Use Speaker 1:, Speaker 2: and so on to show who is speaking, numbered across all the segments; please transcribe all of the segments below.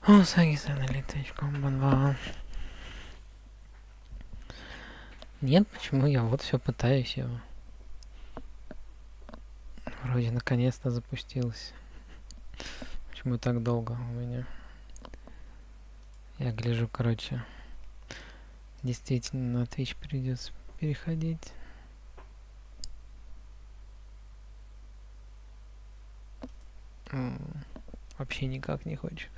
Speaker 1: О, Сагиса налиточком банва. Нет, почему я вот все пытаюсь его. Вроде наконец-то запустилось. Почему так долго у меня? Я гляжу, короче. Действительно, на Twitch придется переходить. Вообще никак не хочет.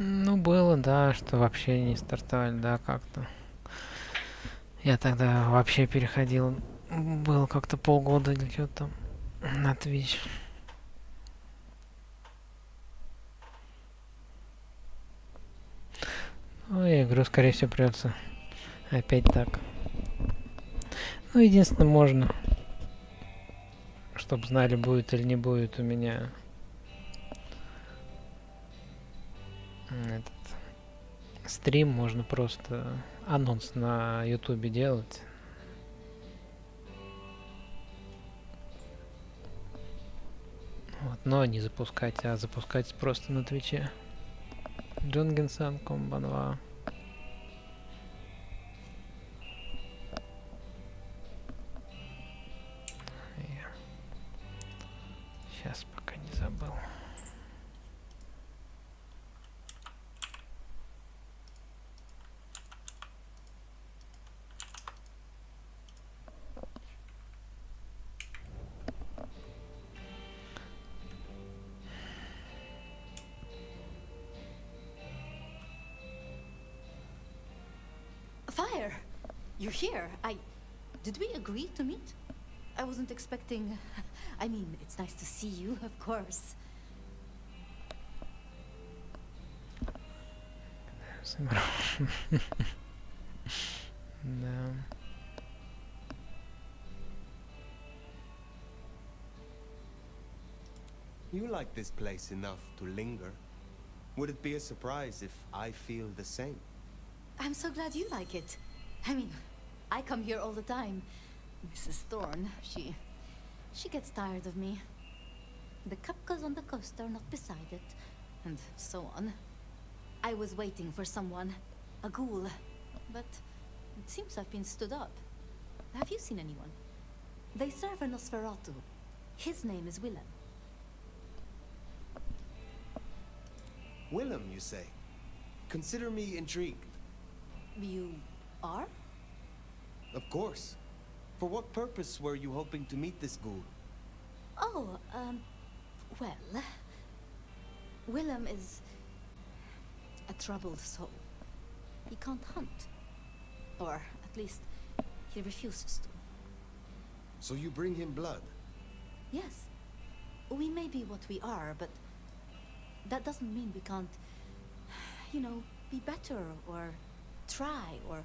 Speaker 1: Ну, было, да, что вообще не стартовали, да, как-то. Я тогда вообще переходил, было как-то полгода или что-то на Twitch. Ну, я говорю, скорее всего, придется опять так. Ну, единственное, можно, чтобы знали, будет или не будет у меня этот стрим, можно просто анонс на ютубе делать. Вот, но не запускать, а запускать просто на Твиче. Джунгенсан, комбанва. Сейчас пока не забыл.
Speaker 2: Fire! You're here. Did we agree to meet? I wasn't expecting... I mean, it's nice to see you, of course.
Speaker 1: Да.
Speaker 3: You like this place enough to linger. Would it be a surprise if I feel the same?
Speaker 2: I'm so glad you like it. I mean, I come here all the time. Mrs. Thorne, she gets tired of me. The cupcakes on the coaster not beside it, and so on. I was waiting for someone, a ghoul, but it seems I've been stood up. Have you seen anyone? They serve a Nosferatu. His name is Willem.
Speaker 3: Willem, you say? Consider me intrigued.
Speaker 2: You are?
Speaker 3: Of course. For what purpose were you hoping to meet this ghoul?
Speaker 2: Oh, well... Willem is... a troubled soul. He can't hunt. Or, at least, he refuses to.
Speaker 3: So you bring him blood?
Speaker 2: Yes. We may be what we are, but... that doesn't mean we can't... you know, be better, or... try, or...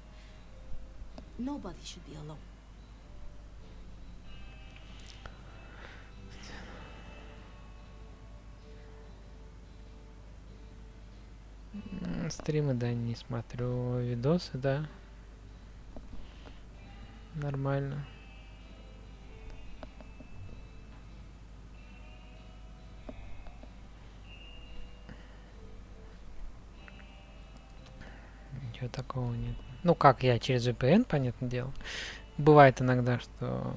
Speaker 2: Nobody should be alone.
Speaker 1: Стримы, да, не смотрю. Видосы, да. Нормально. Ничего такого нет. Ну, как я через VPN, понятное дело. Бывает иногда, что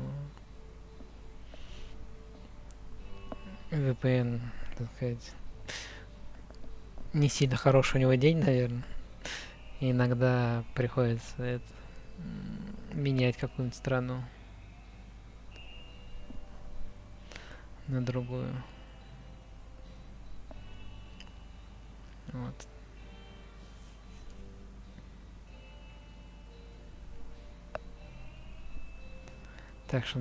Speaker 1: VPN, так сказать, не сильно хороший у него день, наверное. И иногда приходится менять какую-нибудь страну на другую. Вот. Так что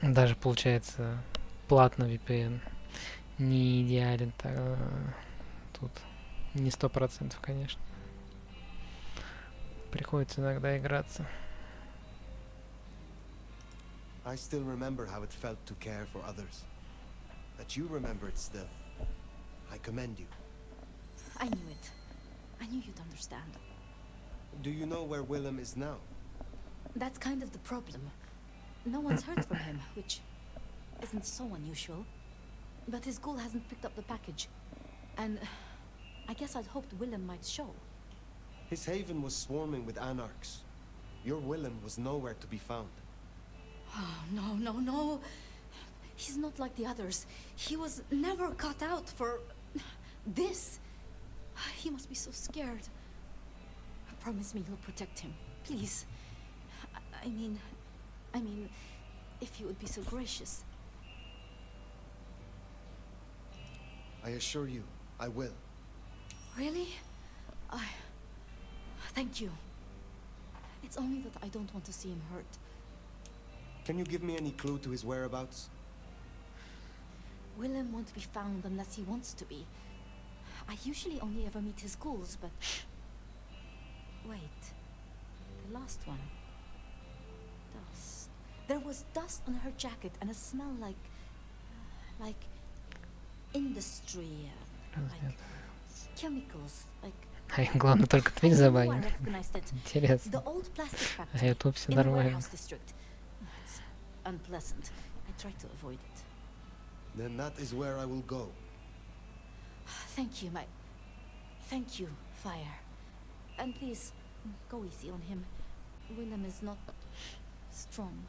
Speaker 1: даже получается платно VPN не идеален. Тут не 100%, конечно. Приходится иногда играться.
Speaker 3: I still remember how it felt to care for others. That you remember it still. I commend you.
Speaker 2: I knew it. I knew you'd understand.
Speaker 3: Do you know where Willem is now?
Speaker 2: That's kind of the problem. No one's heard from him, which isn't so unusual. But his school hasn't picked up the package. And I guess I'd hoped Willem might show.
Speaker 3: His haven was swarming with anarchs. Your Willem was nowhere to be found.
Speaker 2: Oh, no. He's not like the others. He was never cut out for this. He must be so scared. Promise me you'll protect him, please. I mean, if you would be so gracious.
Speaker 3: I assure you, I will.
Speaker 2: Really? Thank you. It's only that I don't want to see him hurt.
Speaker 3: Can you give me any clue to his whereabouts?
Speaker 2: Willem won't be found unless he wants to be. I usually only ever meet his ghouls, but... Wait. The last one. Dust. There was dust on her jacket and a smell like industry, like chemicals, like...
Speaker 1: А им главное только Twitch
Speaker 2: I
Speaker 1: забанить.
Speaker 2: recognized it.
Speaker 1: Интересно.
Speaker 2: The old plastic
Speaker 1: А
Speaker 2: factory
Speaker 1: YouTube все
Speaker 2: in the
Speaker 1: нормально.
Speaker 2: warehouse district. It's unpleasant. I try to avoid it.
Speaker 3: Then that is where I will go.
Speaker 2: Thank you, Fire. And please, go easy on him. Willem is not strong.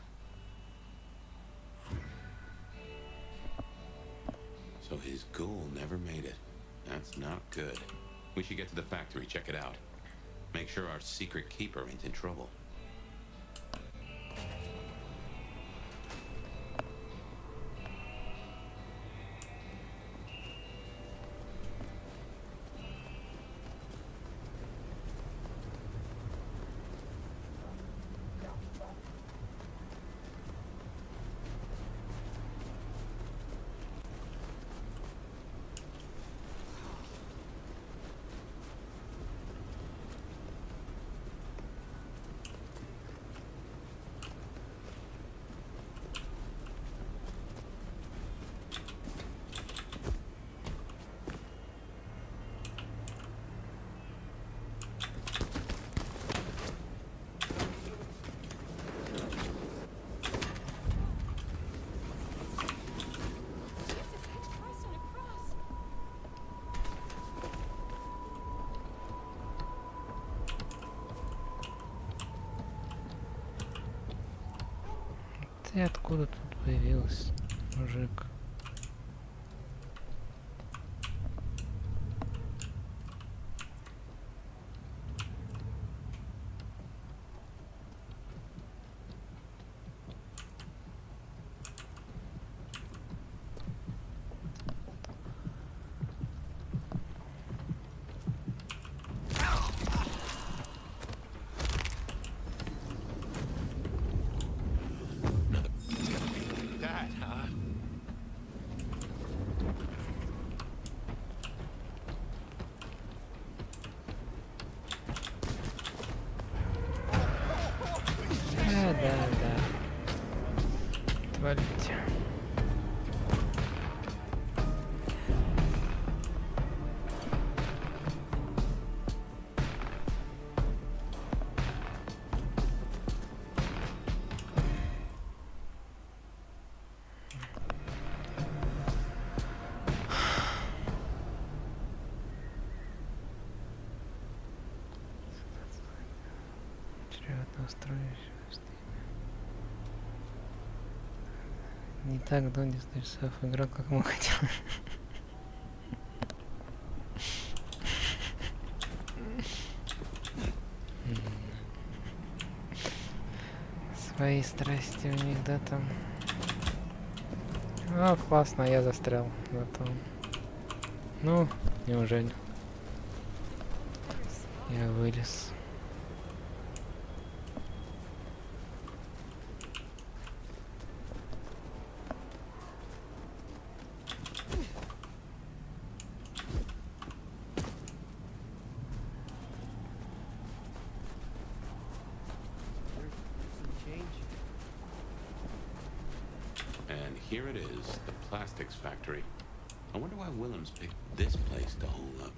Speaker 4: So his ghoul never made it. That's not good. We should get to the factory, check it out. Make sure our secret keeper ain't in trouble.
Speaker 1: Ты откуда тут появился, мужик?
Speaker 4: That, huh?
Speaker 1: Да. Отвалите. Не так до 10 часов играл, как мы хотели. Свои страсти у них, да, там. Ну, классно, я застрял. Зато Ну, неужели? Я вылез.
Speaker 4: And here it is, the plastics factory. I wonder why Willems picked this place to hole up.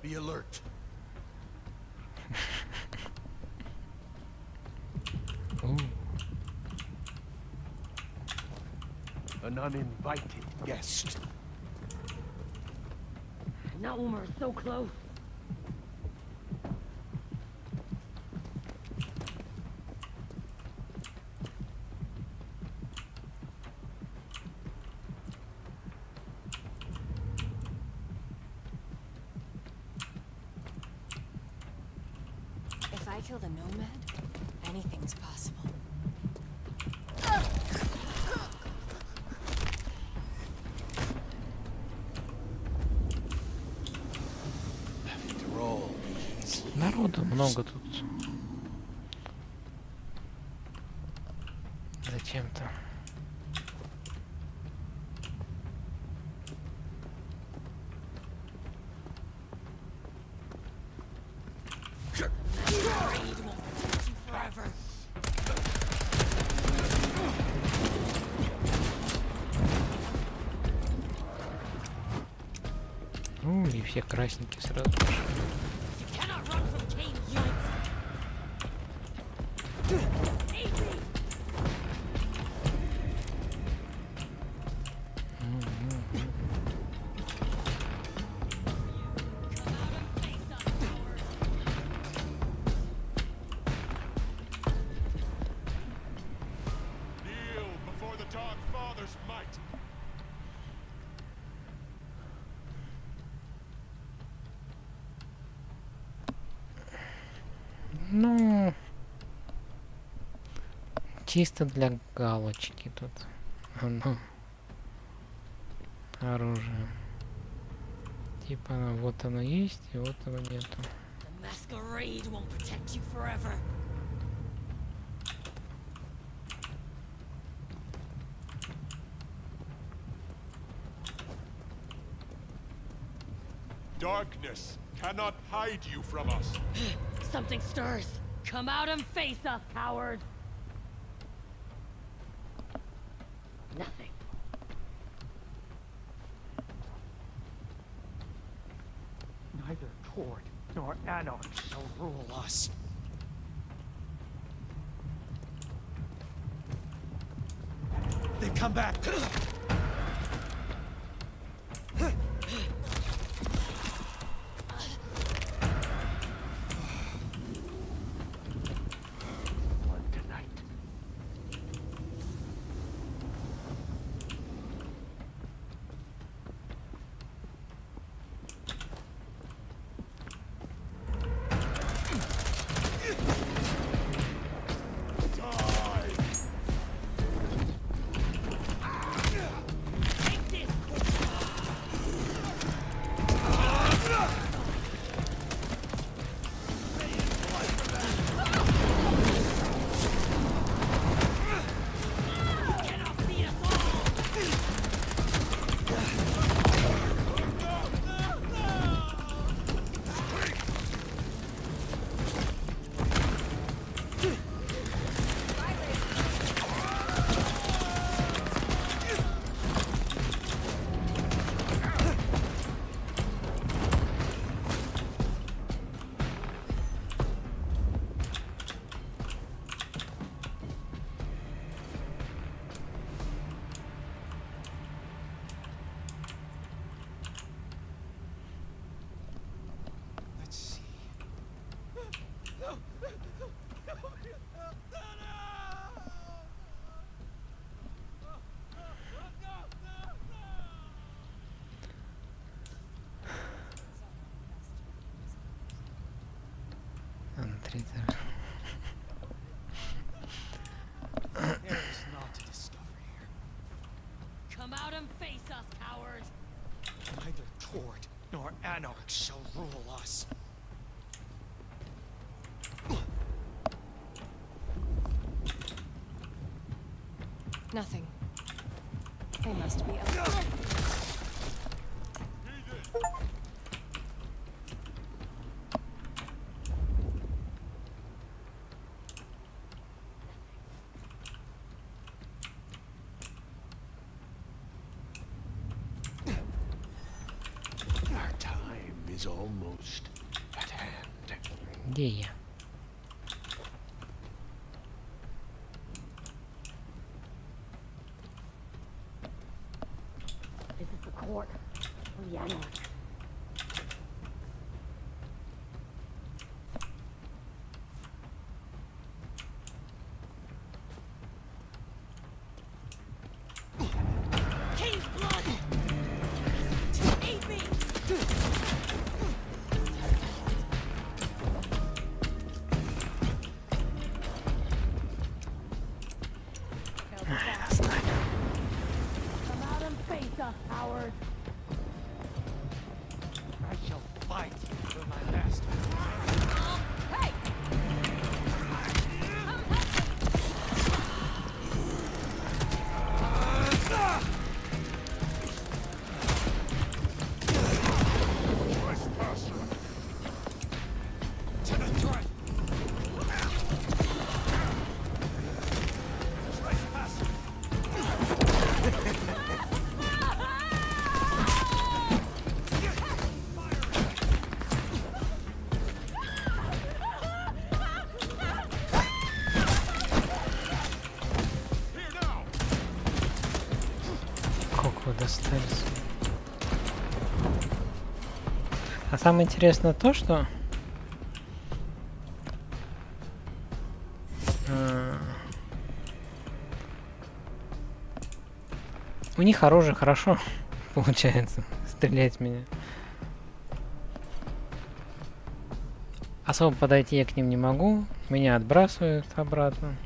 Speaker 3: Be alert.
Speaker 1: Ooh.
Speaker 5: An uninvited guest.
Speaker 6: Not when we're so close.
Speaker 7: If I kill the nomad, anything's possible.
Speaker 3: After all these
Speaker 1: Народу
Speaker 3: years.
Speaker 1: много тут. Зачем-то. И все красненькие сразу пошли.
Speaker 6: You cannot run from King units.
Speaker 5: Kneel before the Dark Father's might.
Speaker 1: Ну, чисто для галочки тут. Оно. Оружие. Типа вот оно есть, и вот оно нету.
Speaker 6: The Masquerade won't protect you forever.
Speaker 5: Darkness cannot hide you from us.
Speaker 6: Something stirs. Come out and face us, coward. Nothing.
Speaker 5: Neither Tord nor Anarch shall rule us. They've come back. Blood tonight. Die!
Speaker 1: действительно.
Speaker 5: There is naught to discover here.
Speaker 6: Come out and face us, coward!
Speaker 5: Neither Tord nor Anarch shall rule us.
Speaker 7: Nothing. They must be elsewhere.
Speaker 8: Our time is almost at hand.
Speaker 1: Где я?
Speaker 6: This is the court of the Anarch. King's blood! Aid me! Come out and face us, coward!
Speaker 5: I shall fight for my master.
Speaker 6: Hey!
Speaker 1: Как вы достались? А самое интересное то, что у них оружие хорошо получается стрелять в меня. Особо подойти я к ним не могу, меня отбрасывают обратно.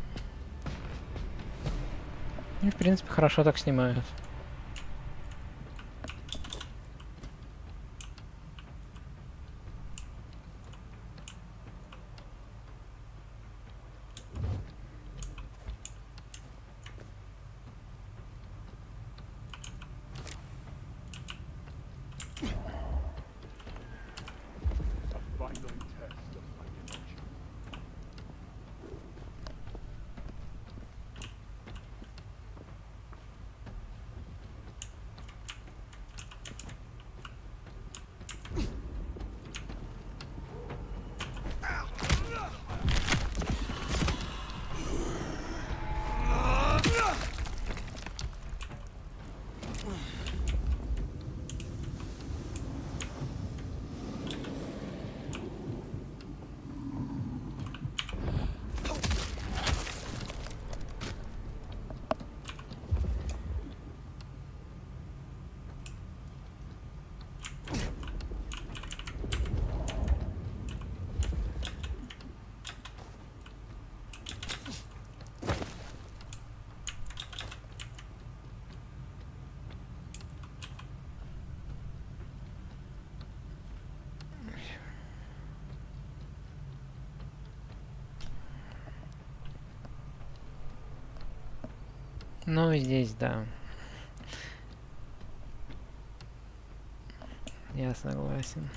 Speaker 1: И в принципе хорошо так снимают. Ну, здесь, да. Я согласен.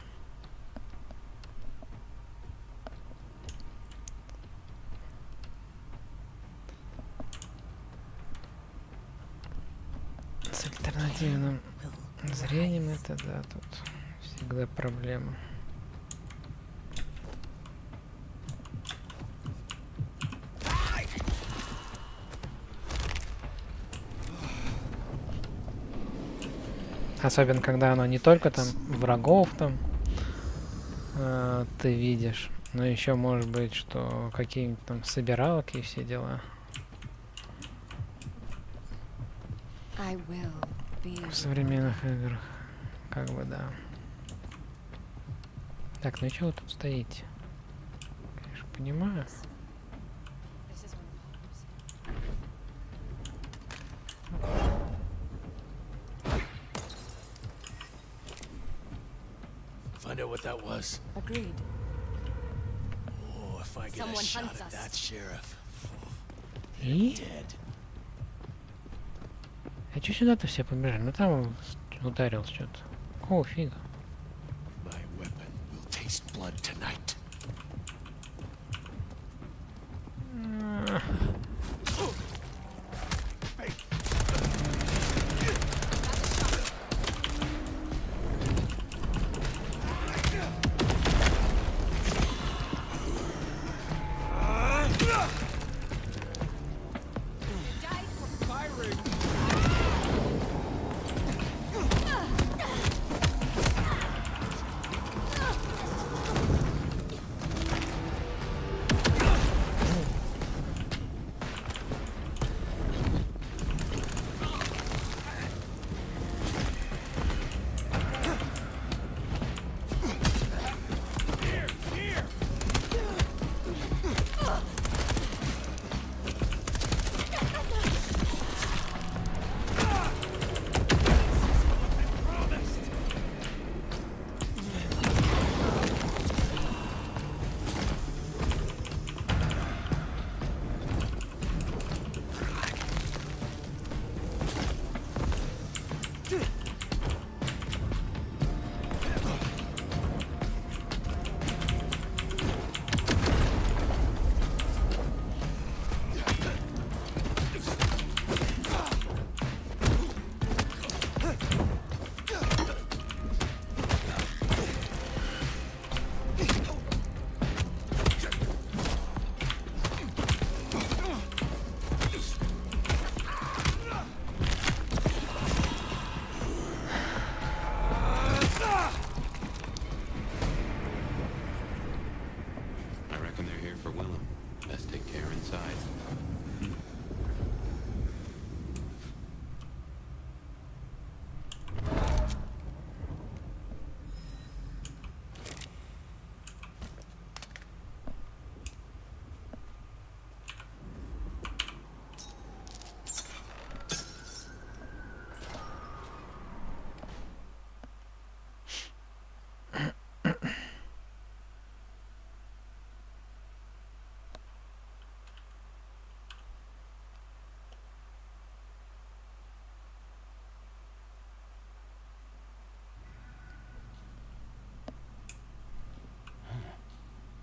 Speaker 1: С альтернативным зрением это, да, тут всегда проблема. Особенно, когда оно не только там врагов там ты видишь, но еще может быть, что какие-нибудь там собиралки и все дела. В современных играх, как бы, да. Так, ну чего вы тут стоите? Конечно, понимаю.
Speaker 7: This is one of
Speaker 8: Find out what that was.
Speaker 7: ours. Agreed.
Speaker 8: Oh, if I get a
Speaker 7: Someone
Speaker 8: shot
Speaker 7: hunts
Speaker 8: at
Speaker 7: us.
Speaker 8: that sheriff.
Speaker 1: И?
Speaker 8: Dead.
Speaker 1: А чё сюда-то все побежали? Ну там он ударил что-то. О, фига.
Speaker 8: My weapon will taste blood tonight.
Speaker 4: I reckon they're here for Willem. Best take care inside.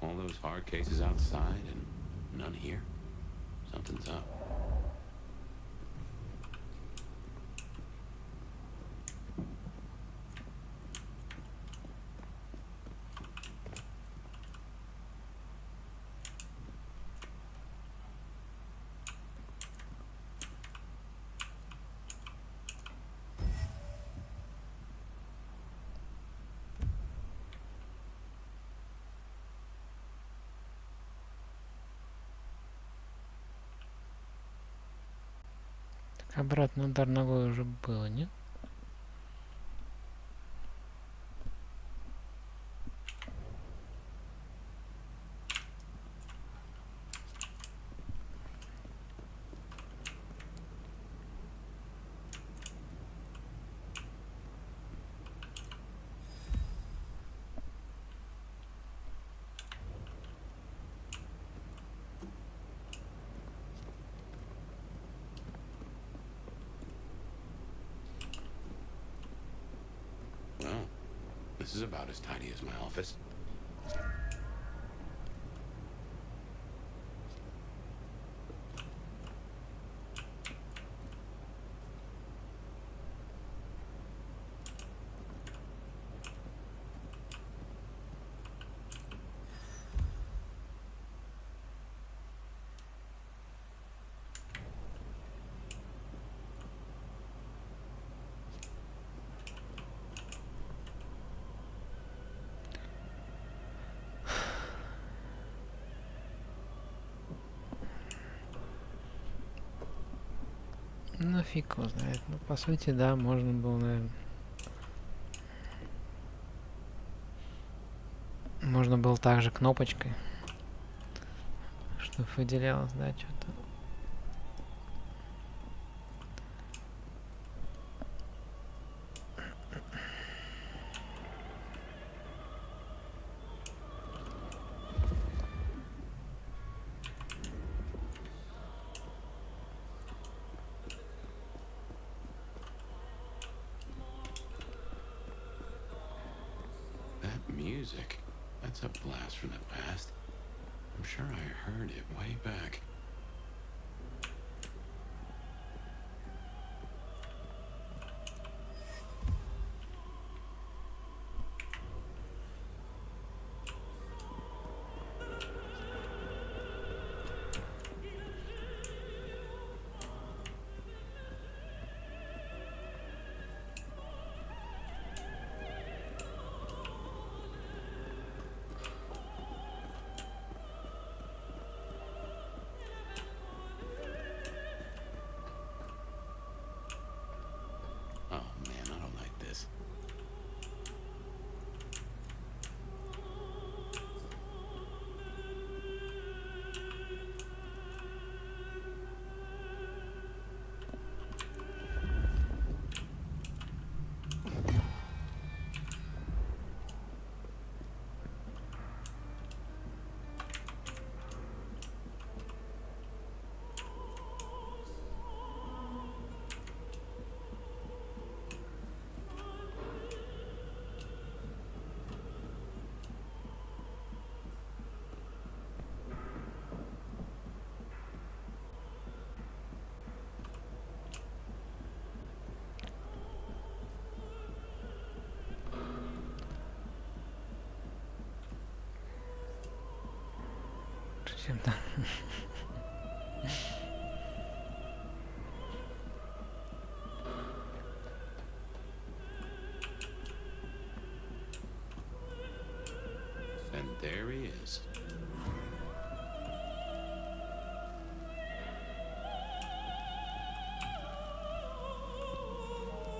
Speaker 4: All those hard cases outside and none here. Something's up.
Speaker 1: Обратный удар ногой уже было, нет?
Speaker 4: Well, this is about as tidy as my office.
Speaker 1: Ну фиг его знает. Ну по сути, да, можно было, наверное. Можно было также кнопочкой. ресурсов выделялось, да, что-то.
Speaker 4: That music, that's a blast from the past. I'm sure I heard it way back. Oh man, I don't like this.
Speaker 1: Чем-то.
Speaker 4: And there he is.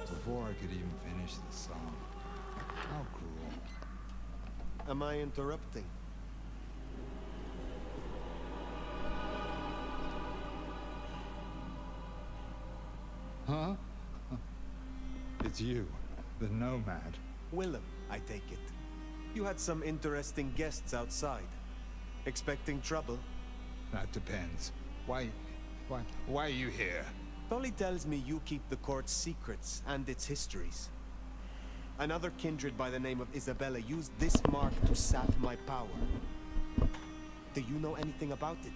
Speaker 9: Before I could even finish the song. How cruel.
Speaker 3: Am I interrupting?
Speaker 9: Huh? It's you, the nomad.
Speaker 3: Willem, I take it. You had some interesting guests outside. Expecting trouble?
Speaker 9: That depends. Why are you here?
Speaker 3: Tolly tells me you keep the court's secrets and its histories. Another kindred by the name of Isabella used this mark to sap my power. Do you know anything about it?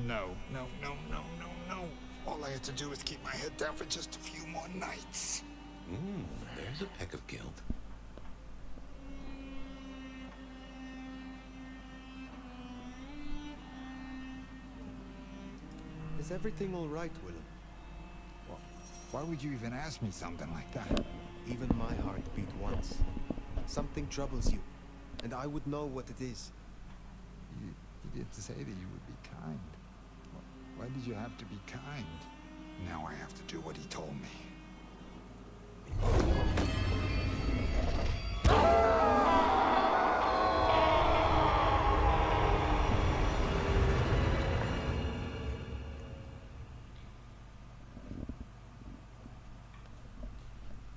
Speaker 9: No. All I had to do was keep my head down for just a few more nights.
Speaker 4: There's a peck of guilt.
Speaker 3: Is everything all right, Willem?
Speaker 9: Why would you even ask me something like that?
Speaker 3: Even my heart beat once. Something troubles you, and I would know what it is.
Speaker 9: You did say that you would be kind. Why did you have to be kind? Now I have to do what he told me.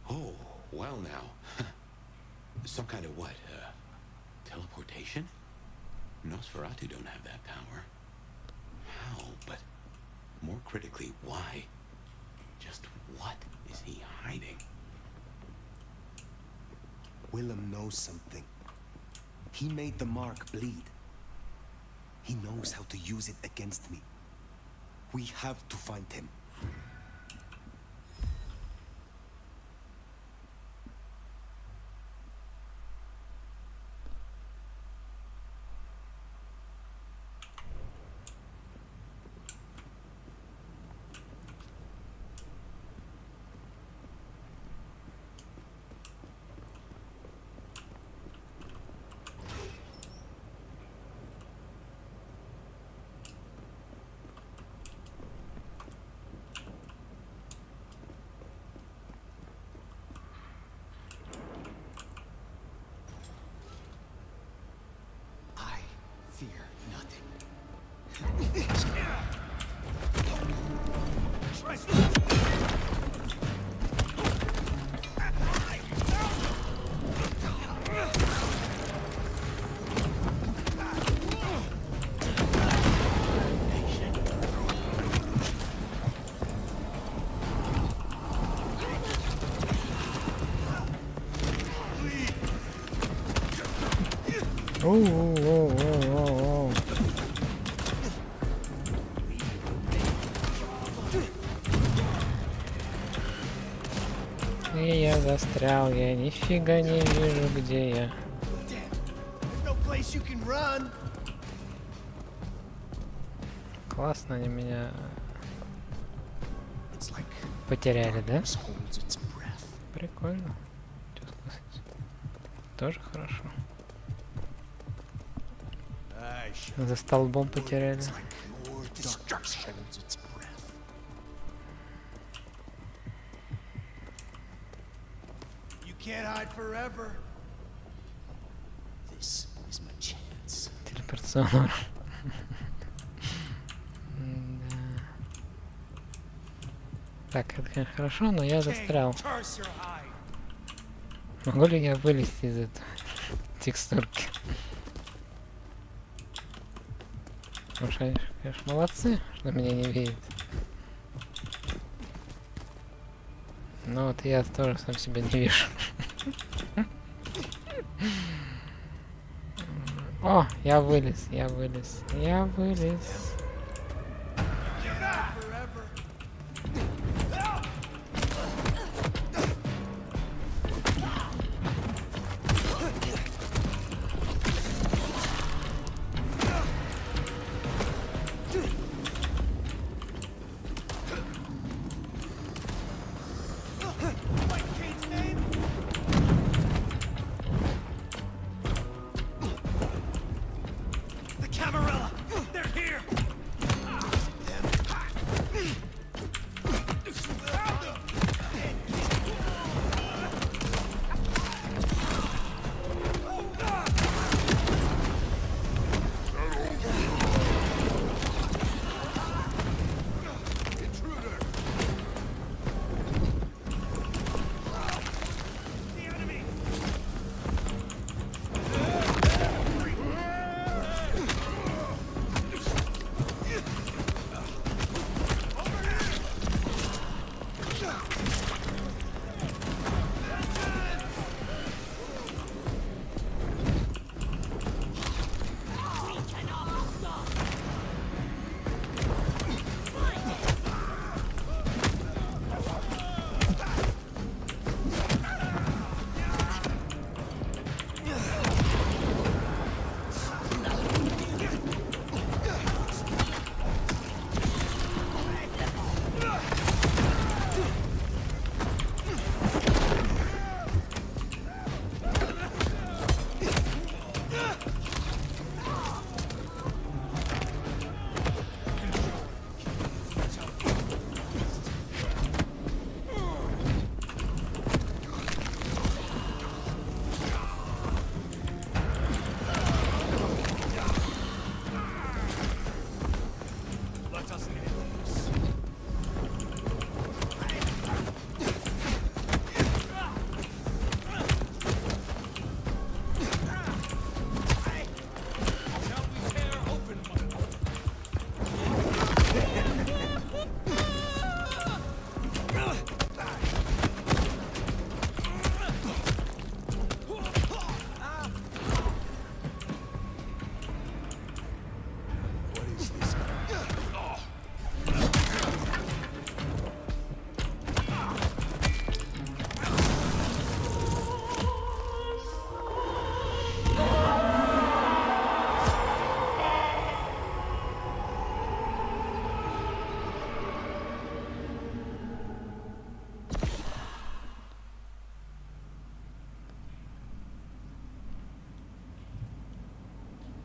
Speaker 4: Oh, well now. Some kind of what? Teleportation? Nosferatu don't have that power. How? But more critically, why? Just what is he hiding?
Speaker 3: Willem knows something. He made the mark bleed. He knows how to use it against me. We have to find him.
Speaker 1: Оу-оу-оу-оу-оу. И я застрял, я нифига не вижу, где я. Классно они меня потеряли, да? Прикольно. Чё сказать? Тоже хорошо. За столбом потеряли. Телепортационный. Так, это конечно хорошо, но я застрял. Могу ли я вылезти из этой текстурки? Потому что они, конечно, молодцы, что меня не видят. Но вот я тоже сам себя не вижу. О, я вылез, я вылез, я вылез.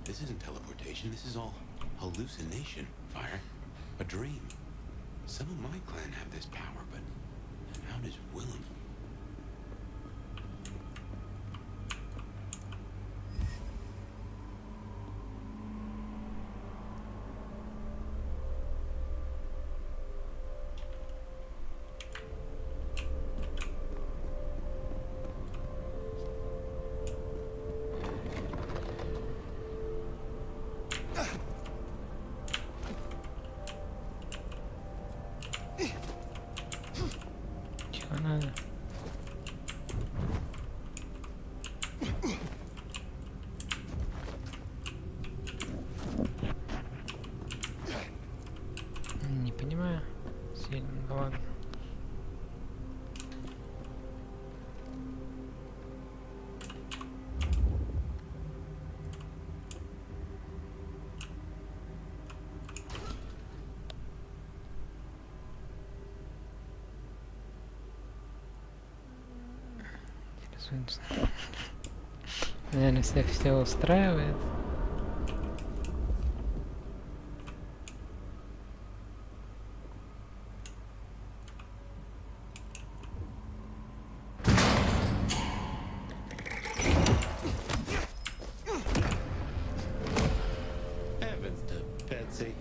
Speaker 4: This isn't teleportation, this is all hallucination, Fire. A dream. Some of my clan have this power, but how does Willem?
Speaker 1: Наверное, всех все устраивает.
Speaker 4: Heavens to Betsy.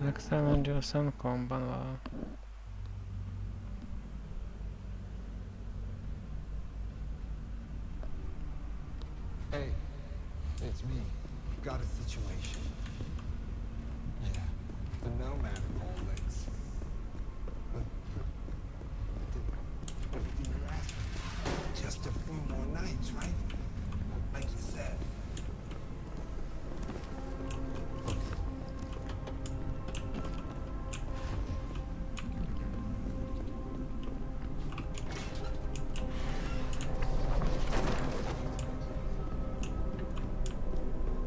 Speaker 1: Оксана Джосон Комбанва.
Speaker 9: Hey, it's me. Got a situation. Yeah, the nomad of all lakes. But everything you're asking. Just a few more nights, right? Like you said.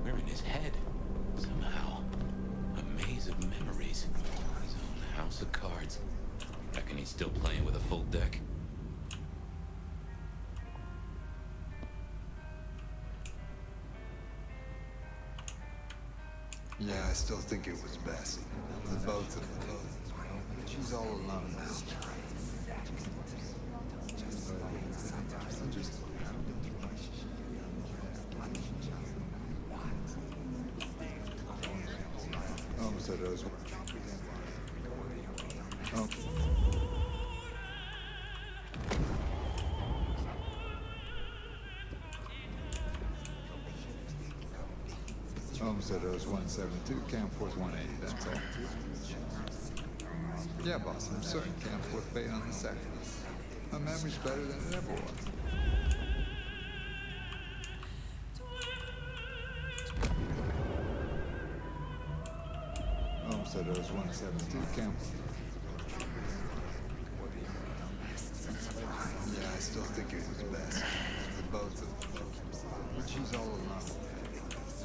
Speaker 4: We're in his head. Somehow. A maze of memories. His own house of cards. Reckon he's still playing with a full deck.
Speaker 9: Yeah, I still think it was best. The both of them. She's all alone now. Oh, so those. Oh. Homestead Rose 172, Camp Force 180, that's all. Yeah, boss, I'm certain Camp Force paid on the second. My memory's better than it ever was. Homestead Rose 172, Camp. Yeah, I still think it was best. The both of them. But she's all alone.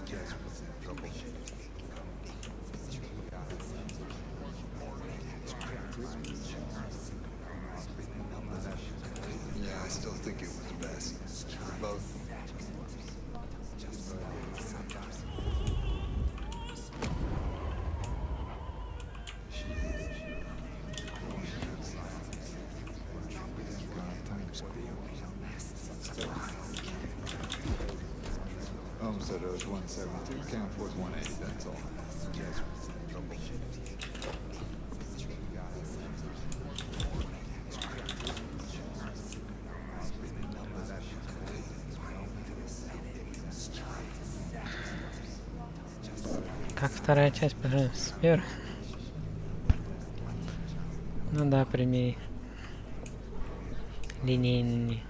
Speaker 9: Jess was in trouble. Yeah, I still think it was best. Both. Homestead Rose 172, Camp Force 180, that's all. Jess was in trouble.
Speaker 1: Как вторая часть, пожалуйста, первая. Ну да, прямее. Линейный.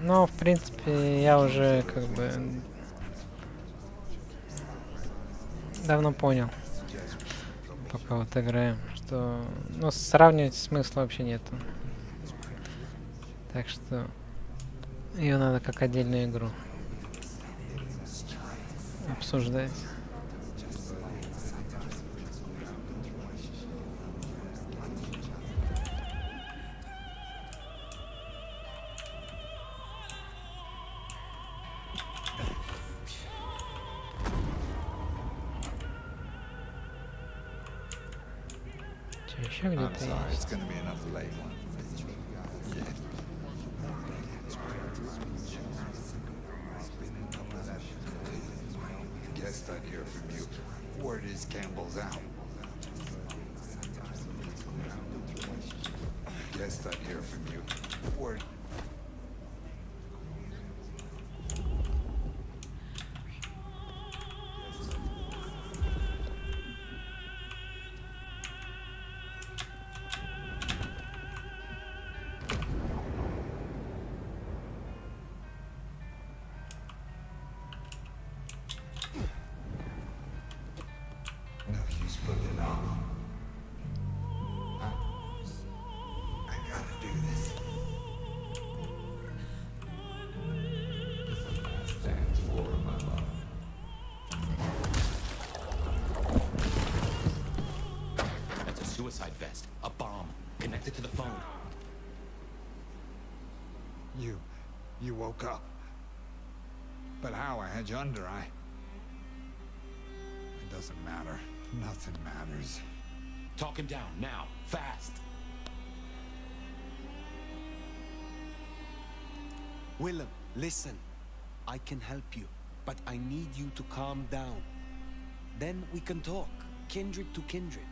Speaker 1: Но, в принципе, я уже как бы давно понял, пока вот играем, что что, ну, сравнивать смысла вообще нету. Так что ее надо как отдельную игру обсуждать. Еще
Speaker 9: I'm
Speaker 1: где-то
Speaker 9: sorry, it's
Speaker 1: есть.
Speaker 9: gonna be another late one. Yeah. Guessed I'd hear from you. Word is Campbell's out. Guessed I'd hear from you. Word. No use putting off. I gotta do this. Stands for my love.
Speaker 4: That's a suicide vest. A bomb. Connected to the phone.
Speaker 9: You woke up. But how? I had you under. It doesn't matter. Nothing matters.
Speaker 4: Talk him down, now. Fast.
Speaker 3: Willem, listen. I can help you, but I need you to calm down. Then we can talk, kindred to kindred.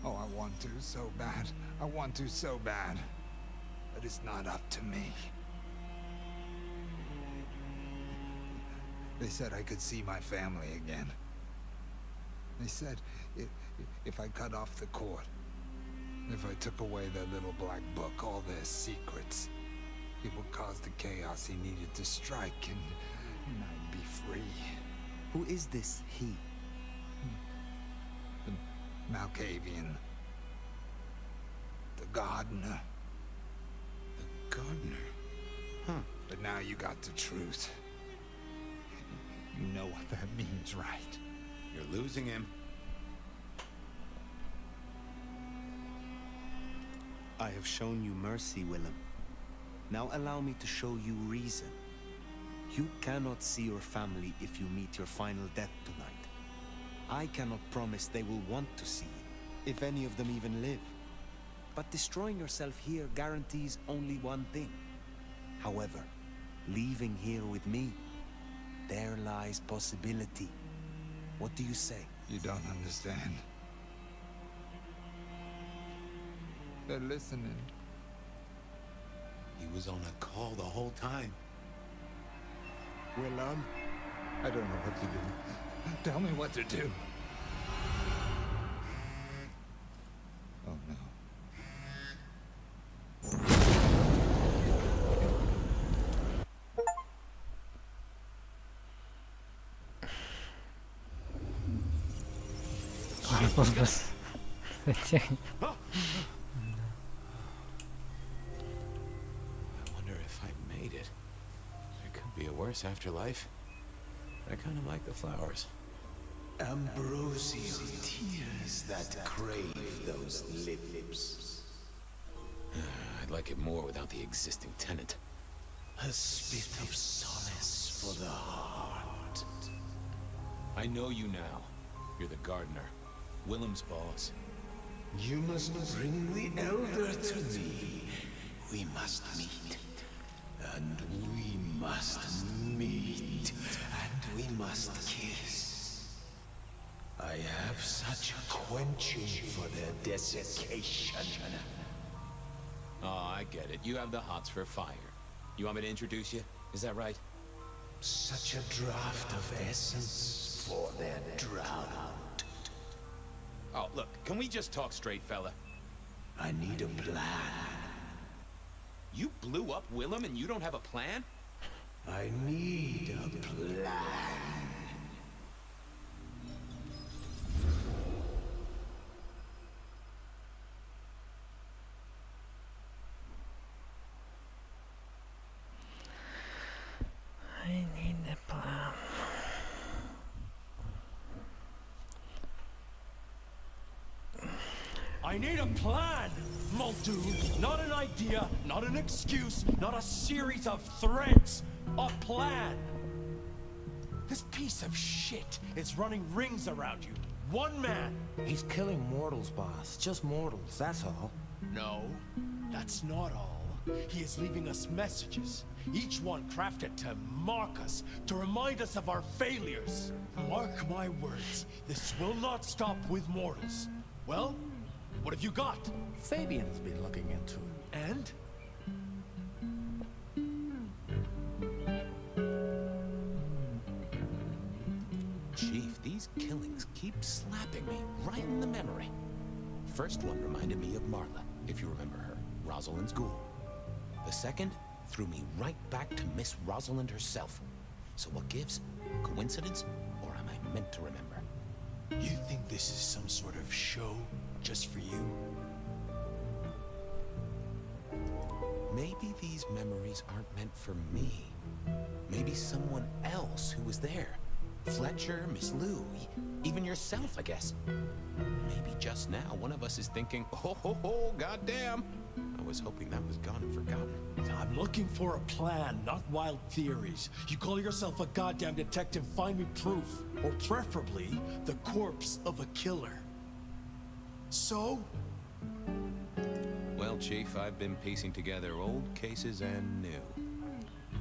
Speaker 9: Oh, I want to so bad. I want to so bad. But it's not up to me. They said I could see my family again. They said if I cut off the cord, if I took away their little black book, all their secrets, it would cause the chaos he needed to strike, and I'd be free.
Speaker 3: Who is this he?
Speaker 9: The Malkavian. The gardener.
Speaker 4: The gardener? Huh.
Speaker 9: But now you got the truth. You know what that means, right?
Speaker 4: You're losing him.
Speaker 3: I have shown you mercy, Willem. Now allow me to show you reason. You cannot see your family if you meet your final death tonight. I cannot promise they will want to see you, if any of them even live. But destroying yourself here guarantees only one thing. However, leaving here with me, there lies possibility. What do you say?
Speaker 9: You don't understand. They're listening.
Speaker 4: He was on a call the whole time.
Speaker 3: Willem?
Speaker 9: I don't know what to do. Tell me what to do. Oh no.
Speaker 4: I wonder if I made it. There could be a worse afterlife. I kind of like the flowers.
Speaker 8: Ambrosial tears that crave those lips.
Speaker 4: I'd like it more without the existing tenant.
Speaker 8: A spit of solace for the heart.
Speaker 4: I know you now. You're the gardener. Willem's boss.
Speaker 8: You must bring the elder to me. We must meet. And we must meet. And we must kiss. I have such a quenching for their desiccation.
Speaker 4: Oh, I get it. You have the hots for fire. You want me to introduce you? Is that right?
Speaker 8: Such a draught of essence for their drowned.
Speaker 4: Oh, look, can we just talk straight, fella?
Speaker 8: I need a plan.
Speaker 4: You blew up Willem and you don't have a plan?
Speaker 8: I need a plan.
Speaker 10: need a plan, Muldoon. Not an idea, not an excuse, not a series of threats. A plan. This piece of shit is running rings around you. One man.
Speaker 8: He's killing mortals, boss. Just mortals, that's all.
Speaker 10: No, that's not all. He is leaving us messages, each one crafted to mark us, to remind us of our failures. Mark my words, this will not stop with mortals. Well, what have you got?
Speaker 8: Fabian's been looking into it.
Speaker 10: And?
Speaker 4: Chief, these killings keep slapping me right in the memory. First one reminded me of Marla, if you remember her, Rosalind's ghoul. The second threw me right back to Miss Rosalind herself. So what gives? Coincidence? Or am I meant to remember?
Speaker 10: You think this is some sort of show just for you?
Speaker 4: Maybe these memories aren't meant for me. Maybe someone else who was there. Fletcher, Miss Lou, even yourself, I guess. Maybe just now one of us is thinking, oh, ho, ho, goddamn. I was hoping that was gone and forgotten.
Speaker 10: I'm looking for a plan, not wild theories. You call yourself a goddamn detective, find me proof. Or preferably, the corpse of a killer. So?
Speaker 4: Well, Chief, I've been piecing together old cases and new.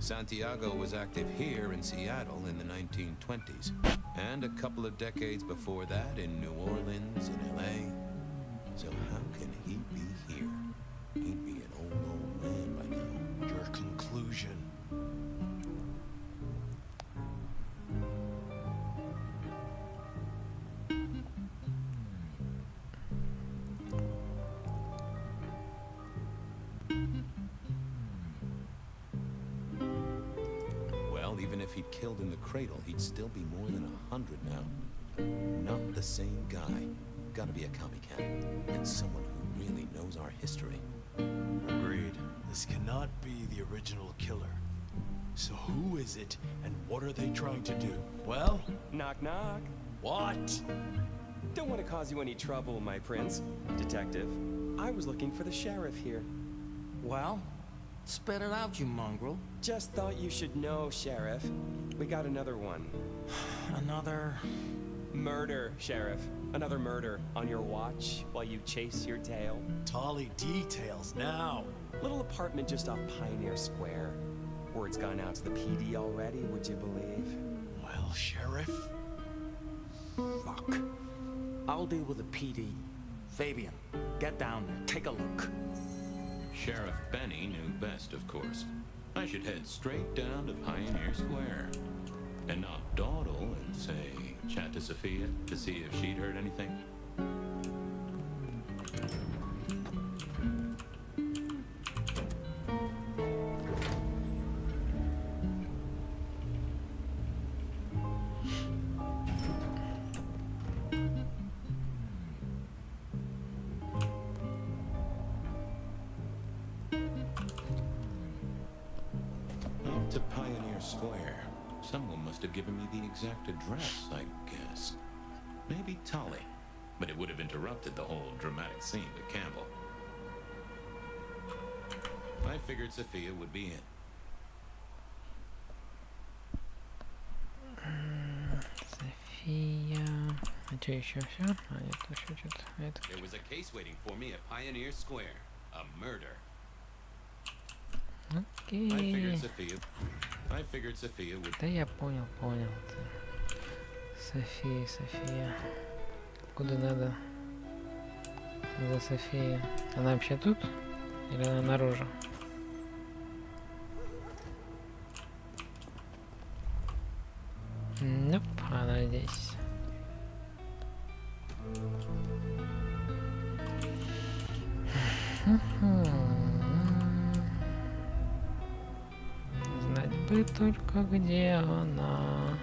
Speaker 4: Santiago was active here in Seattle in the 1920s, and a couple of decades before that in New Orleans and LA. So how can he be here? He'd be an old man by now.
Speaker 10: Your conclusion.
Speaker 4: Even if he'd killed in the cradle, he'd still be more than 100 now. Not the same guy. Gotta be a copycat. And someone who really knows our history.
Speaker 10: Agreed. This cannot be the original killer. So who is it, and what are they trying to do? Well?
Speaker 11: Knock knock.
Speaker 10: What?
Speaker 11: Don't want to cause you any trouble, my prince. Detective, I was looking for the sheriff here.
Speaker 8: Well? Spit it out, you mongrel.
Speaker 11: Just thought you should know, Sheriff. We got another one.
Speaker 8: Another...
Speaker 11: murder, Sheriff. Another murder on your watch while you chase your tail.
Speaker 10: Tolly details now.
Speaker 11: Little apartment just off Pioneer Square. Word's gone out to the PD already, would you believe?
Speaker 10: Well, Sheriff?
Speaker 8: Fuck. I'll deal with the PD. Fabian, get down there, take a look.
Speaker 4: Sheriff Benny knew best, of course. I should head straight down to Pioneer Square and not dawdle and say, chat to Sophia to see if she'd heard anything. To Pioneer Square. Someone must have given me the exact address, I guess. Maybe Tolly, but it would have interrupted the whole dramatic scene with Campbell. I figured Sophia would be in.
Speaker 1: София... А что еще все? А, нет, еще что-то.
Speaker 4: There was a case waiting for me at Pioneer Square. A murder.
Speaker 1: Окей.
Speaker 4: I figured Sophia would...
Speaker 1: Да я понял. София. Куда надо? За София. Она вообще тут? Или она наружу? Nope, она здесь. Знать бы только, где она.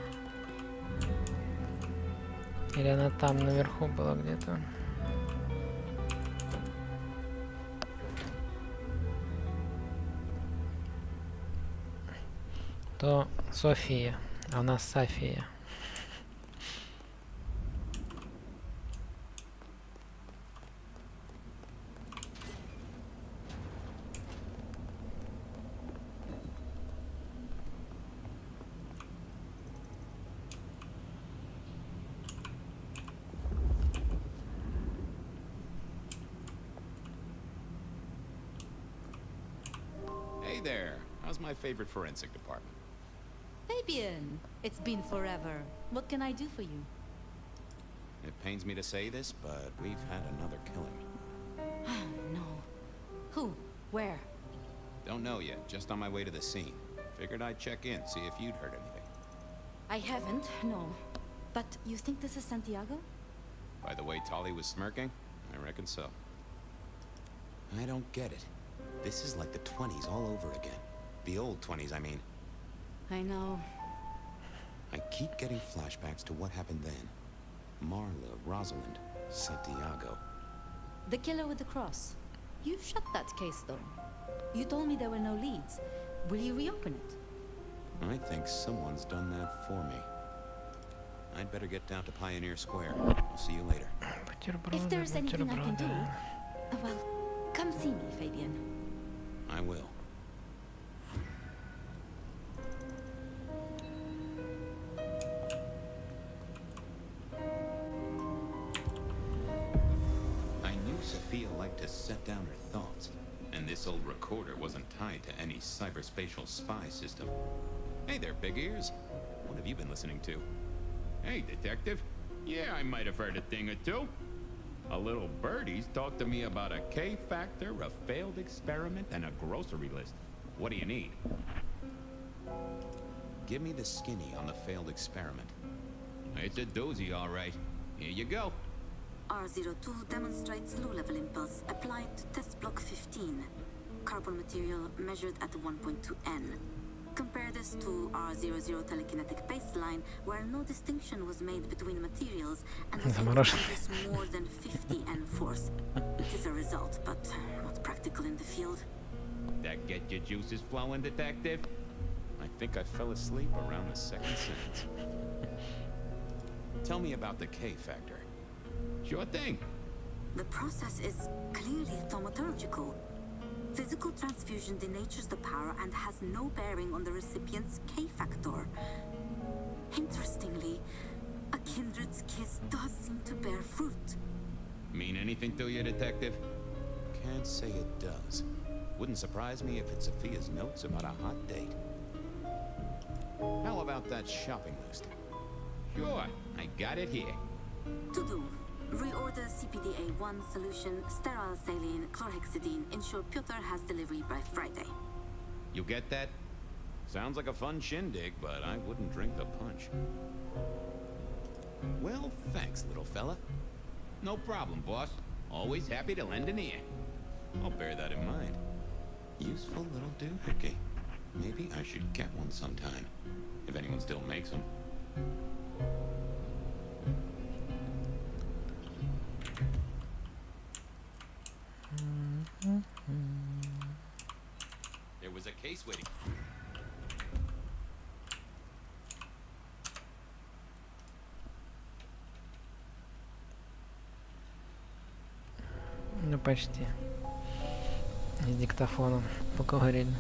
Speaker 1: Или она там наверху была где-то. То София, а у нас София.
Speaker 4: there. How's my favorite forensic department?
Speaker 2: Fabian, it's been forever. What can I do for you?
Speaker 4: It pains me to say this, but we've had another killing.
Speaker 2: No. Who? Where?
Speaker 4: Don't know yet, just on my way to the scene. Figured I'd check in, see if you'd heard anything.
Speaker 2: I haven't, no. But you think this is Santiago?
Speaker 4: By the way Tali was smirking, I reckon so. I don't get it. This is like the 20s all over again. The old 20s, I mean.
Speaker 2: I know.
Speaker 4: I keep getting flashbacks to what happened then. Marla, Rosalind, Santiago.
Speaker 2: The killer with the cross. You shut that case, though. You told me there were no leads. Will you reopen it?
Speaker 4: I think someone's done that for me. I'd better get down to Pioneer Square. I'll see you later.
Speaker 2: If there's anything I can do, well, come see me, Fabian.
Speaker 4: I will. I knew Sophia liked to set down her thoughts, and this old recorder wasn't tied to any cyberspatial spy system. Hey there, big ears. What have you been listening to? Hey, detective. Yeah, I might have heard a thing or two. A little birdie's talked to me about a K-factor, a failed experiment, and a grocery list. What do you need? Give me the skinny on the failed experiment. It's a doozy, all right. Here you go.
Speaker 12: R02 demonstrates low-level impulse applied to test block 15. Carbon material measured at 1.2 N. Compare this to R00 telekinetic baseline, where no distinction was made between materials and was able to produce more than 50 N force. It is a result, but not practical in the field.
Speaker 4: That get your juices flowing, detective? I think I fell asleep around the second sentence. Tell me about the K-factor. Sure thing.
Speaker 12: The process is clearly thaumaturgical. Physical transfusion denatures the power and has no bearing on the recipient's K-factor. Interestingly, a kindred's kiss does seem to bear fruit.
Speaker 4: Mean anything to you, detective? Can't say it does. Wouldn't surprise me if it's Sophia's notes about a hot date. How about that shopping list? Sure, I got it here.
Speaker 12: To do. Reorder CPDA-1 solution, sterile saline, chlorhexidine. Ensure Piotr has delivery by Friday.
Speaker 4: You get that? Sounds like a fun shindig, but I wouldn't drink the punch. Well, thanks, little fella. No problem, boss. Always happy to lend an ear. I'll bear that in mind. Useful little doohickey. Maybe I should get one sometime, if anyone still makes them. There was a case waiting.
Speaker 1: Ну почти. С диктофоном поговорили.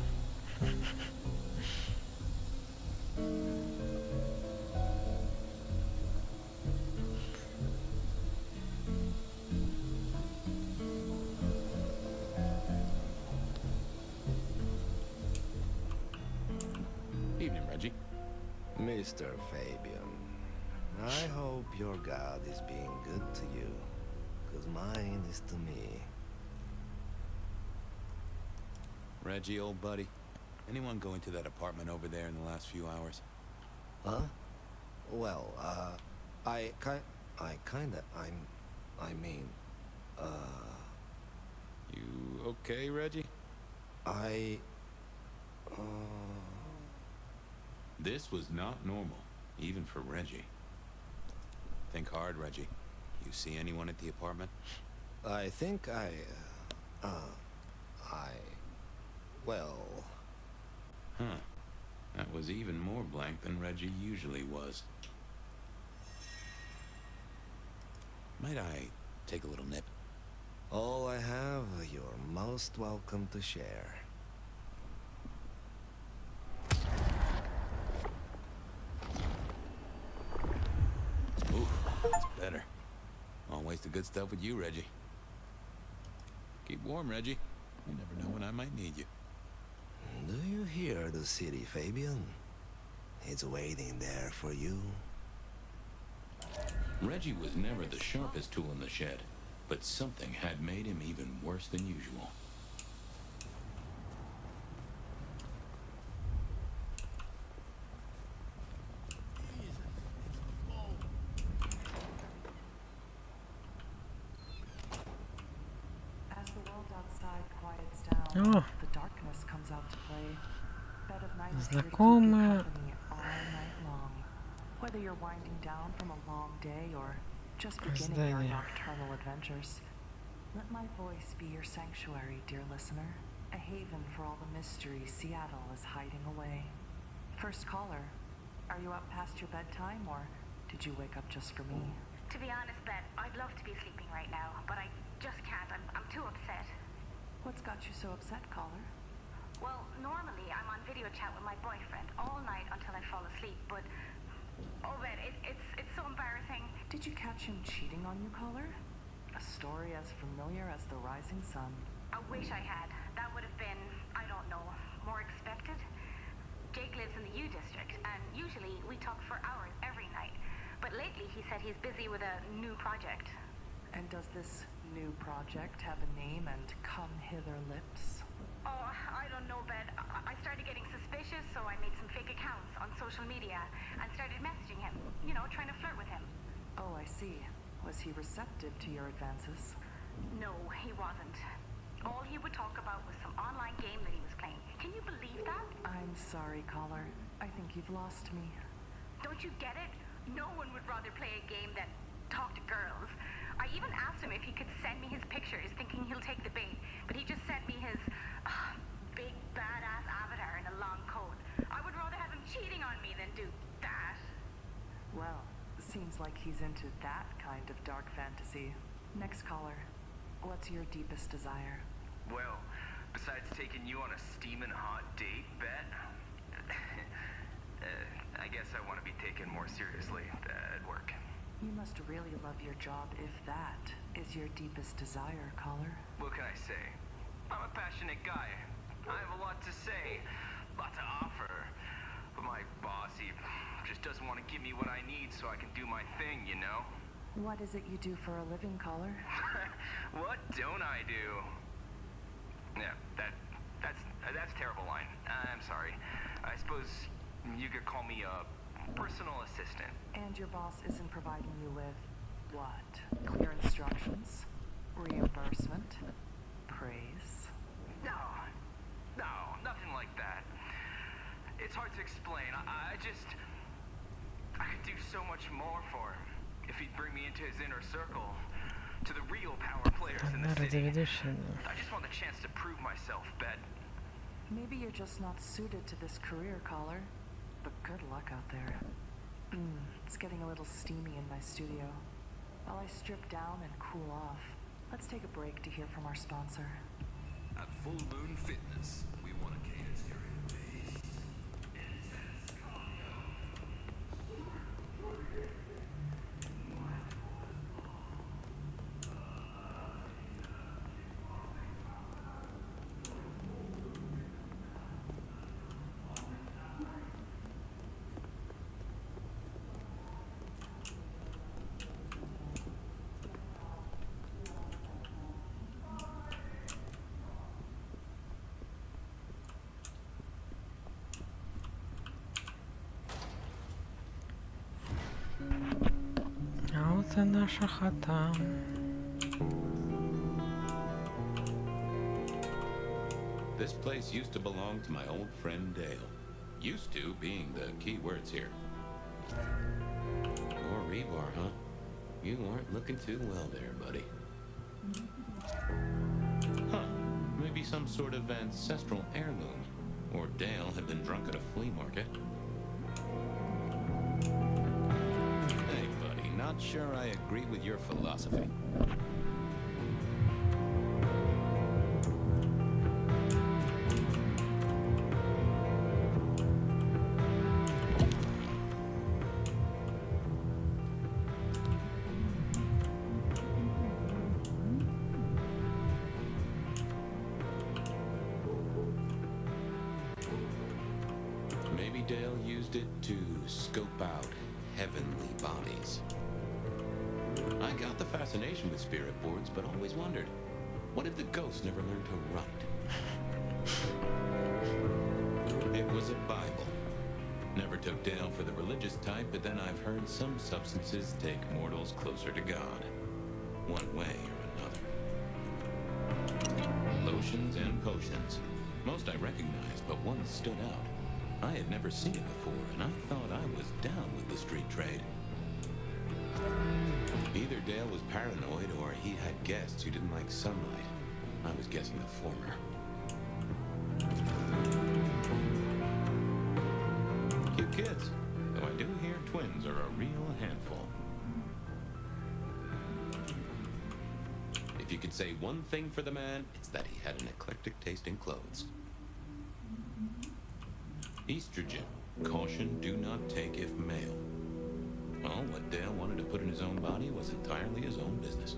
Speaker 4: Evening, Reggie.
Speaker 13: Mr. Fabian, I hope your God is being good to you, because mine is to me.
Speaker 4: Reggie, old buddy. Anyone go into that apartment over there in the last few hours?
Speaker 13: Huh? Well, I mean,
Speaker 4: You okay, Reggie? This was not normal, even for Reggie. Think hard, Reggie. You see anyone at the apartment?
Speaker 13: I think well...
Speaker 4: Huh. That was even more blank than Reggie usually was. Might I take a little nip?
Speaker 13: All I have, you're most welcome to share.
Speaker 4: Ooh, that's better. Always the good stuff with you, Reggie. Keep warm, Reggie. You never know when I might need you.
Speaker 13: Do clear the city, Fabian. It's waiting there for you.
Speaker 4: Reggie was never the sharpest tool in the shed, but something had made him even worse than usual.
Speaker 14: As the world outside quiets down,
Speaker 1: О,
Speaker 14: the darkness comes out to play. Bed of night is here to keep you
Speaker 1: знакомая.
Speaker 14: company all night long. Whether you're winding down from a long day or just beginning your
Speaker 1: Здание.
Speaker 14: nocturnal adventures, let my voice be your sanctuary, dear listener. A haven for all the mystery Seattle is hiding away. First caller, are you up past your bedtime or did you wake up just for me?
Speaker 15: To be honest, Ben, I'd love to be sleeping right now, but I just can't. I'm too upset.
Speaker 14: What's got you so upset, caller?
Speaker 15: Well, normally I'm on video chat with my boyfriend all night until I fall asleep, but oh, Ben, it's so embarrassing.
Speaker 14: Did you catch him cheating on you, caller? A story as familiar as the rising sun.
Speaker 15: I wish I had. That would have been, I don't know, more expected. Jake lives in the U district, and usually we talk for hours every night. But lately he said he's busy with a new project.
Speaker 14: And does this new project have a name and come hither lips?
Speaker 15: Oh, I don't know, Ben. I started getting suspicious, so I made some fake accounts on social media and started messaging him, you know, trying to flirt with him.
Speaker 14: Oh, I see. Was he receptive to your advances?
Speaker 15: No, he wasn't. All he would talk about was some online game that he was playing. Can you believe that?
Speaker 14: I'm sorry, caller. I think you've lost me.
Speaker 15: Don't you get it? No one would rather play a game than talk to girls. I even asked him if he could send me his pictures, thinking he'll take the bait, but he just sent me his big badass avatar in a long coat. I would rather have him cheating on me than do that.
Speaker 14: Well, seems like he's into that kind of dark fantasy. Next caller. What's your deepest desire?
Speaker 16: Well, besides taking you on a steaming hot date, Bet, I guess I want to be taken more seriously at work.
Speaker 14: You must really love your job if that is your deepest desire, caller.
Speaker 16: What can I say? I'm a passionate guy. I have a lot to say, a lot to offer. But my boss, he just doesn't want to give me what I need so I can do my thing, you know?
Speaker 14: What is it you do for a living, caller?
Speaker 16: What don't I do? Yeah, that's a terrible line. I'm sorry. I suppose you could call me a personal assistant.
Speaker 14: And your boss isn't providing you with what? Clear instructions? Reimbursement? Praise?
Speaker 16: No, nothing like that. It's hard to explain. I could do so much more for him if he'd bring me into his inner circle, to the real power players in the city. I just want the chance to prove myself, Bet.
Speaker 14: Maybe you're just not suited to this career, caller. But good luck out there. It's getting a little steamy in my studio. While I strip down and cool off, let's take a break to hear from our sponsor.
Speaker 8: At Full Moon Fitness, we want to cater to your base.
Speaker 1: А вот и наша хата.
Speaker 4: This place used to belong to my old friend Dale. Used to being the key words here. More rebar, huh? You aren't looking too well there, buddy. Huh. Maybe some sort of ancestral heirloom. Or Dale had been drunk at a flea market. Hey, buddy, not sure I agree with your philosophy. Maybe Dale used it to scope out heavenly bodies. I got the fascination with spirit boards, but always wondered, what if the ghosts never learned to write? It was a Bible. Never took Dale for the religious type, but then I've heard some substances take mortals closer to God. One way or another. Lotions and potions. Most I recognized, but one stood out. I had never seen it before, and I thought I was down with the street trade. Either Dale was paranoid, or he had guests who didn't like sunlight. I was guessing the former. Cute kids, though I do hear twins are a real handful. If you could say one thing for the man, it's that he had an eclectic taste in clothes. Estrogen. Caution, do not take if male. Well, what Dale wanted to put in his own body was entirely his own business.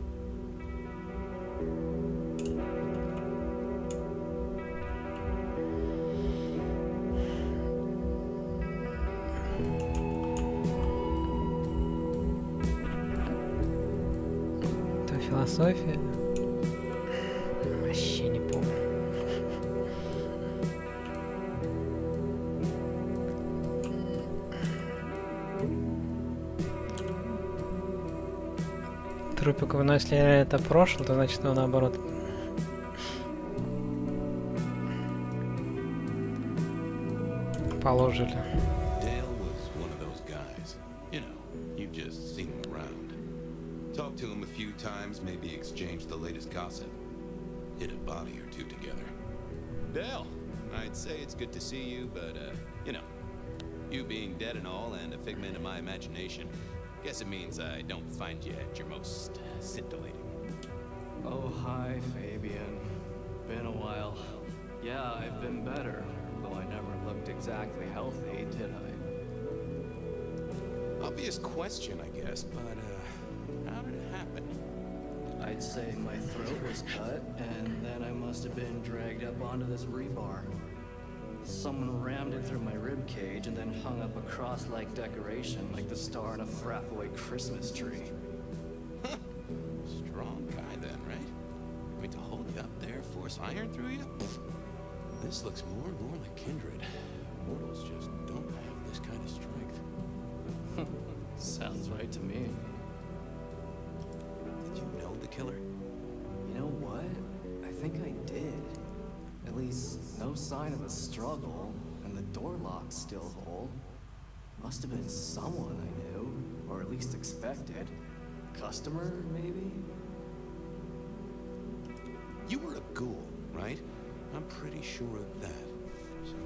Speaker 1: Это философия? Вообще не помню. Трупиков, но если это прошлое, то значит его наоборот. Положили.
Speaker 4: Dale was one of those guys. You know, you've just seen him around. Talked to him a few times, maybe exchanged the latest gossip. Hit a body or two together.
Speaker 17: Dale, I'd say it's good to see you, but, you know, you being dead and all and a figment of my imagination, guess it means I don't find you at your most scintillating.
Speaker 18: Oh, hi, Fabian. Been a while. Yeah, I've been better, though I never looked exactly healthy, did I?
Speaker 17: Obvious question, I guess, but, how did it happen?
Speaker 18: I'd say my throat was cut, and then I must have been dragged up onto this rebar. Someone rammed it through my rib cage and then hung up a cross-like decoration like the star on a frat-boy Christmas tree.
Speaker 17: Strong guy then, right? Wait to hold you up there, force iron through you? This looks more and more like kindred. Mortals just don't have this kind of strength.
Speaker 18: Sounds right to me.
Speaker 17: Did you know the killer?
Speaker 18: You know what? I think I did. At least, no sign of a struggle, and the door lock's still whole. Must have been someone I knew, or at least expected. Customer, maybe?
Speaker 17: You were a ghoul, right? I'm pretty sure of that. So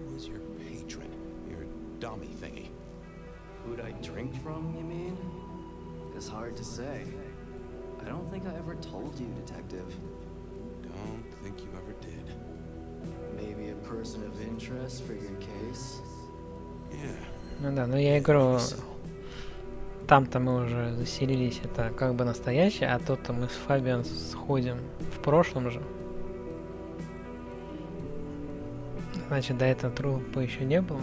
Speaker 17: who was your patron? Your dummy thingy?
Speaker 18: Who'd I drink from, you mean? It's hard to say. I don't think I ever told you, Detective.
Speaker 17: Don't think you ever did.
Speaker 18: Maybe a person of interest for your case?
Speaker 17: Yeah.
Speaker 1: Ну да, но я игру... Там-то мы уже заселились, это как бы настоящее, а тут-то мы с Фабиан сходим в прошлом же. Значит, до этого трупа еще не было.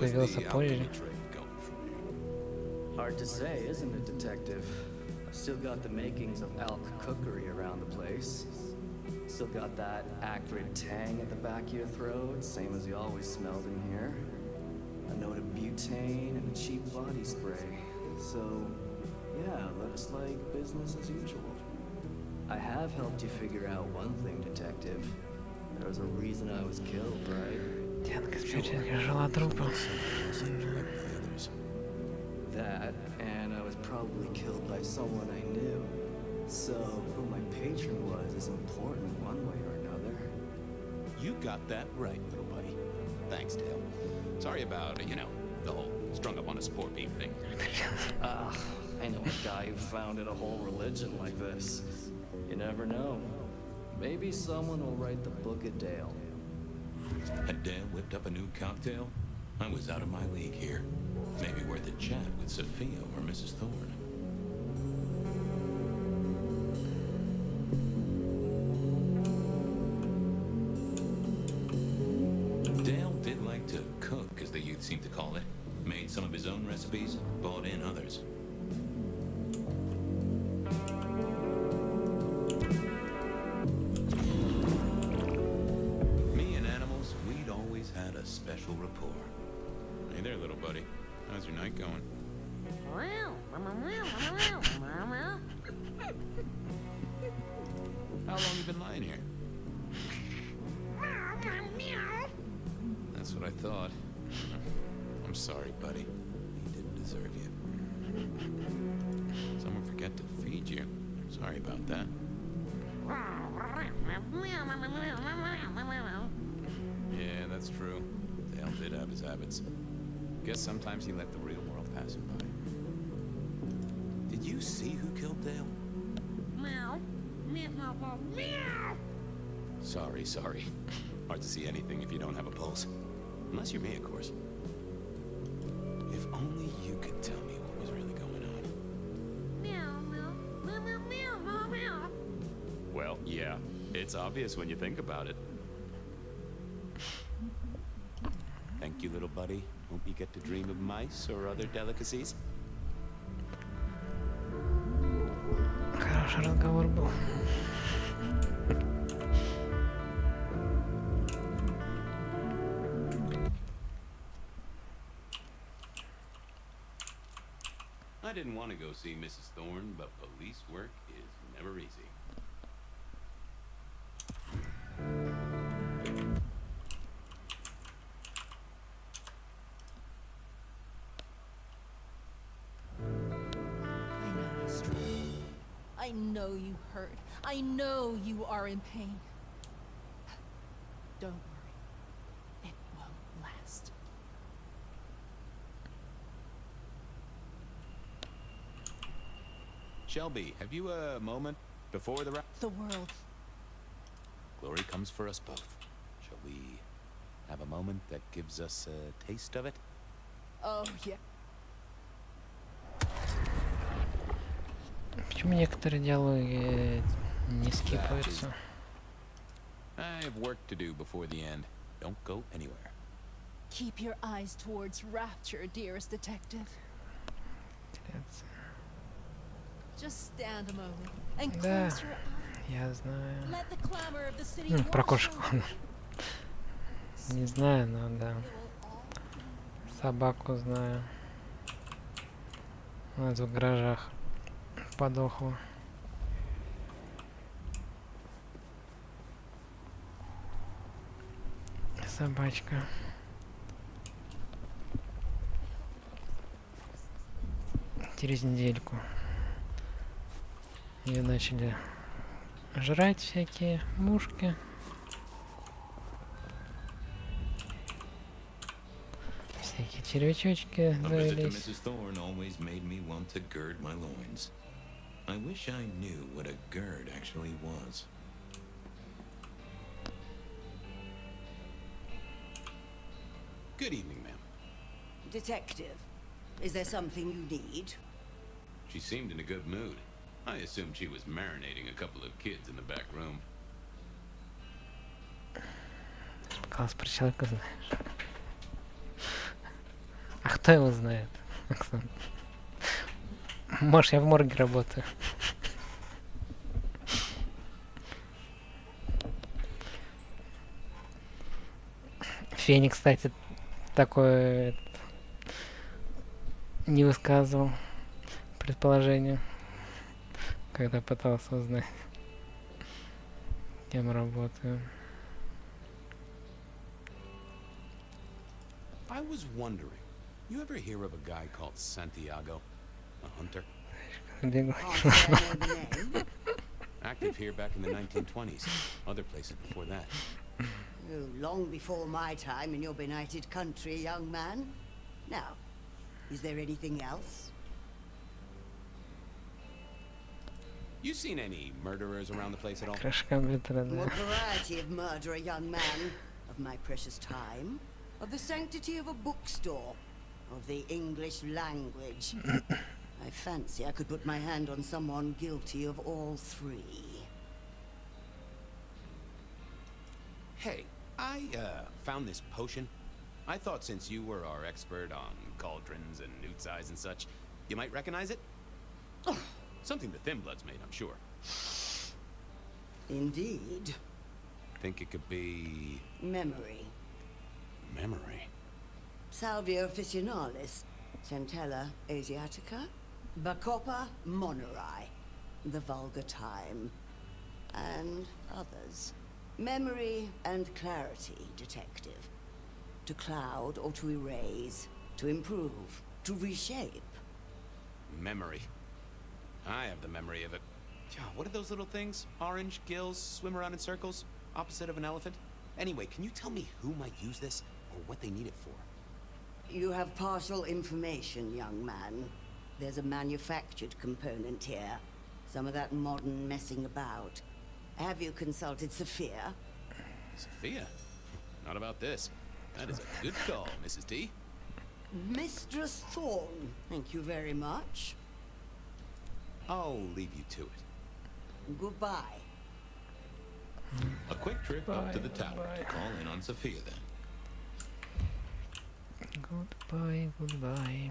Speaker 1: Появился позже.
Speaker 18: Hard to say, isn't it, Detective? I've still got the makings of elk cookery around the place. Still got that acrid tang at the back of your throat, same as you always smelled in here. A note of butane and a cheap body spray. So, yeah, looks like business as usual. I have helped you figure out one thing, Detective. There was a reason I was killed, right? That, and I was probably killed by someone I knew. So, who my patron was is important one way or another.
Speaker 17: You got that right, little buddy. Thanks, Dale. Sorry about, you know, the whole strung up on a sport beam thing.
Speaker 18: I know a guy who founded a whole religion like this. You never know. Maybe someone will write the Book of Dale.
Speaker 4: Had Dale whipped up a new cocktail? I was out of my league here. Maybe worth a chat with Sophia or Mrs. Thorne. liked to cook, as the youth seem to call it. Made some of his own recipes, bought in others. Me and animals, we'd always had a special rapport.
Speaker 17: Hey there, little buddy. How's your night going? How long you been lying here? That's what I thought. I'm sorry, buddy. He didn't deserve you. Someone forget to feed you. Sorry about that. Yeah, that's true. Dale did have his habits. Guess sometimes he let the real world pass him by.
Speaker 4: Did you see who killed Dale? Sorry. Hard to see anything if you don't have a pulse. Unless you're me, of course. If only you could tell me what was really going on. Well, yeah. It's obvious when you think about it. Thank you, little buddy. Hope you get to dream of mice or other delicacies.
Speaker 1: Хороший разговор был.
Speaker 4: I didn't want to go see Mrs. Thorne, but police work is never easy.
Speaker 2: I know you hurt. I know you are in pain. Don't worry. It won't last.
Speaker 4: Shelby, have you a moment before the
Speaker 2: The world.
Speaker 4: Glory comes for us both. Shall we have a moment that gives us a taste of it?
Speaker 2: Oh, yeah.
Speaker 1: Почему некоторые диалоги не скипаются?
Speaker 4: I have work to do before the end. Don't go anywhere.
Speaker 2: Keep your eyes towards rapture, dearest detective. Just stand a moment and
Speaker 1: Да,
Speaker 2: close your eyes.
Speaker 1: я знаю.
Speaker 2: Let the clamor of the city
Speaker 1: Ну, про
Speaker 2: wash
Speaker 1: кошку.
Speaker 2: over you.
Speaker 1: Не знаю, но да. Собаку знаю. Она в гаражах подохла. Собачка. Через недельку ее начали жрать всякие мушки. Всякие червячочки
Speaker 4: A visit to
Speaker 1: завелись.
Speaker 4: Mrs. Thorne always made me want to gird my loins. I wish I knew what a gird actually was. Good evening, ma'am.
Speaker 19: Detective, is there something you need?
Speaker 4: She seemed in a good mood. I assumed she was marinating a couple of kids in the back room.
Speaker 1: Класс, про человека знаешь. А кто его знает, Оксана? Может, я в морге работаю. Феник, кстати, такое не высказывал предположение, когда пытался узнать, кем работаю.
Speaker 4: I was wondering, you ever hear of a guy called Santiago, a hunter? Active here back in the 1920s, other places before that.
Speaker 19: Oh, long before my time in your benighted country, young man. Now, is there anything else?
Speaker 4: You seen any murderers around the place at all?
Speaker 19: What variety of murder, a young man? Of my precious time? Of the sanctity of a bookstore? Of the English language? I fancy I could put my hand on someone guilty of all three.
Speaker 4: Hey, I found this potion.
Speaker 17: I thought since you were our expert on cauldrons and newt size and such, you might recognize it. Something the Thin Bloods made, I'm sure.
Speaker 19: Indeed.
Speaker 17: Think it could be...
Speaker 19: Memory.
Speaker 17: Memory?
Speaker 19: Salvia officinalis, Centella asiatica, Bacopa moneri, the vulgar time, and others. Memory and clarity, detective. To cloud or to erase, to improve, to reshape.
Speaker 17: Memory. I have the memory of it. What are those little things? Orange gills, swim around in circles, opposite of an elephant? Anyway, can you tell me who might use this, or what they need it for?
Speaker 19: You have partial information, young man. There's a manufactured component here. Some of that modern messing about. Have you consulted Sophia?
Speaker 17: Sophia? Not about this. That is a good call, Mrs. T.
Speaker 19: Mistress Thorne, thank you very much.
Speaker 17: I'll leave you to it.
Speaker 19: Goodbye.
Speaker 4: A quick trip up to the tower to call in on Sophia then.
Speaker 1: Goodbye, goodbye.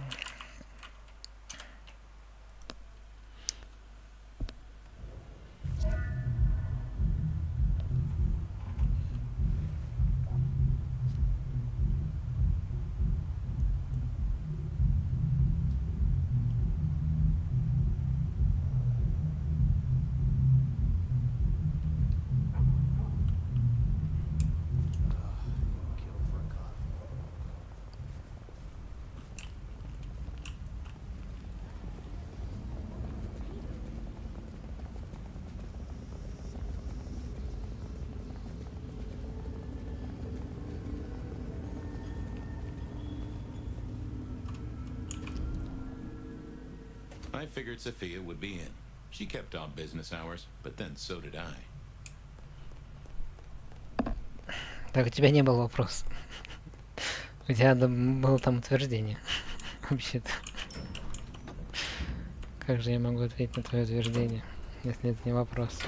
Speaker 4: I figured Sophia would be in. She kept odd business hours, but then so did I.
Speaker 1: Так, у тебя не было вопроса. У тебя было там утверждение. Вообще-то. Как же я могу ответить на твое утверждение, если это не вопрос?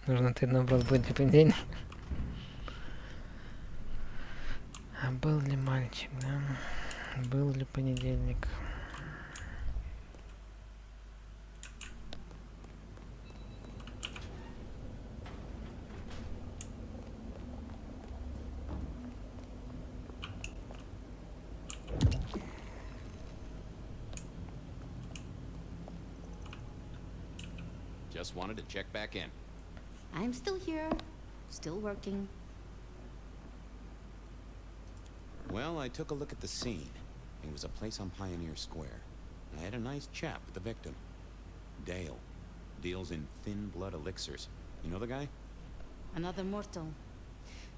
Speaker 1: Нужно ответить на вопрос, будет ли понедельник. А был ли мальчик, да? Был ли понедельник?
Speaker 17: Just wanted to check back in.
Speaker 2: I'm still here, still working.
Speaker 17: Well, I took a look at the scene. It was a place on Pioneer Square. I had a nice chat with the victim. Dale. Deals in thin blood elixirs. You know the guy?
Speaker 2: Another mortal.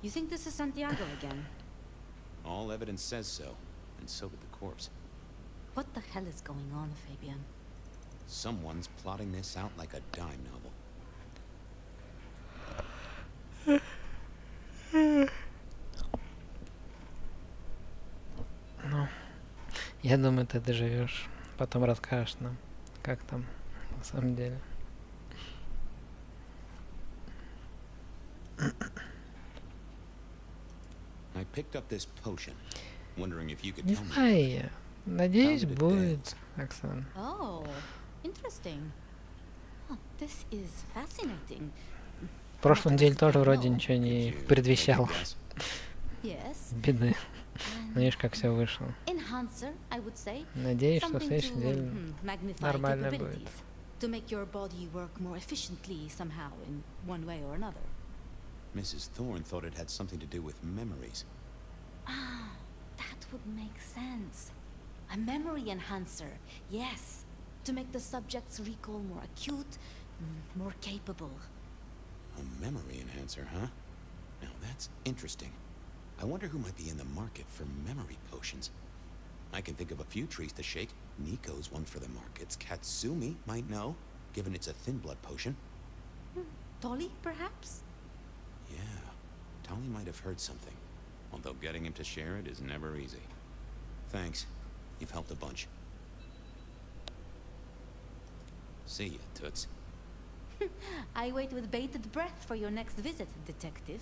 Speaker 2: You think this is Santiago again?
Speaker 17: All evidence says so. And so did the corpse.
Speaker 2: What the hell is going on, Fabian?
Speaker 17: Someone's plotting this out like a dime novel.
Speaker 1: Ну, я думаю, ты доживешь. Потом расскажешь нам, как там на самом деле.
Speaker 17: I picked up this potion, wondering if you could
Speaker 1: Не
Speaker 17: tell me.
Speaker 1: знаю я. Надеюсь, будет, Оксана.
Speaker 2: Oh, interesting. Oh, this is fascinating.
Speaker 1: В прошлой неделе тоже вроде ничего не предвещало.
Speaker 2: Yes.
Speaker 1: Беды. Но видишь, как все вышло.
Speaker 2: Enhancer, I would say.
Speaker 1: Надеюсь, что в
Speaker 2: Something
Speaker 1: следующей
Speaker 2: to,
Speaker 1: неделе
Speaker 2: magnify
Speaker 1: нормально будет.
Speaker 2: capabilities. To make your body work more efficiently somehow in one way or another.
Speaker 17: Mrs. Thorne thought it had something to do with memories.
Speaker 2: Ah, that would make sense. A memory enhancer, yes. To make the subject's recall more acute, more capable.
Speaker 17: A memory enhancer, huh? Now that's interesting. I wonder who might be in the market for memory potions. I can think of a few trees to shake. Nico's one for the markets. Katsumi might know, given it's a thin blood potion.
Speaker 2: Tolly, perhaps?
Speaker 17: Yeah, Tolly might have heard something. Although getting him to share it is never easy. Thanks. You've helped a bunch. See ya, Toots.
Speaker 2: I wait with bated breath for your next visit, detective.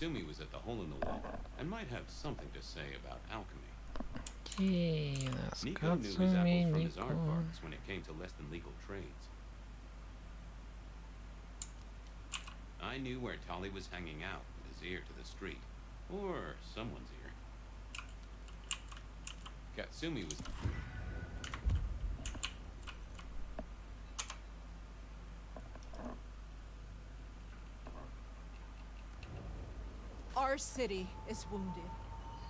Speaker 4: Katsumi was at the hole in the wall and might have something to say about alchemy. Nico knew his apples from his aardvarks when it came to less than legal trades. I knew where Tolly was hanging out with his ear to the street. Or someone's ear. Katsumi was...
Speaker 20: Our city is wounded,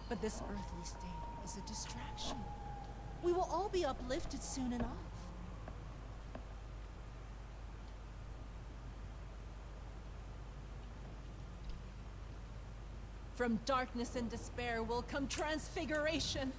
Speaker 20: but this earthly state is a distraction. We will all be uplifted soon enough. From darkness and despair will come transfiguration.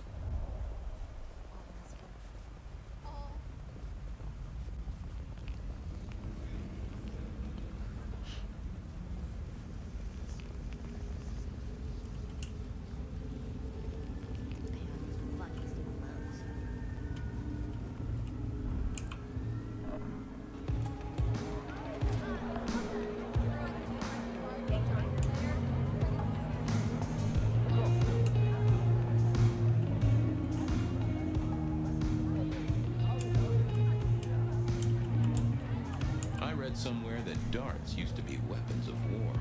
Speaker 4: Somewhere that darts used to be weapons of war.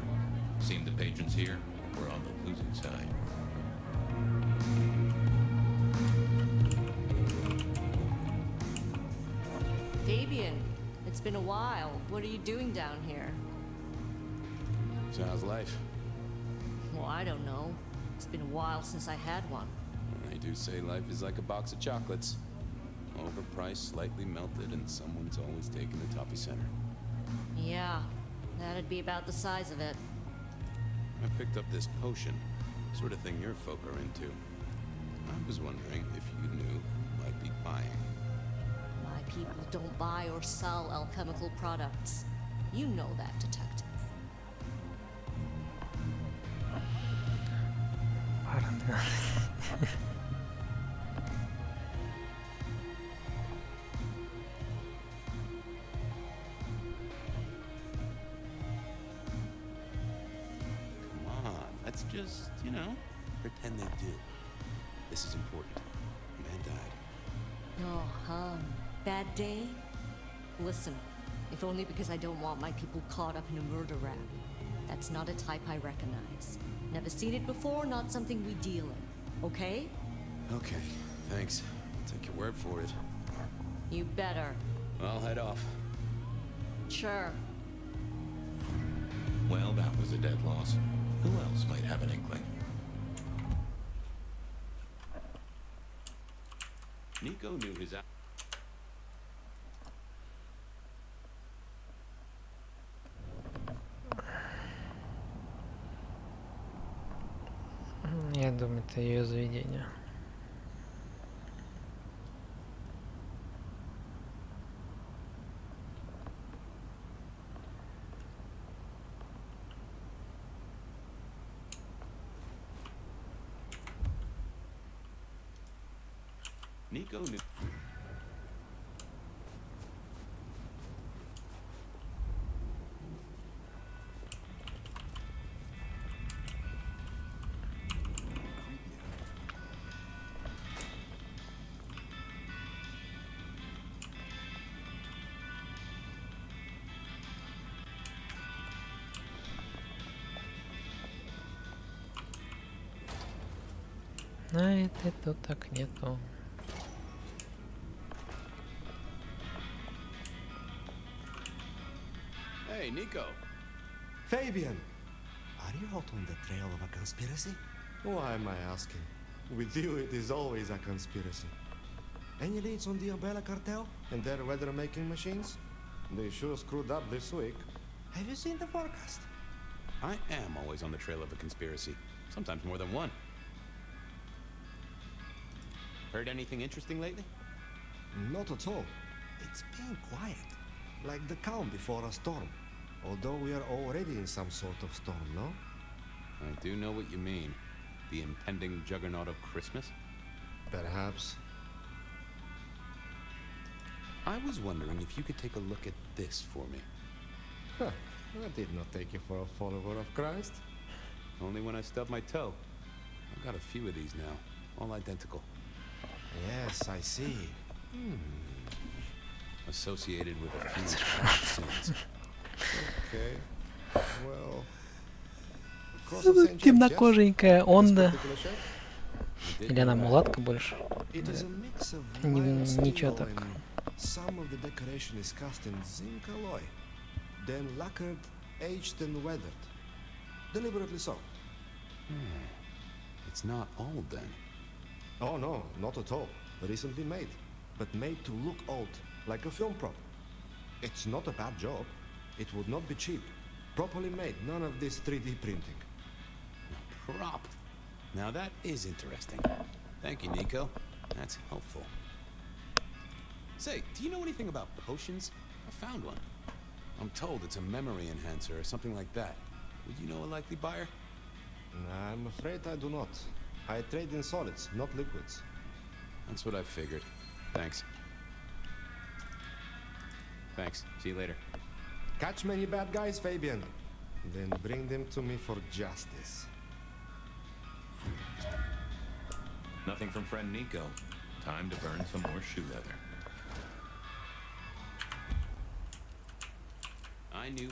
Speaker 4: Seemed the patrons here were on the losing side.
Speaker 6: Fabian, it's been a while. What are you doing down here?
Speaker 17: So how's life?
Speaker 6: Well, I don't know. It's been a while since I had one.
Speaker 17: They do say life is like a box of chocolates. Overpriced, slightly melted, and someone's always taking the toffee center.
Speaker 6: Yeah, that'd be about the size of it.
Speaker 17: I picked up this potion, sort of thing your folk are into. I was wondering if you knew who might be buying.
Speaker 6: My people don't buy or sell alchemical products. You know that, detective.
Speaker 4: Let's just, pretend they do. This is important. A man died.
Speaker 6: Oh, bad day? Listen, if only because I don't want my people caught up in a murder rap. That's not a type I recognize. Never seen it before, not something we deal in. Okay?
Speaker 17: Okay, thanks. I'll take your word for it.
Speaker 6: You better.
Speaker 17: I'll head off.
Speaker 6: Sure.
Speaker 4: Well, that was a dead loss. Who else might have an inkling? Nico knew his...
Speaker 1: Я думаю, это ее заведение.
Speaker 4: Nico knew...
Speaker 1: А это тут так нету.
Speaker 17: Hey, Nico.
Speaker 8: Fabian! Are you out on the trail of a conspiracy? Why am I asking? With you, it is always a conspiracy. Any leads on the Umbrella Cartel and their weather-making machines? They sure screwed up this week. Have you seen the forecast?
Speaker 4: I am always on the trail of a conspiracy. Sometimes more than one. Heard anything interesting lately?
Speaker 8: Not at all. It's been quiet. Like the calm before a storm. Although we are already in some sort of storm, no?
Speaker 4: I do know what you mean. The impending juggernaut of Christmas?
Speaker 8: Perhaps.
Speaker 4: I was wondering if you could take a look at this for me.
Speaker 8: Huh. I did not take you for a follower of Christ.
Speaker 17: Only when I stub my toe. I've got a few of these now, all identical.
Speaker 13: Yes, I see.
Speaker 17: Associated with a few past sins.
Speaker 13: Okay. Well,
Speaker 1: Темнокоженькая Онда. Или она мулатка больше? Ничего так.
Speaker 13: Some of the decoration is cast in zinc alloy, then lacquered, aged and weathered. Deliberately so.
Speaker 17: It's not old then.
Speaker 13: Oh no, not at all. Recently made, but made to look old, like a film prop. It's not a bad job. It would not be cheap. Properly made, none of this 3D printing.
Speaker 17: Prop. Now that is interesting. Thank you, Nico. That's helpful. Say, do you know anything about potions? I found one. I'm told it's a memory enhancer or something like that. Would you know a likely buyer?
Speaker 13: I'm afraid I do not. I trade in solids, not liquids.
Speaker 17: That's what I figured. Thanks. Thanks. See you later.
Speaker 13: Catch many bad guys, Fabian. Then bring them to me for justice.
Speaker 4: Nothing from friend Nico. Time to burn some more shoe leather.
Speaker 17: I knew.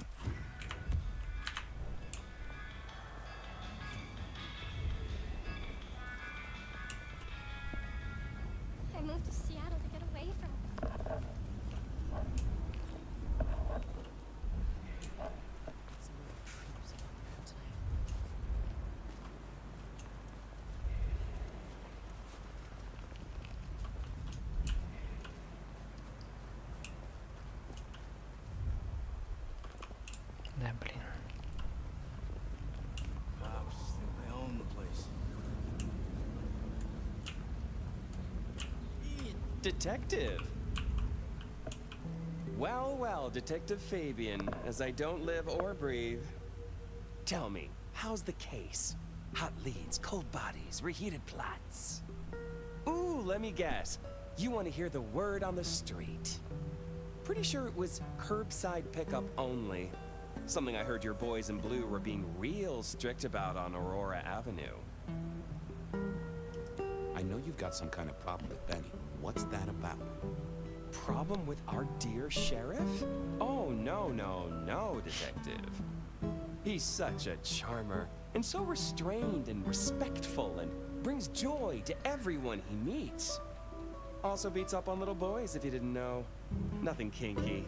Speaker 21: I moved to Seattle to get away from
Speaker 1: Да, блин.
Speaker 10: I own the place.
Speaker 11: Detective! Well, well, Detective Fabian, as I don't live or breathe. Tell me, how's the case? Hot leads, cold bodies, reheated plots. Ooh, let me guess. You want to hear the word on the street. Pretty sure it was curbside pickup only. Something I heard your boys in blue were being real strict about on Aurora Avenue.
Speaker 17: I know you've got some kind of problem with Benny. What's that about?
Speaker 11: Problem with our dear sheriff? Oh, no, no, no, Detective. He's such a charmer, and so restrained and respectful, and brings joy to everyone he meets. Also beats up on little boys, if you didn't know. Nothing kinky,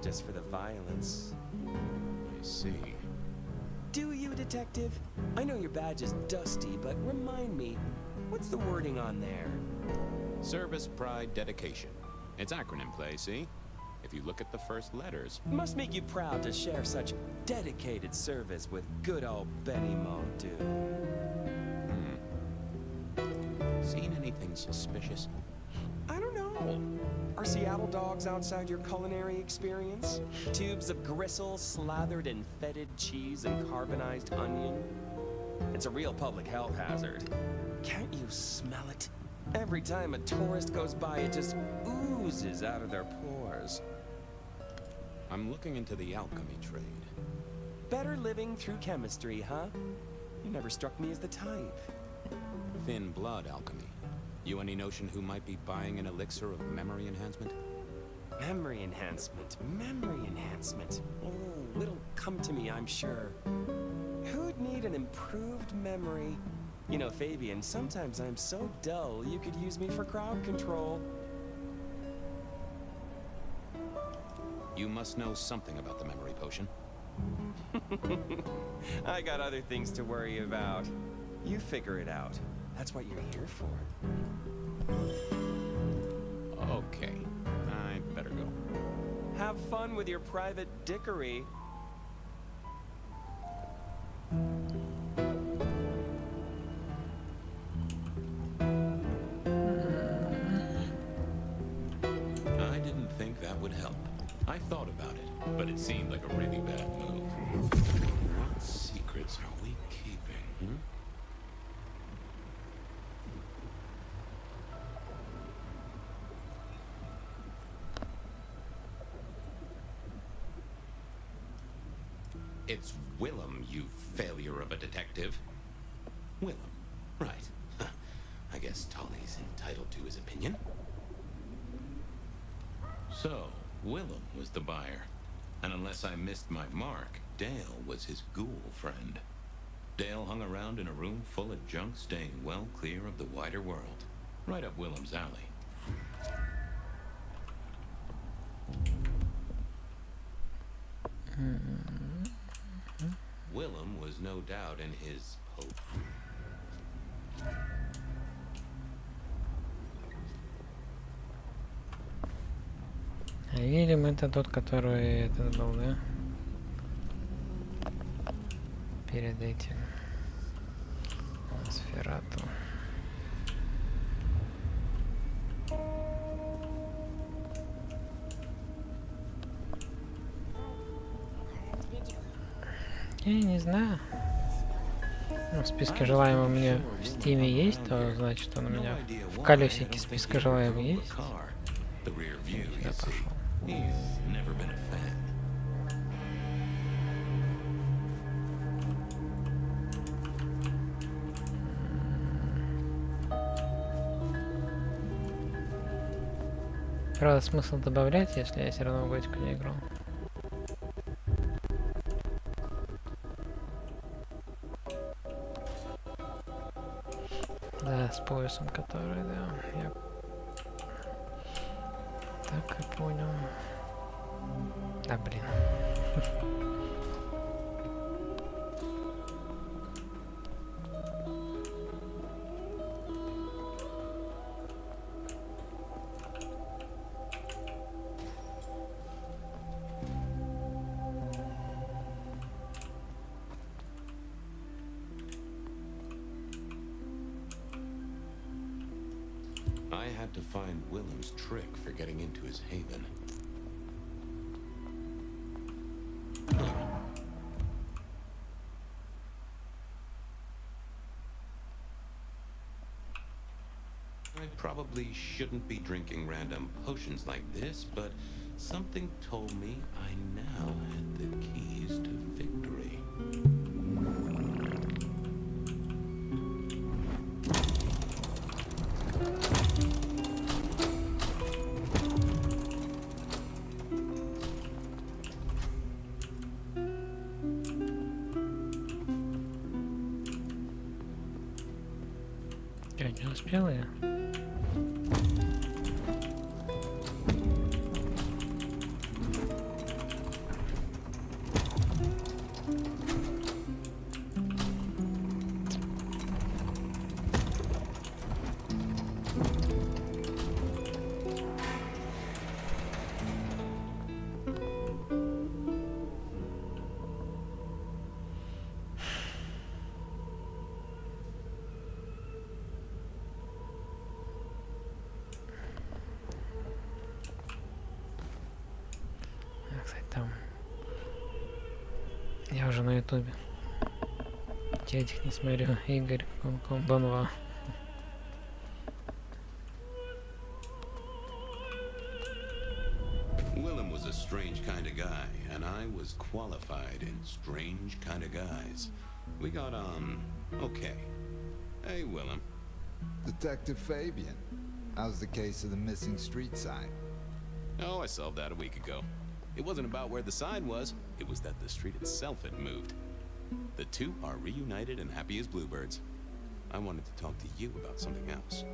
Speaker 11: just for the violence.
Speaker 17: I see.
Speaker 11: Do you, Detective? I know your badge is dusty, but remind me, what's the wording on there?
Speaker 17: Service, pride, dedication. It's acronym play, see? If you look at the first letters.
Speaker 11: Must make you proud to share such dedicated service with good old Benny Muldoon.
Speaker 17: Seen anything suspicious?
Speaker 11: I don't know. Are Seattle dogs outside your culinary experience? Tubes of gristle slathered in fetid cheese and carbonized onion? It's a real public health hazard. Can't you smell it? Every time a tourist goes by, it just oozes out of their pores.
Speaker 17: I'm looking into the alchemy trade.
Speaker 11: Better living through chemistry, huh? You never struck me as the type.
Speaker 17: Thin blood alchemy. You any notion who might be buying an elixir of memory enhancement?
Speaker 11: Memory enhancement, memory enhancement. Oh, it'll come to me, I'm sure. Who'd need an improved memory? You know, Fabian, sometimes I'm so dull you could use me for crowd control.
Speaker 17: You must know something about the memory potion.
Speaker 11: I got other things to worry about. You figure it out. That's what you're here for.
Speaker 17: Okay, I better go.
Speaker 11: Have fun with your private dickery.
Speaker 17: I didn't think that would help. I thought about it, but it seemed like a really bad move. What secrets are we keeping, It's
Speaker 4: Willem, you failure of a detective. Willem, right. I guess Tully's entitled to his opinion. So, Willem was the buyer. And unless I missed my mark, Dale was his ghoul friend. Dale hung around in a room full of junk, staying well clear of the wider world. Right up Willem's alley. Willem was no doubt in his
Speaker 1: Видим, это тот, который этот был, да? Перед этим. Сферату. Я не знаю. Ну, в списке желаемых у меня в Стиме есть, то значит он у меня в колесике списка желаемых есть. Я пошел. Правда, смысл добавлять, если я все равно в готику не играл. Да, с поясом, который, да, я так и понял. Да, блин.
Speaker 4: I had to find Willem's trick for getting into his haven. I probably shouldn't be drinking random potions like this, but something told me I now had the keys to victory.
Speaker 1: Я не успел я. Кстати, там я уже на ютубе. Этих не смотрю. Игорь Комбанва.
Speaker 4: Willem was a strange kind of guy, and I was qualified in strange kind of guys. We got on okay. Hey, Willem.
Speaker 9: Detective Fabian. How's the case of the missing street sign?
Speaker 17: Oh, I solved that a week ago. It wasn't about where the sign was, it was that the street itself had moved. The two are reunited and happy as bluebirds. I wanted to talk to you about something else.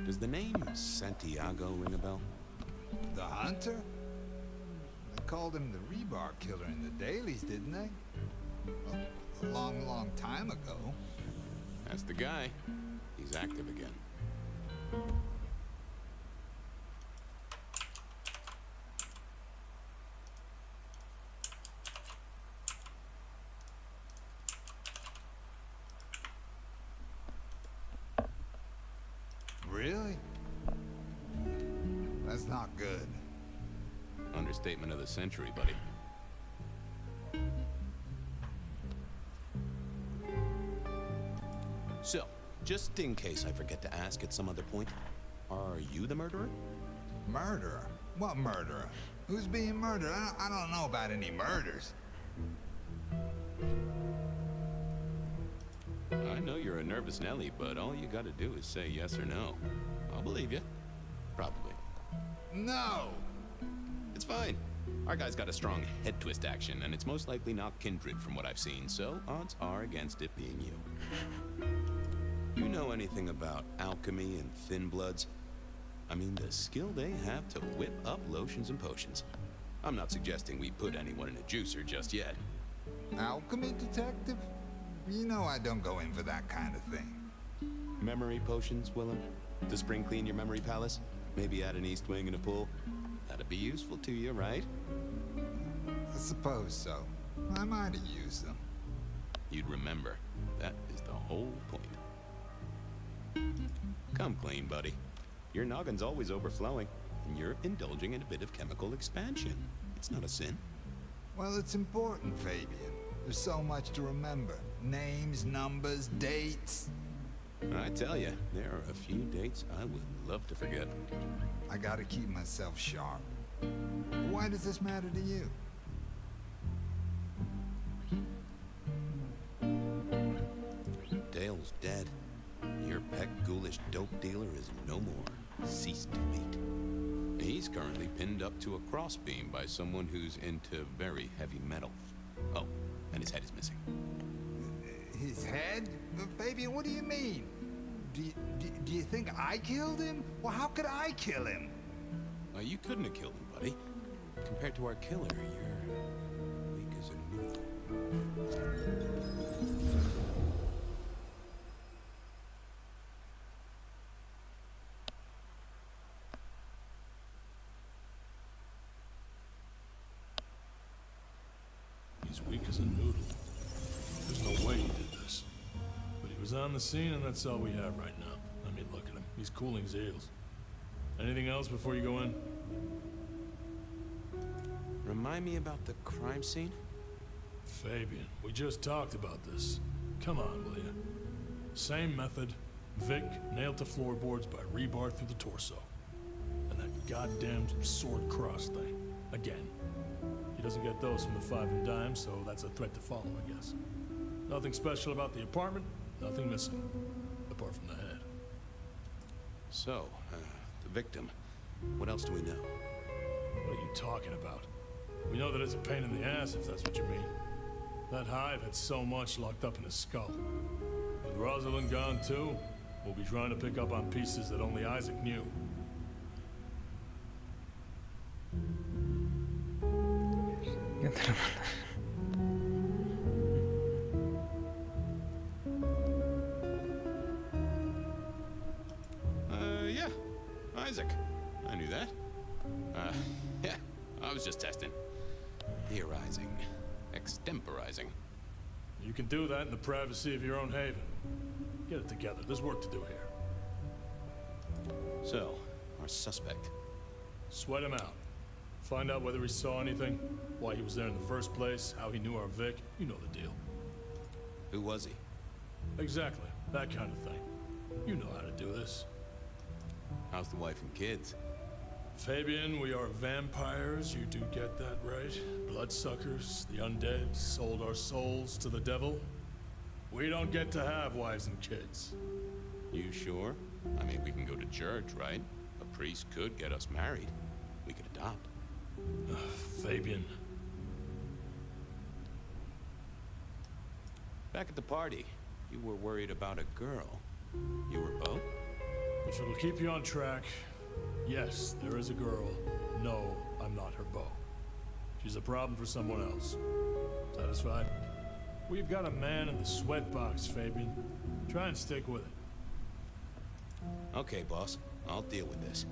Speaker 17: Does the name Santiago ring a bell?
Speaker 9: The hunter? They called him the rebar killer in the dailies, didn't they? A long, long time ago.
Speaker 17: That's the guy. He's active again.
Speaker 9: Really? That's not good.
Speaker 17: Understatement of the century, buddy. So, just in case I forget to ask at some other point, are you the murderer?
Speaker 9: Murderer? What murderer? Who's being murdered? I don't know about any murders.
Speaker 17: I know you're a nervous Nelly, but all you gotta do is say yes or no. I'll believe you. Probably.
Speaker 9: No!
Speaker 17: It's fine. Our guy's got a strong head twist action, and it's most likely not kindred from what I've seen, so odds are against it being you. You know anything about alchemy and thin bloods? I mean, the skill they have to whip up lotions and potions. I'm not suggesting we put anyone in a juicer just yet.
Speaker 9: Alchemy detective? You know I don't go in for that kind of thing.
Speaker 17: Memory potions, Willem? To spring clean your memory palace? Maybe add an east wing and a pool? That'd be useful to you, right?
Speaker 9: I suppose so. I might have used them.
Speaker 17: You'd remember. That is the whole point. Come clean, buddy. Your noggin's always overflowing, and you're indulging in a bit of chemical expansion. It's not a sin.
Speaker 9: Well, it's important, Fabian. There's so much to remember. Names, numbers, dates.
Speaker 17: I tell you, there are a few dates I would love to forget.
Speaker 9: I gotta keep myself sharp. Why does this matter to you?
Speaker 17: Dale's dead. Your pet ghoulish dope dealer is no more. Ceased to meet. He's currently pinned up to a crossbeam by someone who's into very heavy metal. Oh, and his head is missing.
Speaker 9: His head? Fabian, what do you mean? Do you think I killed him? Well, how could I kill him?
Speaker 17: You couldn't have killed him, buddy. Compared to our killer, you're weak as a noodle.
Speaker 5: He's weak as a noodle. There's no way he did this. But he was on the scene, and that's all we have right now. I mean, look at him. He's cooling his heels. Anything else before you go in?
Speaker 17: Remind me about the crime scene?
Speaker 5: Fabian, we just talked about this. Come on, will you? Same method. Vic nailed to floorboards by rebar through the torso. And that goddamn sword cross thing. Again. He doesn't get those from the five and dime, so that's a threat to follow, I guess. Nothing special about the apartment, nothing missing. Apart from the head.
Speaker 17: So, the victim. What else do we know?
Speaker 5: What are you talking about? We know that it's a pain in the ass, if that's what you mean. That hive had so much locked up in his skull. With Rosalind gone too, we'll be trying to pick up on pieces that only Isaac knew.
Speaker 17: Yeah. Isaac. I knew that. Yeah. I was just testing. Theorizing. Extemporizing.
Speaker 5: You can do that in the privacy of your own haven. Get it together. There's work to do here.
Speaker 17: So, our suspect.
Speaker 5: Sweat him out. Find out whether he saw anything, why he was there in the first place, how he knew our Vic. You know the deal.
Speaker 17: Who was he?
Speaker 5: Exactly. That kind of thing. You know how to do this.
Speaker 17: How's the wife and kids?
Speaker 5: Fabian, we are vampires. You do get that right. Bloodsuckers, the undead, sold our souls to the devil. We don't get to have wives and kids.
Speaker 17: You sure? I mean, we can go to church, right? A priest could get us married. We could adopt.
Speaker 5: Fabian.
Speaker 17: Back at the party, you were worried about a girl. You were Bo?
Speaker 5: If it'll keep you on track, yes, there is a girl. No, I'm not her beau. She's a problem for someone else. Satisfied? We've got a man in the sweatbox, Fabian. Try and stick with it.
Speaker 17: Okay, boss. I'll deal with this.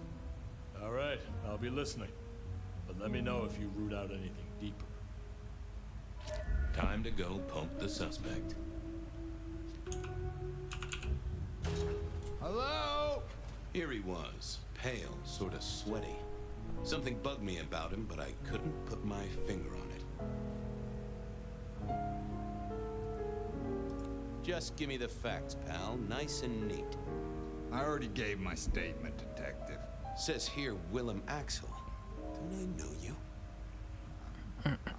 Speaker 5: All right, I'll be listening. But let me know if you root out anything deeper.
Speaker 17: Time to go poke the suspect.
Speaker 9: Hello?
Speaker 17: Here he was, pale, sort of sweaty. Something bugged me about him, but I couldn't put my finger on it. Just give me the facts, pal. Nice and neat.
Speaker 9: I already gave my statement, Detective.
Speaker 17: Says here, Willem Axel. Don't I know you?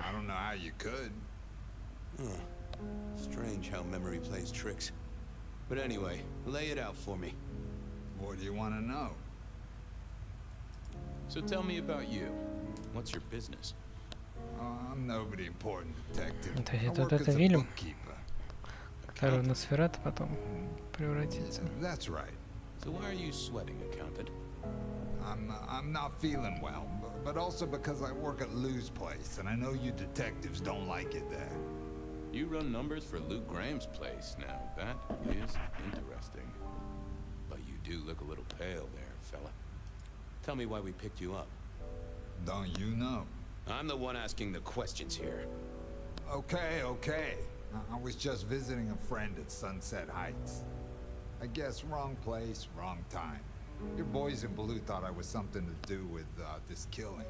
Speaker 9: I don't know how you could.
Speaker 17: Huh. Strange how memory plays tricks. But anyway, lay it out for me.
Speaker 9: What do you want to know?
Speaker 17: So tell me about you. What's your business?
Speaker 9: I'm nobody important, detective.
Speaker 1: То есть
Speaker 9: I
Speaker 1: вот
Speaker 9: work
Speaker 1: это
Speaker 9: as a
Speaker 1: Вильям,
Speaker 9: bookkeeper.
Speaker 1: который в Носферату потом превратится.
Speaker 9: That's right.
Speaker 17: So why are you sweating, accountant?
Speaker 9: I'm not feeling well, but also because I work at Lou's place, and I know you detectives don't like it there.
Speaker 17: You run numbers for Lou Graham's place. Now, that is interesting. But you do look a little pale there, fella. Tell me why we picked you up.
Speaker 9: Don't you know?
Speaker 17: I'm the one asking the questions here.
Speaker 9: Okay. I was just visiting a friend at Sunset Heights. I guess wrong place, wrong time. Your boys in blue thought I was something to do with this killing.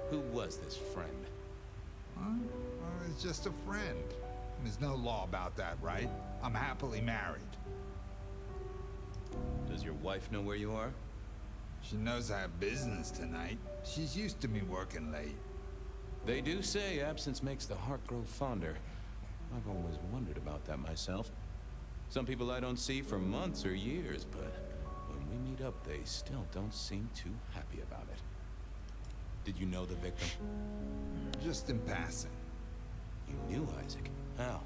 Speaker 17: Who was this friend?
Speaker 9: Well, it's just a friend. There's no law about that, right? I'm happily married.
Speaker 17: Does your wife know where you are?
Speaker 9: She knows I have business tonight. She's used to me working late.
Speaker 17: They do say absence makes the heart grow fonder. I've always wondered about that myself. Some people I don't see for months or years, but when we meet up, they still don't seem too happy about it. Did you know the victim?
Speaker 9: Just in passing.
Speaker 17: You knew Isaac? How?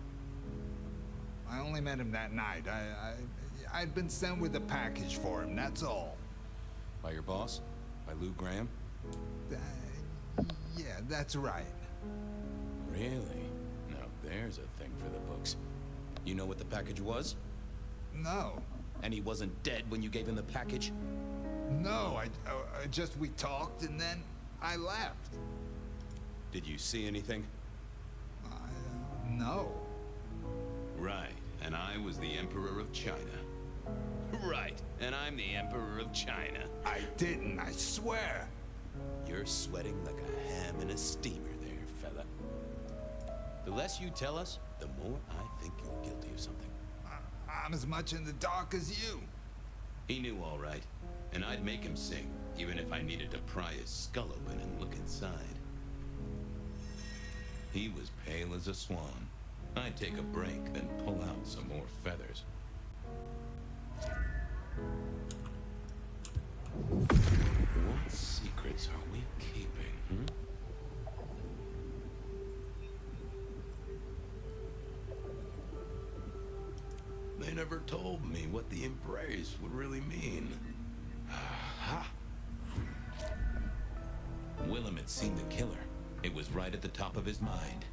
Speaker 9: I only met him that night. I'd been sent with a package for him, that's all.
Speaker 17: By your boss? By Lou Graham?
Speaker 9: Yeah, that's right.
Speaker 17: Really? Now there's a thing for the books. You know what the package was?
Speaker 9: No.
Speaker 17: And he wasn't dead when you gave him the package?
Speaker 9: No, I just we talked and then I left.
Speaker 17: Did you see anything?
Speaker 9: No.
Speaker 17: Right, and I was the Emperor of China. Right, and I'm the Emperor of China.
Speaker 9: I didn't, I swear.
Speaker 17: You're sweating like a ham in a steamer there, fella. The less you tell us, the more I think you're guilty of something.
Speaker 9: I'm as much in the dark as you.
Speaker 17: He knew all right, and I'd make him sing, even if I needed to pry his skull open and look inside. He was pale as a swan. I'd take a break, then pull out some more feathers. What secrets are we keeping, They never told me what the embrace would really mean. Ha! Willem had seen the killer. It was right at the top of his mind.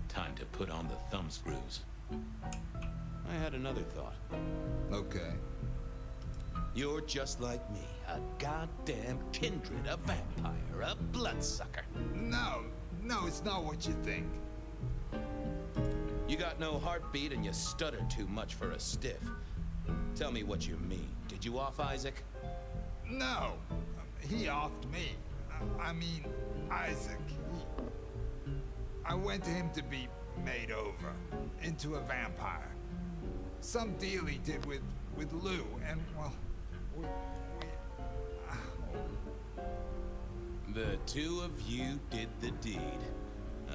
Speaker 17: Time to put on the thumb screws. I had another thought.
Speaker 9: Okay.
Speaker 17: You're just like me, a goddamn kindred, a vampire, a bloodsucker.
Speaker 9: No, it's not what you think.
Speaker 17: You got no heartbeat and you stutter too much for a stiff. Tell me what you mean. Did you off Isaac?
Speaker 9: No, he offed me. I mean, Isaac. I went to him to be made over into a vampire. Some deal he did with Lou, and well,
Speaker 17: The two of you did the deed.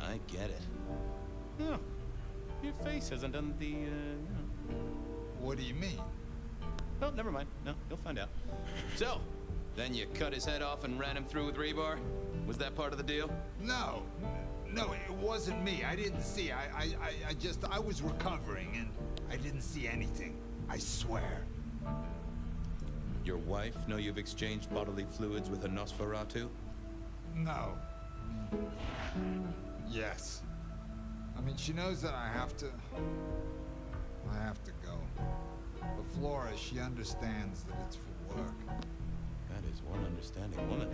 Speaker 17: I get it. Oh, your face hasn't done the,
Speaker 9: What do you mean?
Speaker 17: Well, never mind. No, you'll find out. So, then you cut his head off and ran him through with rebar? Was that part of the deal?
Speaker 9: No, it wasn't me. I didn't see. I was recovering and I didn't see anything. I swear.
Speaker 17: Your wife know you've exchanged bodily fluids with a Nosferatu?
Speaker 9: No. Yes. I mean, she knows that I have to go. But Flora, she understands that it's for work.
Speaker 17: That is one understanding woman.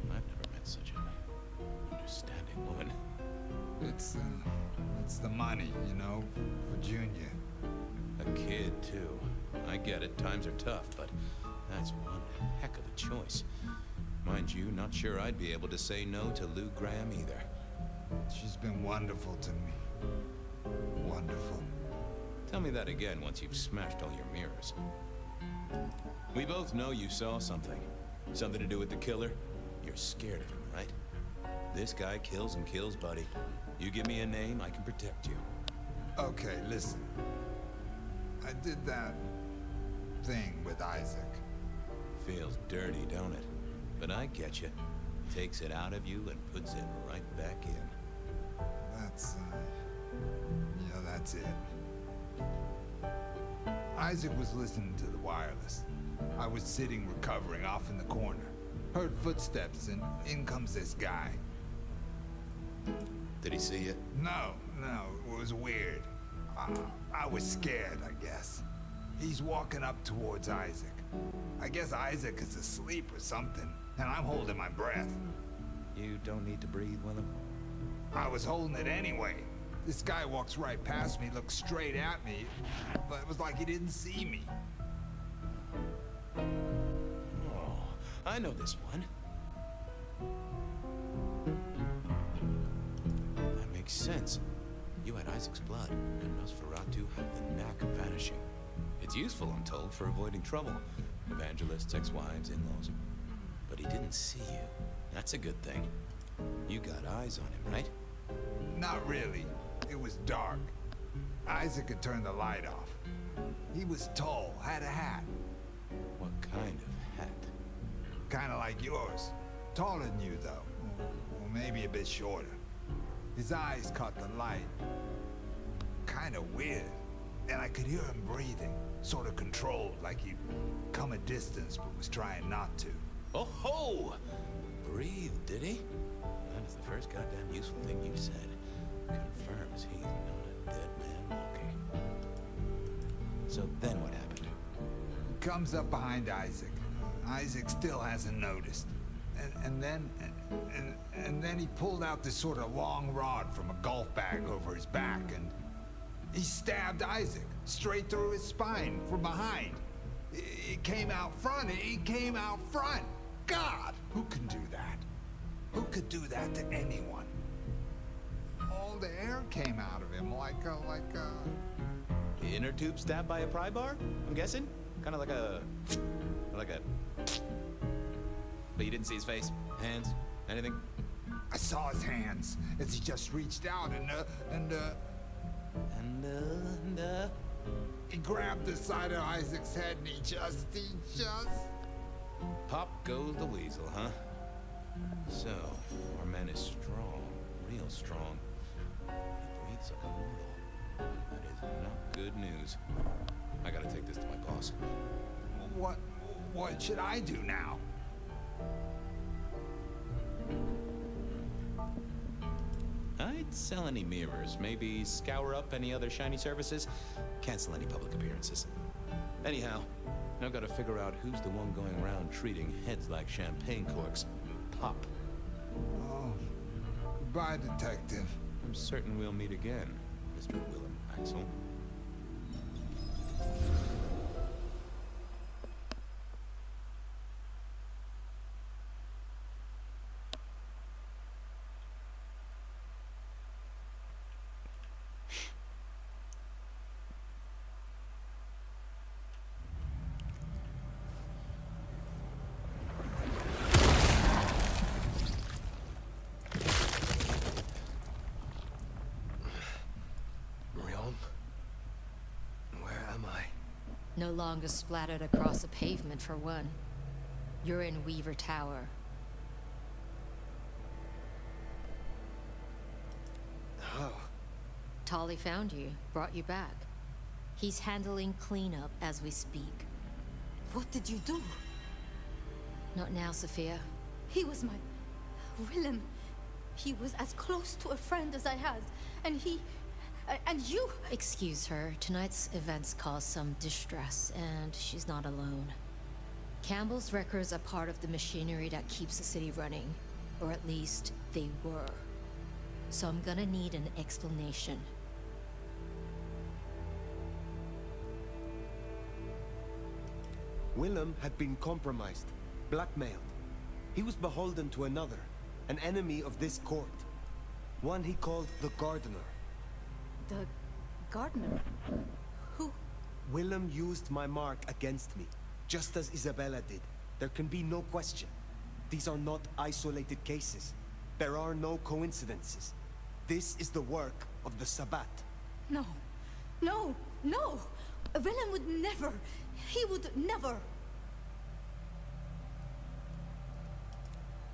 Speaker 17: I've never met such an understanding woman.
Speaker 9: It's the money, you know, for Junior.
Speaker 17: A kid, too. I get it, times are tough, but that's one heck of a choice. Mind you, not sure I'd be able to say no to Lou Graham either.
Speaker 9: She's been wonderful to me. Wonderful.
Speaker 17: Tell me that again once you've smashed all your mirrors. We both know you saw something. Something to do with the killer? You're scared of him, right? This guy kills and kills, buddy. You give me a name, I can protect you.
Speaker 9: Okay, listen. I did that thing with Isaac.
Speaker 17: Feels dirty, don't it? But I get you. Takes it out of you and puts it right back in.
Speaker 9: That's, yeah, that's it. Isaac was listening to the wireless. I was sitting recovering off in the corner. Heard footsteps and in comes this guy.
Speaker 17: Did he see you?
Speaker 9: No, it was weird. I was scared, I guess. He's walking up towards Isaac. I guess Isaac is asleep or something, and I'm holding my breath.
Speaker 17: You don't need to breathe, Willem.
Speaker 9: I was holding it anyway. This guy walks right past me, looks straight at me, but it was like he didn't see me.
Speaker 17: Oh, I know this one. That makes sense. You had Isaac's blood, and Nosferatu had the knack of vanishing. It's useful, I'm told, for avoiding trouble. Evangelists, ex-wives, in-laws. But he didn't see you. That's a good thing. You got eyes on him, right?
Speaker 9: Not really. It was dark. Isaac had turned the light off. He was tall, had a hat.
Speaker 17: What kind of hat?
Speaker 9: Kind of like yours. Taller than you, though. Or maybe a bit shorter. His eyes caught the light. Kind of weird. And I could hear him breathing. Sort of controlled, like he'd come a distance but was trying not to.
Speaker 17: Oh ho! Breathe, did he? That is the first goddamn useful thing you said. Confirms he's not a dead man walking. So then what happened?
Speaker 9: Comes up behind Isaac. Isaac still hasn't noticed. And then he pulled out this sort of long rod from a golf bag over his back, and he stabbed Isaac straight through his spine from behind. It came out front. It came out front. God, who can do that? Who could do that to anyone? All the air came out of him like a...
Speaker 17: The inner tube stabbed by a pry bar? I'm guessing? Kind of like a... But you didn't see his face? Hands? Anything?
Speaker 9: I saw his hands as he just reached out and he grabbed the side of Isaac's head and he just...
Speaker 17: Pop goes the weasel, huh? So, our man is strong, real strong. He breathes like a mortal. That is not good news. I gotta take this to my boss.
Speaker 9: What should I do now?
Speaker 17: I'd sell any mirrors, maybe scour up any other shiny surfaces, cancel any public appearances. Anyhow, I've got to figure out who's the one going around treating heads like champagne corks. Pop.
Speaker 9: Oh, goodbye, detective.
Speaker 17: I'm certain we'll meet again, Mr. Willem Axel.
Speaker 6: No longer splattered across the pavement, for one. You're in Weaver Tower.
Speaker 10: How?
Speaker 6: Tolly found you, brought you back. He's handling cleanup as we speak.
Speaker 2: What did you do?
Speaker 6: Not now, Sophia.
Speaker 2: He was my... Willem. He was as close to a friend as I had. And he... And you...
Speaker 6: Excuse her. Tonight's events caused some distress, and she's not alone. Campbell's records are part of the machinery that keeps the city running. Or at least, they were. So I'm gonna need an explanation.
Speaker 3: Willem had been compromised, blackmailed. He was beholden to another, an enemy of this court. One he called the Gardener.
Speaker 2: The gardener? Who?
Speaker 3: Willem used my mark against me, just as Isabella did. There can be no question. These are not isolated cases. There are no coincidences. This is the work of the Sabbat.
Speaker 2: No, no, no! Willem would never, he would never.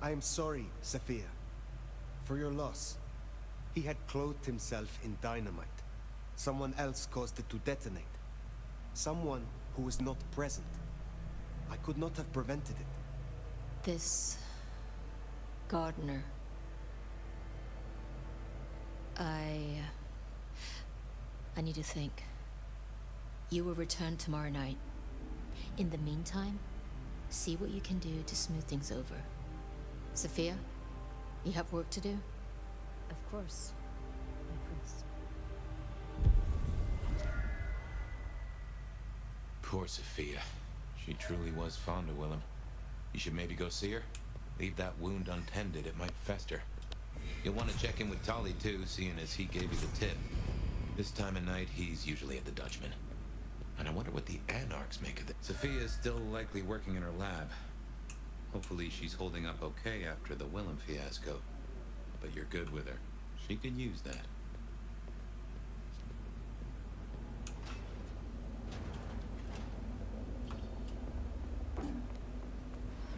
Speaker 3: I am sorry, Sophia, for your loss. He had clothed himself in dynamite. Someone else caused it to detonate. Someone who was not present. I could not have prevented it.
Speaker 6: This gardener. I need to think. You will return tomorrow night. In the meantime, see what you can do to smooth things over. Sophia, you have work to do?
Speaker 2: Of course, my prince.
Speaker 4: Poor Sophia. She truly was fond of Willem. You should maybe go see her. Leave that wound untended, it might fester. You'll want to check in with Tolly too, seeing as he gave you the tip. This time of night, he's usually at the Dutchman. And I wonder what the anarchs make of it. Sophia is still likely working in her lab. Hopefully she's holding up okay after the Willem fiasco. But you're good with her. She can use that.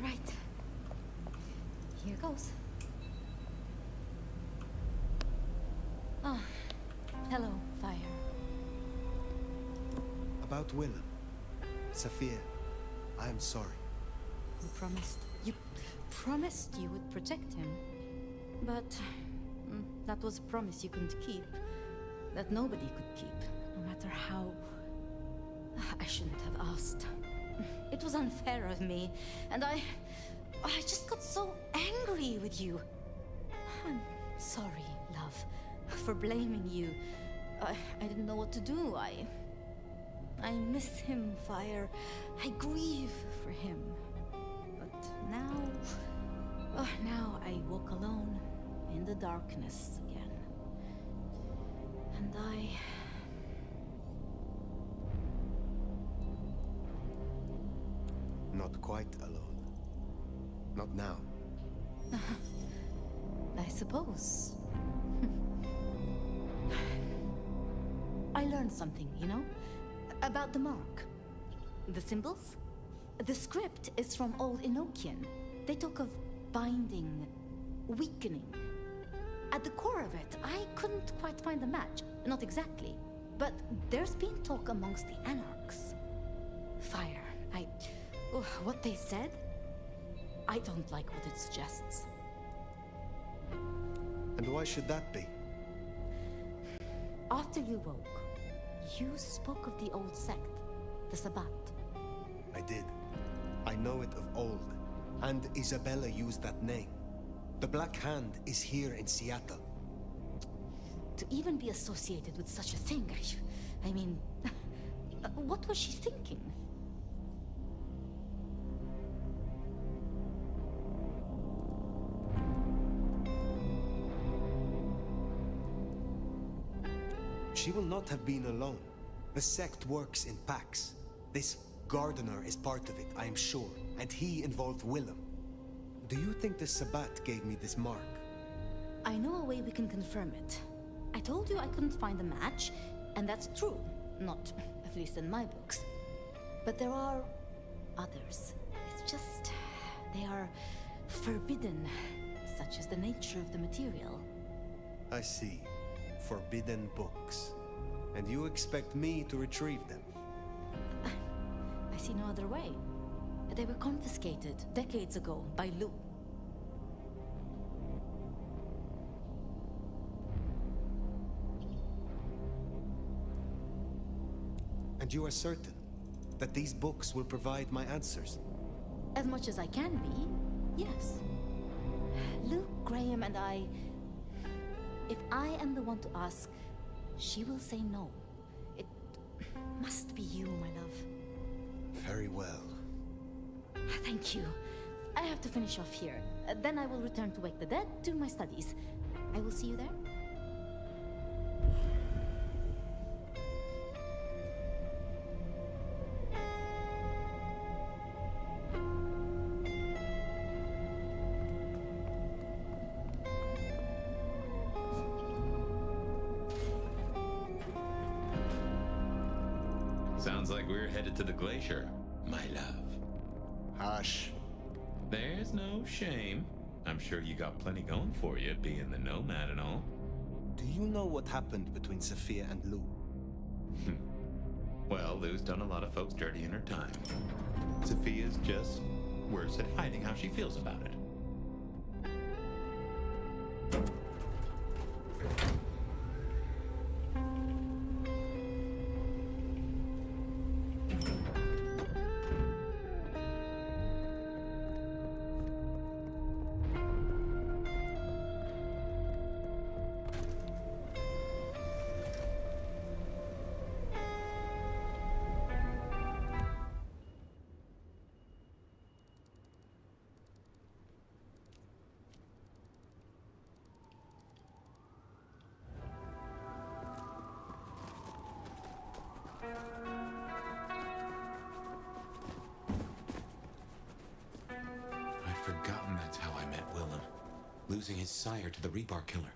Speaker 2: Right. Here goes. Ah, hello, Fire.
Speaker 3: About Willem. Sophia, I am sorry.
Speaker 2: You promised you would protect him. But that was a promise you couldn't keep. That nobody could keep, no matter how... I shouldn't have asked. It was unfair of me, and I just got so angry with you. I'm sorry, love, for blaming you. I didn't know what to do. I miss him, Fire. I grieve for him. But now I walk alone in the darkness again. And
Speaker 3: Not quite alone. Not now.
Speaker 2: I suppose. I learned something, you know? About the mark. The symbols? The script is from Old Enochian. They talk of binding, weakening. At the core of it, I couldn't quite find the match. Not exactly. But there's been talk amongst the anarchs. Fire. What they said? I don't like what it suggests.
Speaker 3: And why should that be?
Speaker 2: After you woke, you spoke of the old sect, the Sabbat.
Speaker 3: I did. I know it of old. And Isabella used that name. The Black Hand is here in Seattle.
Speaker 2: To even be associated with such a thing, I mean, what was she thinking?
Speaker 3: She will not have been alone. The sect works in packs. This gardener is part of it, I am sure, and he involved Willem. Do you think the Sabbat gave me this mark?
Speaker 2: I know a way we can confirm it. I told you I couldn't find the match, and that's true. Not, at least in my books. But there are others. It's just, they are forbidden, such as the nature of the material.
Speaker 3: I see. Forbidden books. And you expect me to retrieve them?
Speaker 2: I see no other way. They were confiscated decades ago by Lou.
Speaker 3: And you are certain that these books will provide my answers?
Speaker 2: As much as I can be, yes. Luke, Graham, and I... If I am the one to ask, she will say no. It must be you, my love.
Speaker 3: Very well.
Speaker 2: Thank you. I have to finish off here. Then I will return to Wake the Dead, do my studies. I will see you there.
Speaker 4: Sounds like we're headed to the glacier, my love.
Speaker 3: Hush.
Speaker 4: There's no shame. I'm sure you got plenty going for you, being the nomad and all.
Speaker 3: Do you know what happened between Sophia and Lou?
Speaker 4: Well, Lou's done a lot of folks dirty in her time. Sophia's just worse at hiding how she feels about it. I'd forgotten that's how I met Willem. Losing his sire to the rebar killer.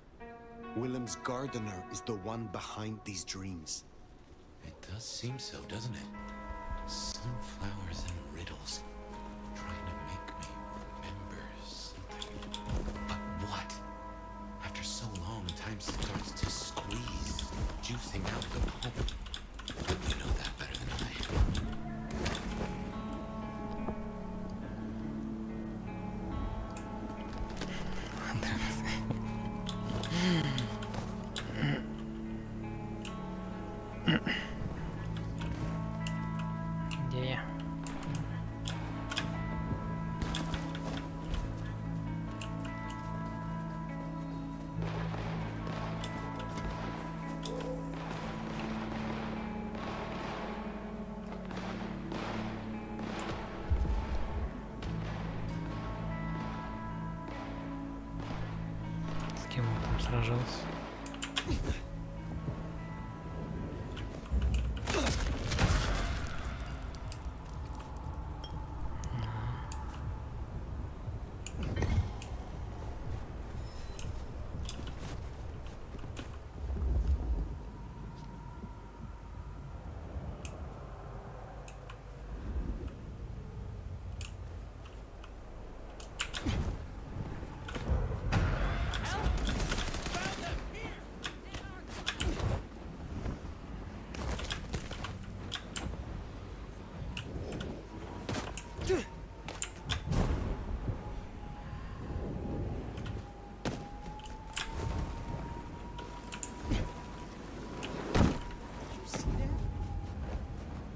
Speaker 3: Willem's gardener is the one behind these dreams.
Speaker 4: It does seem so, doesn't it? Sunflowers and riddles. Trying to make me remember something. But what? After so long, time starts to squeeze, juicing out the pulp. You know that better than I.
Speaker 1: Где я? С кем он там сражался?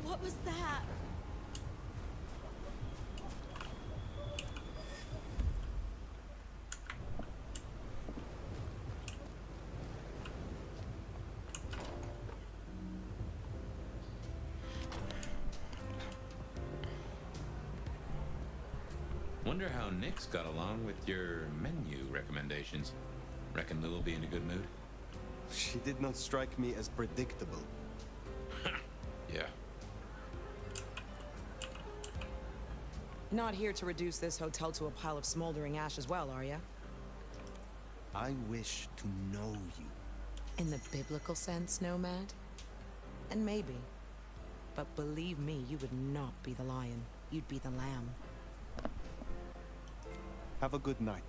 Speaker 20: What was that?
Speaker 4: Wonder how Nick's got along with your menu recommendations. Reckon Lou will be in a good mood?
Speaker 3: She did not strike me as predictable.
Speaker 4: Yeah.
Speaker 7: Not here to reduce this hotel to a pile of smoldering ash as well, are ya?
Speaker 3: I wish to know you.
Speaker 7: In the biblical sense, nomad? And maybe. But believe me, you would not be the lion. You'd be the lamb.
Speaker 3: Have a good night.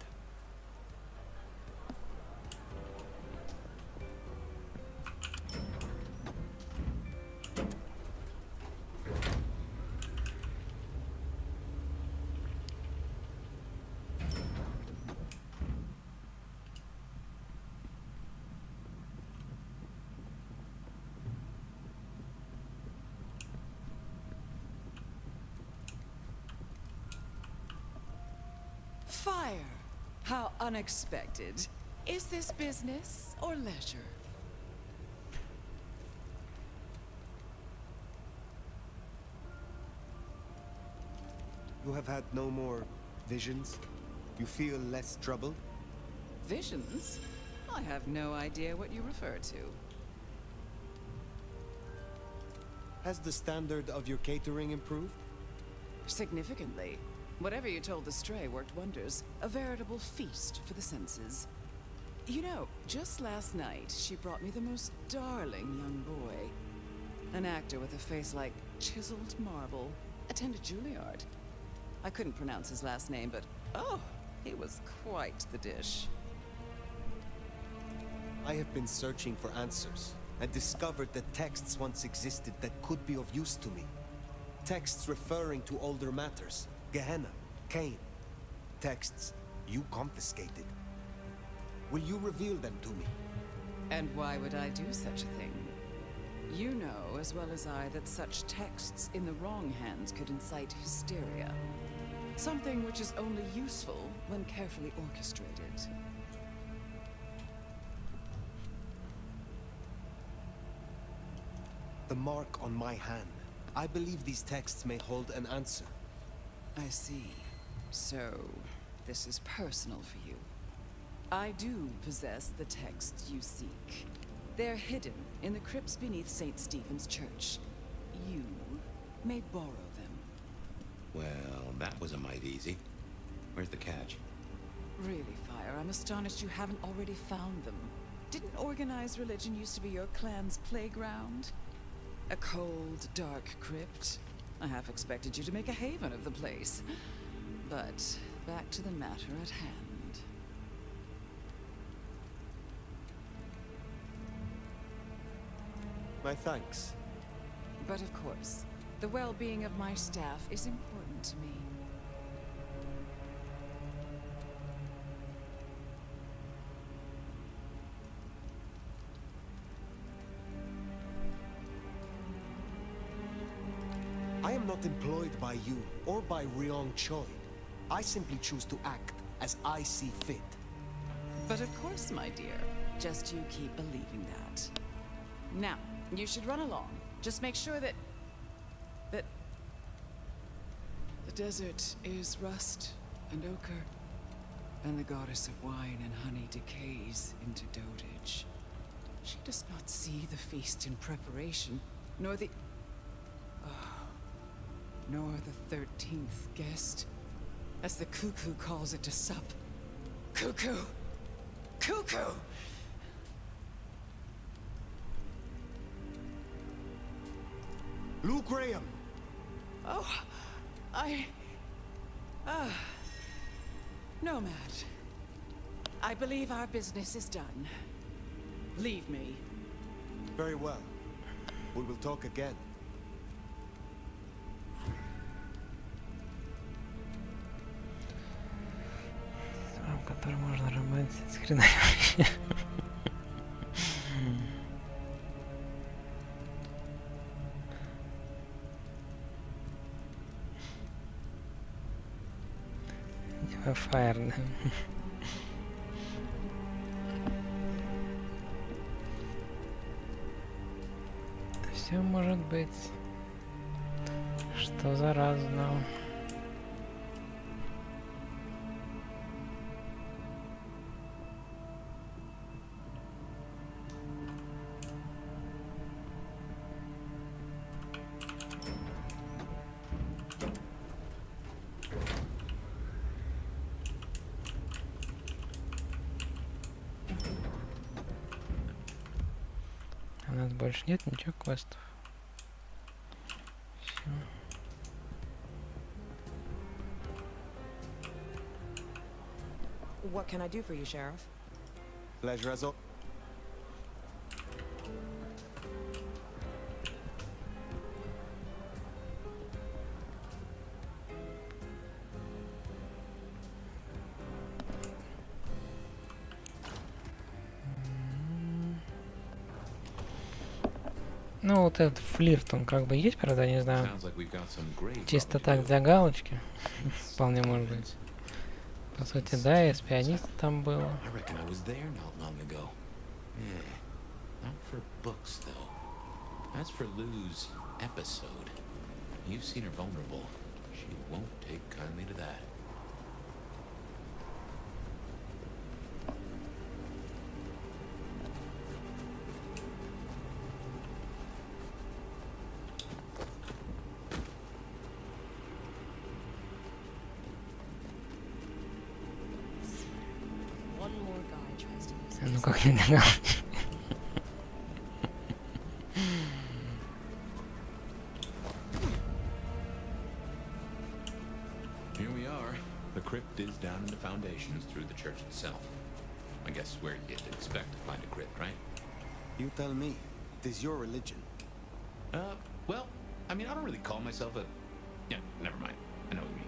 Speaker 22: Fire! How unexpected. Is this business or leisure?
Speaker 3: You have had no more visions? You feel less troubled?
Speaker 22: Visions? I have no idea what you refer to.
Speaker 3: Has the standard of your catering improved?
Speaker 22: Significantly. Whatever you told the stray worked wonders. A veritable feast for the senses. You know, just last night, she brought me the most darling young boy. An actor with a face like chiseled marble. Attended Juilliard. I couldn't pronounce his last name, but oh, he was quite the dish.
Speaker 3: I have been searching for answers and discovered that texts once existed that could be of use to me. Texts referring to older matters. Gehenna, Cain. Texts you confiscated. Will you reveal them to me?
Speaker 22: And why would I do such a thing? You know as well as I that such texts in the wrong hands could incite hysteria. Something which is only useful when carefully orchestrated.
Speaker 3: The mark on my hand. I believe these texts may hold an answer.
Speaker 22: I see. So, this is personal for you. I do possess the texts you seek. They're hidden in the crypts beneath St. Stephen's Church. You may borrow them.
Speaker 4: Well, that was a mite easy. Where's the catch?
Speaker 22: Really, Fire, I'm astonished you haven't already found them. Didn't organized religion used to be your clan's playground? A cold, dark crypt? I half expected you to make a haven of the place. But back to the matter at hand.
Speaker 3: My thanks.
Speaker 22: But of course, the well-being of my staff is important to me.
Speaker 3: I am not employed by you or by Ryong Choi. I simply choose to act as I see fit.
Speaker 22: But of course, my dear. Just you keep believing that. Now, you should run along. Just make sure that the desert is rust and ochre, and the goddess of wine and honey decays into dotage. She does not see the feast in preparation, nor the 13th guest, as the cuckoo calls it to sup. Cuckoo! Cuckoo!
Speaker 3: Luke Graham!
Speaker 22: Oh, Nomad. I believe our business is done. Leave me.
Speaker 3: Very well. We will talk again.
Speaker 1: В котором можно романсить с хрена вообще. Типа Fire, да? Все может быть. Что за разно? У нас больше нет ничего квестов. Всё.
Speaker 7: What can I do for you, Sheriff?
Speaker 3: Pleasure as always.
Speaker 1: Ну, вот этот флирт, он как бы есть, правда, не знаю. Чисто так для галочки. Вполне может быть. По сути, да, и с пианистом там было. Ну как не для галочки.
Speaker 4: Here we are. The crypt is down in the foundations through the church itself. I guess where you'd expect to find a crypt, right?
Speaker 3: You tell me. It is your religion.
Speaker 4: Well, I mean, I don't really call myself a... Yeah, never mind. I know what you mean.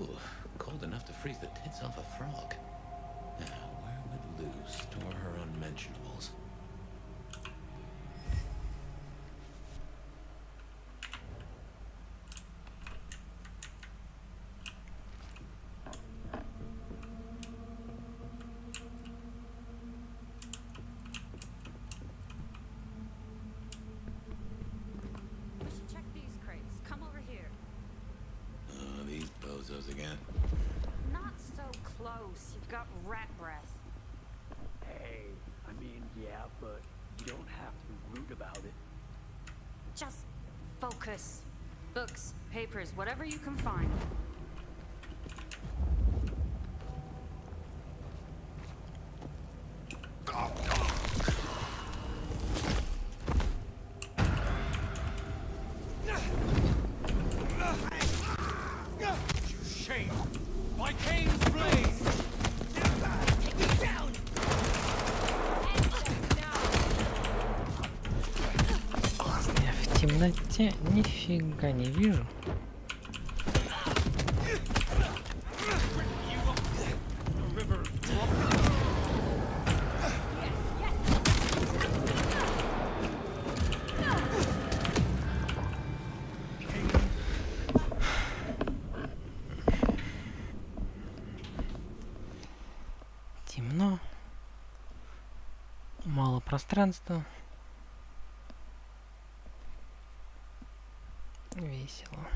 Speaker 4: Ooh, cold enough to freeze the tits off a frog. Now, where would Lou store her unmentionables?
Speaker 12: We should check these crates. Come over here.
Speaker 4: These bozos again.
Speaker 12: Not so close. You've got rat breath.
Speaker 15: Hey, I mean, yeah, but you don't have to be rude about it.
Speaker 12: Just focus. Books, papers, whatever you can find.
Speaker 10: Shame! By Cain's blaze! Take me down!
Speaker 1: Я в темноте нифига не вижу. Темно. Мало пространства. Весело.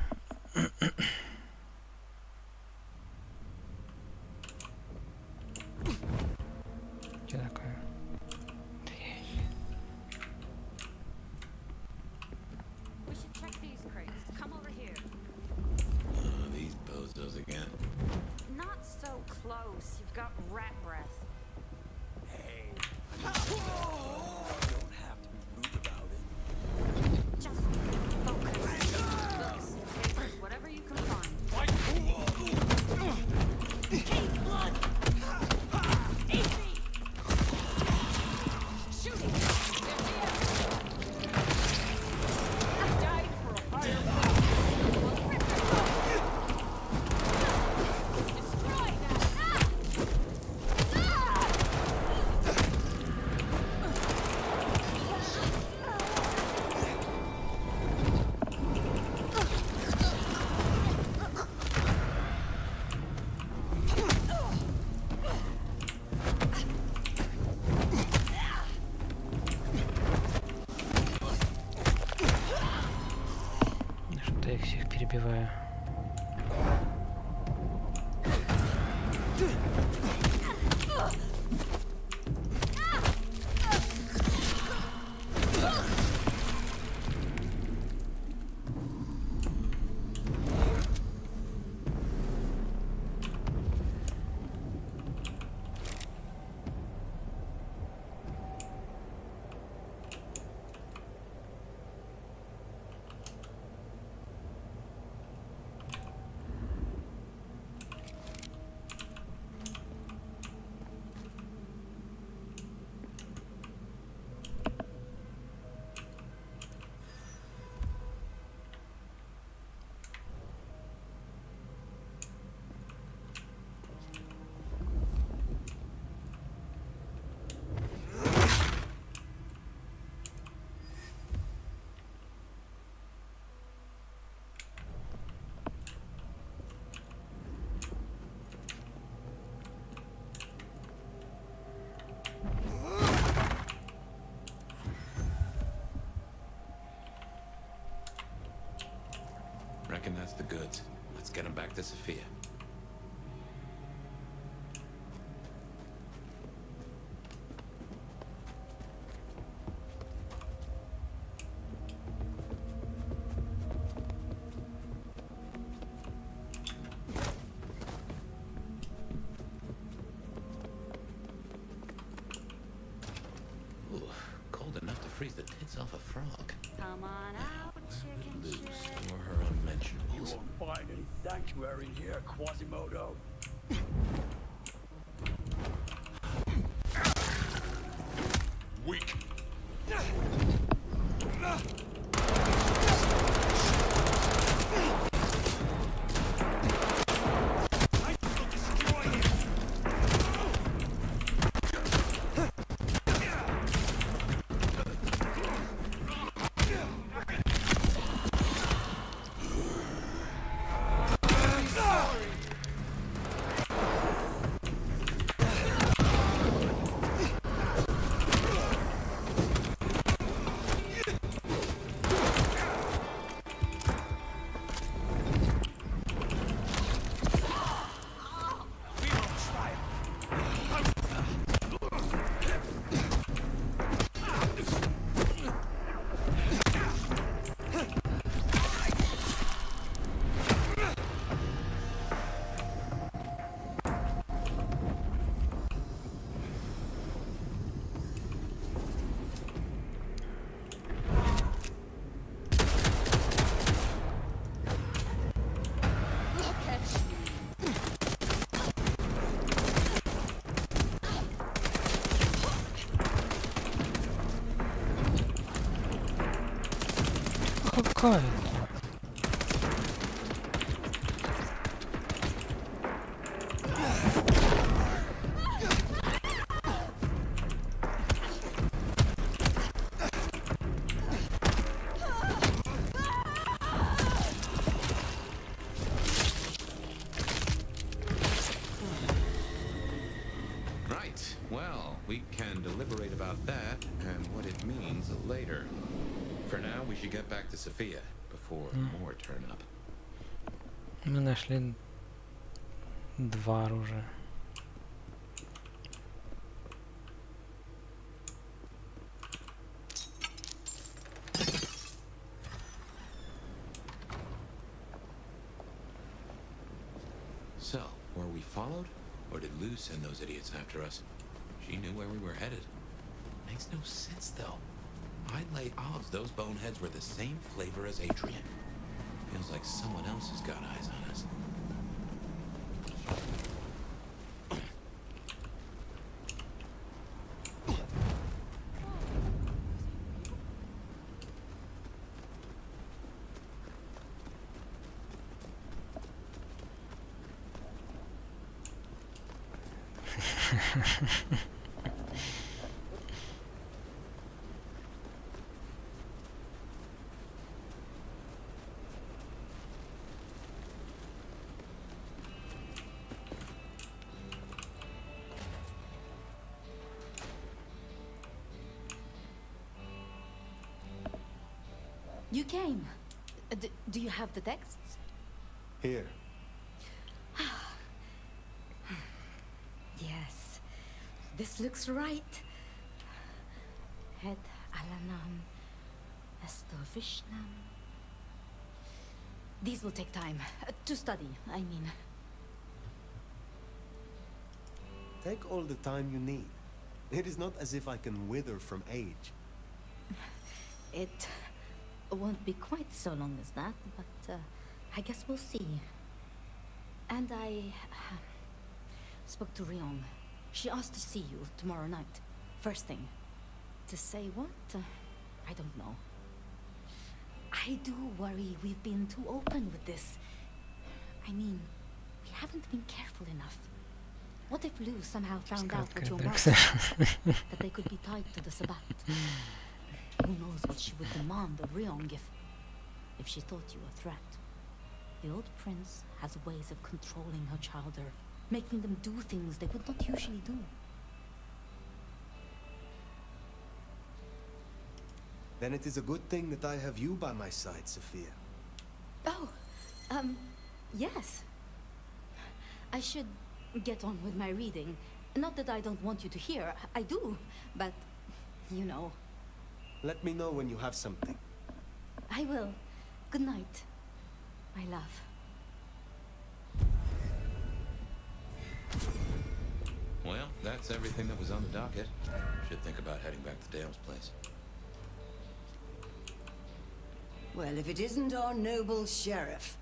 Speaker 1: Что такое?
Speaker 12: We should check these crates. Come over here.
Speaker 4: These bozos again.
Speaker 12: Not so close. You've got rat breath.
Speaker 15: Hey, I mean, you don't have to be rude about it.
Speaker 12: Just focus. Books, papers, whatever you can find.
Speaker 10: Cain's blood! Eat me! Shooting! I died for a higher Destroy
Speaker 1: Что-то я их всех перебиваю.
Speaker 4: the goods. Let's get them back to Sophia. Ooh, cold enough to freeze the tits off a frog.
Speaker 12: Come on out, chicken
Speaker 4: Loose
Speaker 12: shit.
Speaker 4: or her unmentionables.
Speaker 15: You won't find any sanctuary here, Quasimodo.
Speaker 10: Weak.
Speaker 1: Какая?
Speaker 4: Right. Well, we can deliberate about that and what it means later. For now, we should get back to Sophia before more turn up.
Speaker 1: Мы нашли два оружия.
Speaker 4: So, were we followed? Or did Lou send those idiots after us? She knew where we were headed. Makes no sense, though. I'd lay odds those boneheads were the same flavor as Adrian. Feels like someone else has got eyes on us.
Speaker 2: You came. Do you have the texts?
Speaker 3: Here.
Speaker 2: Yes. This looks right. Het alanam estovishnam. These will take time. To study, I mean.
Speaker 3: Take all the time you need. It is not as if I can wither from age.
Speaker 2: It won't be quite so long as that, but I guess we'll see. And I spoke to Ryong. She asked to see you tomorrow night. First thing. To say what? I don't know. I do worry we've been too open with this. I mean, we haven't been careful enough. What if Lou somehow found out what your mark was? That they could be tied to the Sabbat? Who knows what she would demand of Ryong if she thought you a threat. The old prince has ways of controlling her chowder, making them do things they would not usually do.
Speaker 3: Then it is a good thing that I have you by my side, Sophia.
Speaker 2: Oh, Yes. I should get on with my reading. Not that I don't want you to hear. I do. But, you know.
Speaker 3: Let me know when you have something.
Speaker 2: I will. Good night, my love.
Speaker 4: Well, that's everything that was on the docket. Should think about heading back to Dale's place.
Speaker 19: Well, if it isn't our noble sheriff,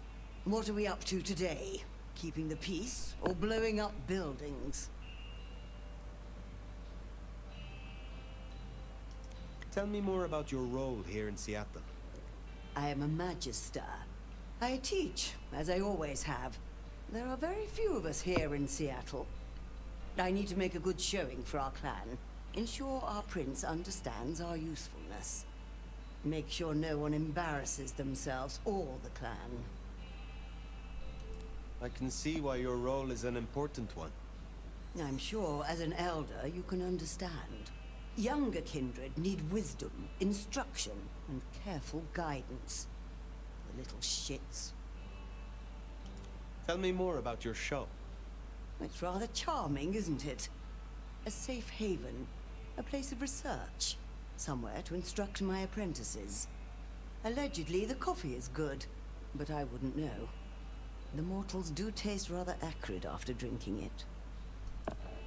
Speaker 19: what are we up to today? Keeping the peace or blowing up buildings?
Speaker 3: Tell me more about your role here in Seattle.
Speaker 19: I am a magister. I teach, as I always have. There are very few of us here in Seattle. I need to make a good showing for our clan. Ensure our prince understands our usefulness. Make sure no one embarrasses themselves or the clan.
Speaker 3: I can see why your role is an important one.
Speaker 19: I'm sure as an elder you can understand. Younger kindred need wisdom, instruction, and careful guidance. The little shits.
Speaker 3: Tell me more about your show.
Speaker 19: It's rather charming, isn't it? A safe haven, a place of research, somewhere to instruct my apprentices. Allegedly, the coffee is good, but I wouldn't know. The mortals do taste rather acrid after drinking it.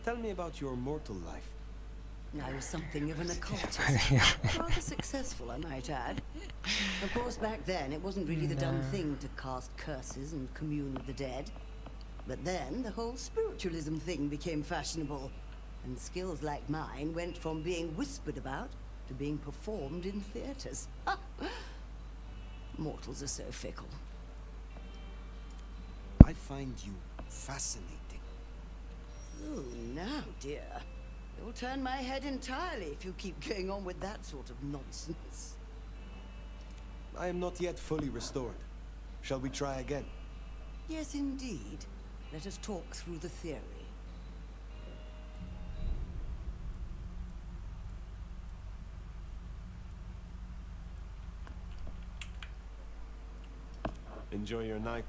Speaker 3: Tell me about your mortal life.
Speaker 19: I was something of an occultist. Rather successful, I might add. Of course, back then, it wasn't really the done thing to cast curses and commune with the dead. But then, the whole spiritualism thing became fashionable. And skills like mine went from being whispered about to being performed in theaters. Mortals are so fickle.
Speaker 3: I find you fascinating.
Speaker 19: Oh, now, dear. You'll turn my head entirely if you keep going on with that sort of nonsense.
Speaker 3: I am not yet fully restored. Shall we try again?
Speaker 19: Yes, indeed. Let us talk through the theory.
Speaker 3: Enjoy your night.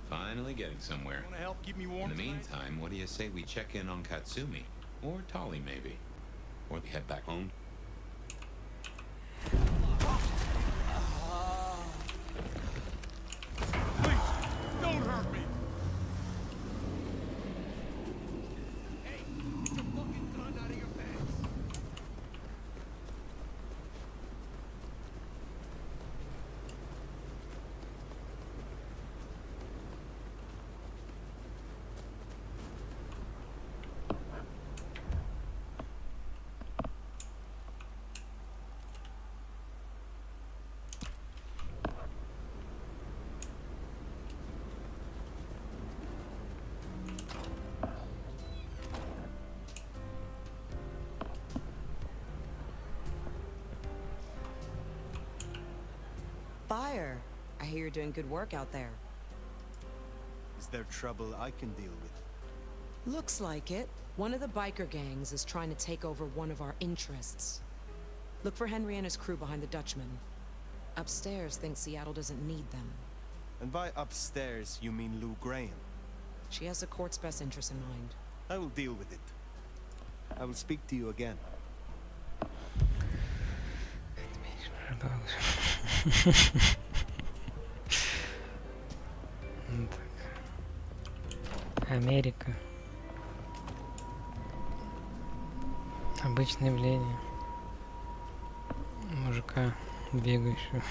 Speaker 4: Finally getting somewhere.
Speaker 10: Want to help keep me warm
Speaker 4: In the
Speaker 10: tonight?
Speaker 4: meantime, what do you say we check in on Katsumi? Or Tali, maybe? Or we head back home?
Speaker 10: Please, don't hurt me! Hey, get your fucking gun out of your pants!
Speaker 7: Fire. I hear you're doing good work out there.
Speaker 3: Is there trouble I can deal with?
Speaker 7: Looks like it. One of the biker gangs is trying to take over one of our interests. Look for Henry and his crew behind the Dutchman. Upstairs thinks Seattle doesn't need them.
Speaker 3: And by upstairs, you mean Lou Graham?
Speaker 7: She has the court's best interest in mind.
Speaker 3: I will deal with it. I will speak to you again.
Speaker 1: Ну так. Америка. Обычное явление. Мужика бегающего.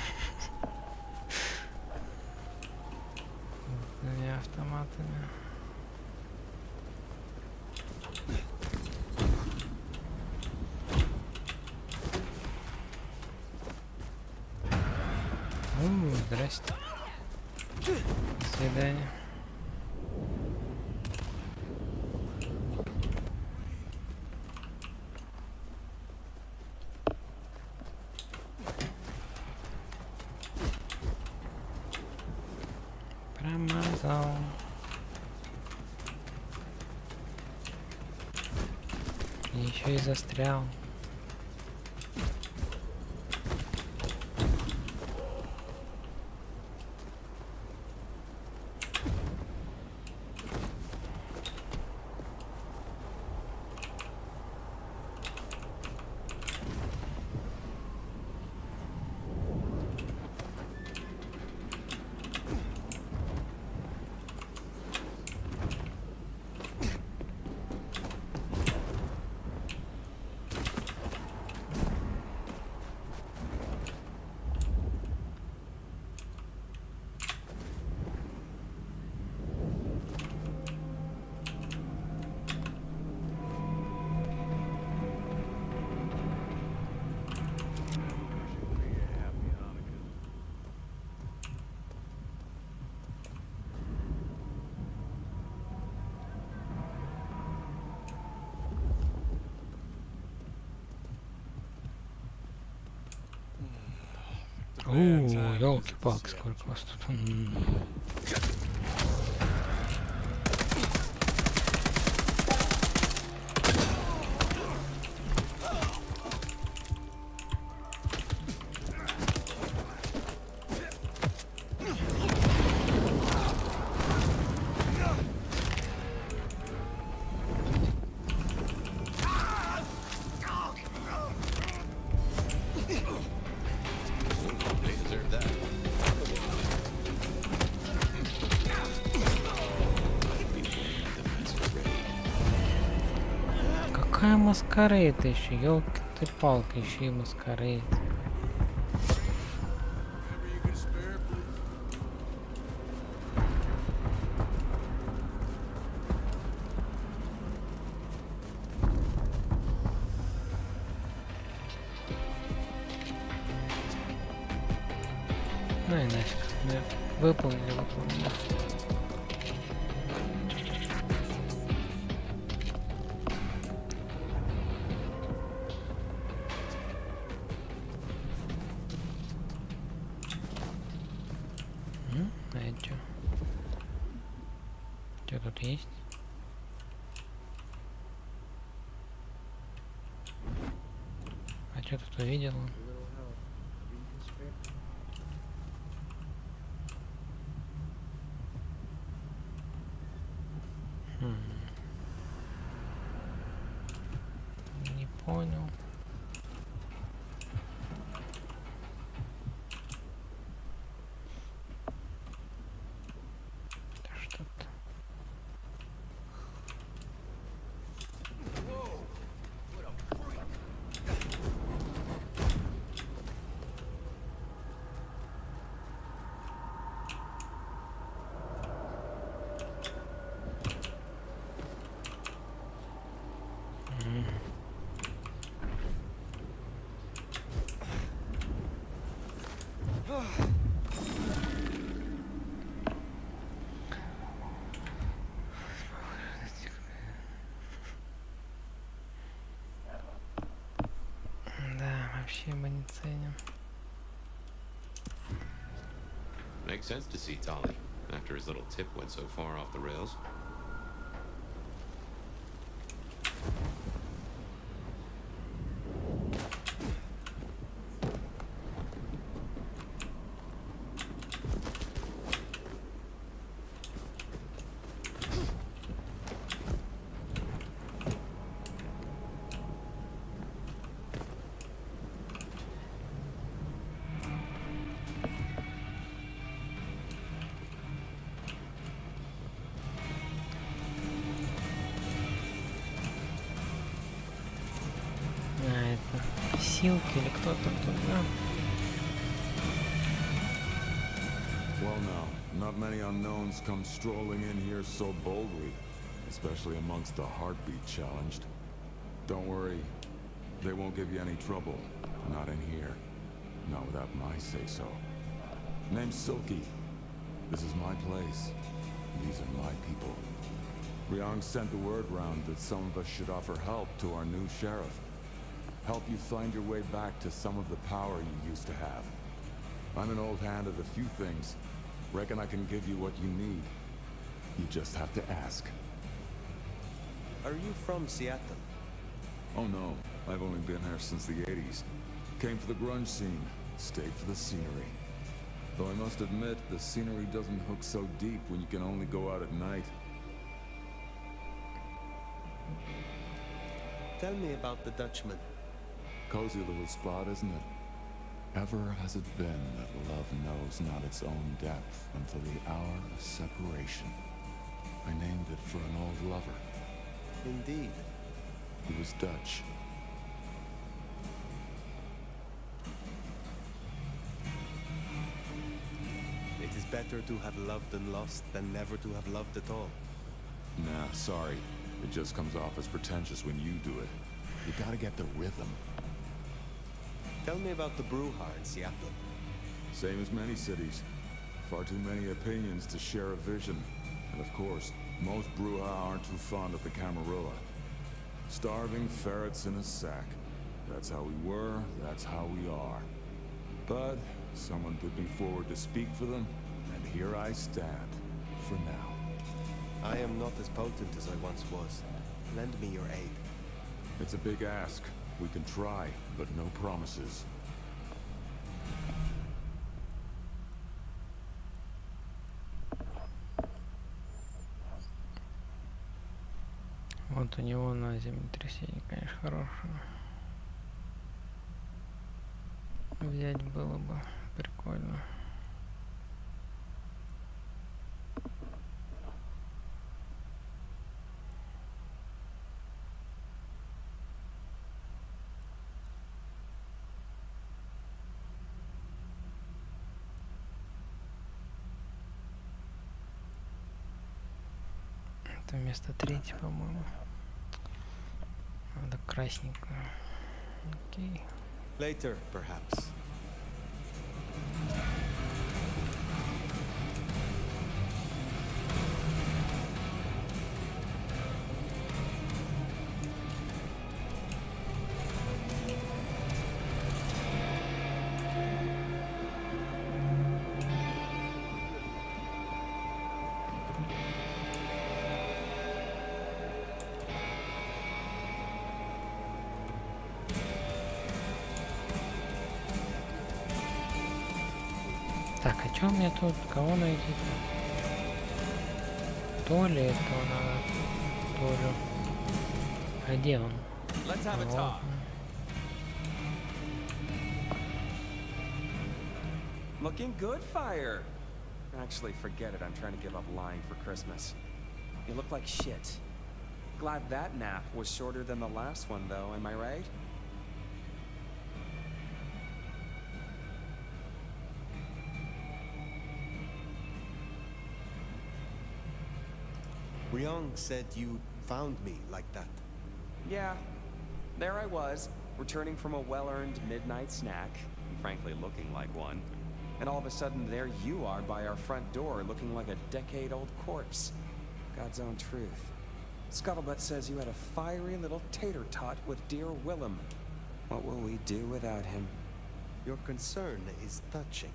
Speaker 1: С двумя автоматами. Здрасте. До свидания. Промазал. еще и застрял. Ёлки-палки, сколько вас тут. Какая Masquerade еще? Ёлки ты палки, еще и Masquerade. Ну и нафиг. Выполнили. А это что? Что тут есть? А что тут увидел? Не понял. Что-то. Да, вообще мы не ценим.
Speaker 4: Makes sense to see Tolly after his little tip went so far off the rails.
Speaker 1: Силки или кто-то тут, да?
Speaker 14: Well now, not many unknowns come strolling in here so boldly, especially amongst the heartbeat challenged. Don't worry, they won't give you any trouble. Not in here. Not without my say-so. Name's Silky. This is my place. These are my people. Ryong sent the word round that some of us should offer help to our new sheriff. Help you find your way back to some of the power you used to have. I'm an old hand at a few things. Reckon I can give you what you need. You just have to ask.
Speaker 3: Are you from Seattle?
Speaker 14: Oh no, I've only been here since the 80s. Came for the grunge scene, stayed for the scenery. Though I must admit, the scenery doesn't hook so deep when you can only go out at night.
Speaker 3: Tell me about the Dutchman.
Speaker 14: Cozy little spot, isn't it? Ever has it been that love knows not its own depth until the hour of separation. I named it for an old lover.
Speaker 3: Indeed.
Speaker 14: He was Dutch.
Speaker 3: It is better to have loved and lost than never to have loved at all.
Speaker 14: Nah, sorry. It just comes off as pretentious when you do it. You gotta get the rhythm.
Speaker 3: Tell me about the brouhaha in Seattle.
Speaker 14: Same as many cities. Far too many opinions to share a vision. And of course, most brouhaha aren't too fond of the Camarilla. Starving ferrets in a sack. That's how we were, that's how we are. But someone put me forward to speak for them, and here I stand, for now.
Speaker 3: I am not as potent as I once was. Lend me your aid.
Speaker 14: It's a big ask. We can try, but no promises.
Speaker 1: Вот у него на землетрясение, конечно, хорошее. Взять было бы прикольно. Это вместо третьей, по-моему. Надо красненькую. Окей.
Speaker 3: Later, perhaps.
Speaker 1: Так, а чё мне тут? Кого найти? То ли этого надо? То ли. А где он? Вот.
Speaker 11: Looking good, Fire. Actually, forget it. I'm trying to give up lying for Christmas. You look like shit. Glad that nap was shorter than the last one, though. Am I right?
Speaker 3: Ryong said you found me like that.
Speaker 11: Yeah. There I was, returning from a well-earned midnight snack, frankly looking like one. And all of a sudden, there you are by our front door, looking like a decade-old corpse. God's own truth. Scuttlebutt says you had a fiery little tater-tot with dear Willem. What will we do without him?
Speaker 3: Your concern is touching.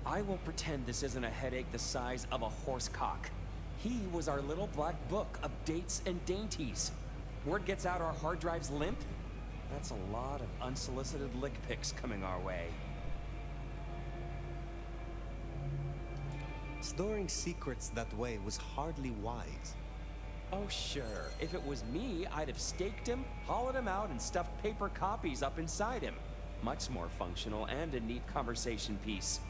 Speaker 11: I will pretend this isn't a headache the size of a horse cock. He was our little black book of dates and dainties. Word gets out our hard drives limp? That's a lot of unsolicited lick pics coming our way.
Speaker 3: Storing secrets that way was hardly wise.
Speaker 11: Oh, sure. If it was me, I'd have staked him, hollowed him out, and stuffed paper copies up inside him. Much more functional and a neat conversation piece.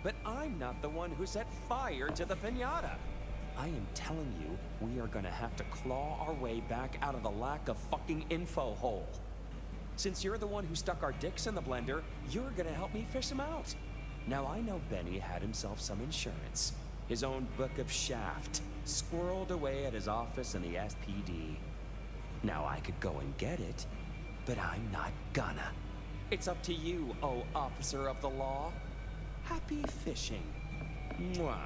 Speaker 11: But I'm not the one who set fire to the piñata. I am telling you, we are gonna have to claw our way back out of the lack of fucking info hole. Since you're the one who stuck our dicks in the blender, you're gonna help me fish them out. Now I know Benny had himself some insurance. His own book of shaft, squirreled away at his office in the SPD. Now I could go and get it, but I'm not gonna. It's up to you, oh officer of the law. Happy fishing. Mwah.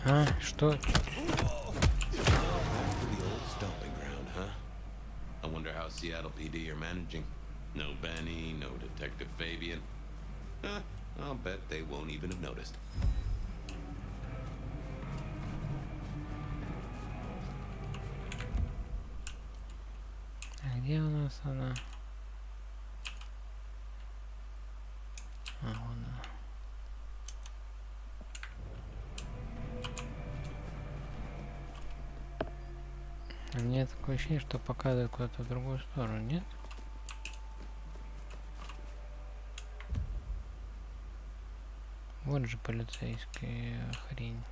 Speaker 1: А, что?
Speaker 17: Back to the old stomping ground, huh? I wonder how Seattle PD are managing. No Benny, no Detective Fabian. Huh, I'll bet they won't even have noticed.
Speaker 1: А где у нас она? А, вон она. У меня такое ощущение, что показывает куда-то в другую сторону, нет? Вот же полицейская хрень.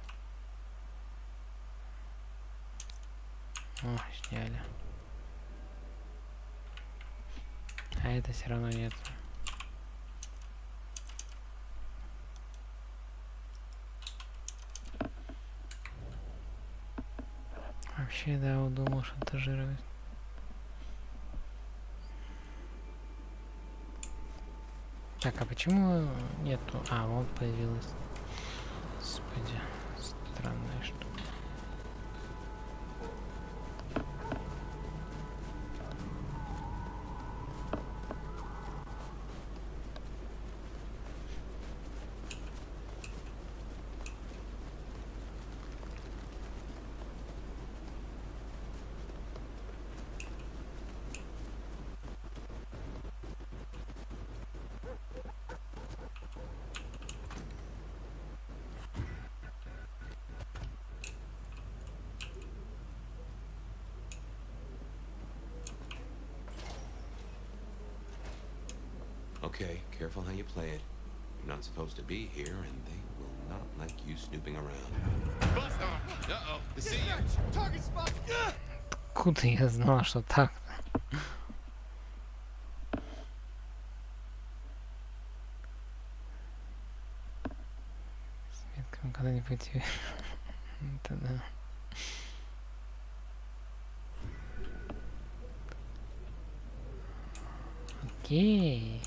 Speaker 1: О, сняли. А это все равно нет. Вообще, да, удумал шантажировать. Так, а почему нету? А, вот появилась. Господи, странная штука.
Speaker 17: Okay, careful how you play it. You're not supposed to be here, and they will not like you snooping around. Uh-oh, the see you.
Speaker 10: Target spot.
Speaker 1: Откуда я знал, что так? С метками когда-нибудь. Это да. Окей.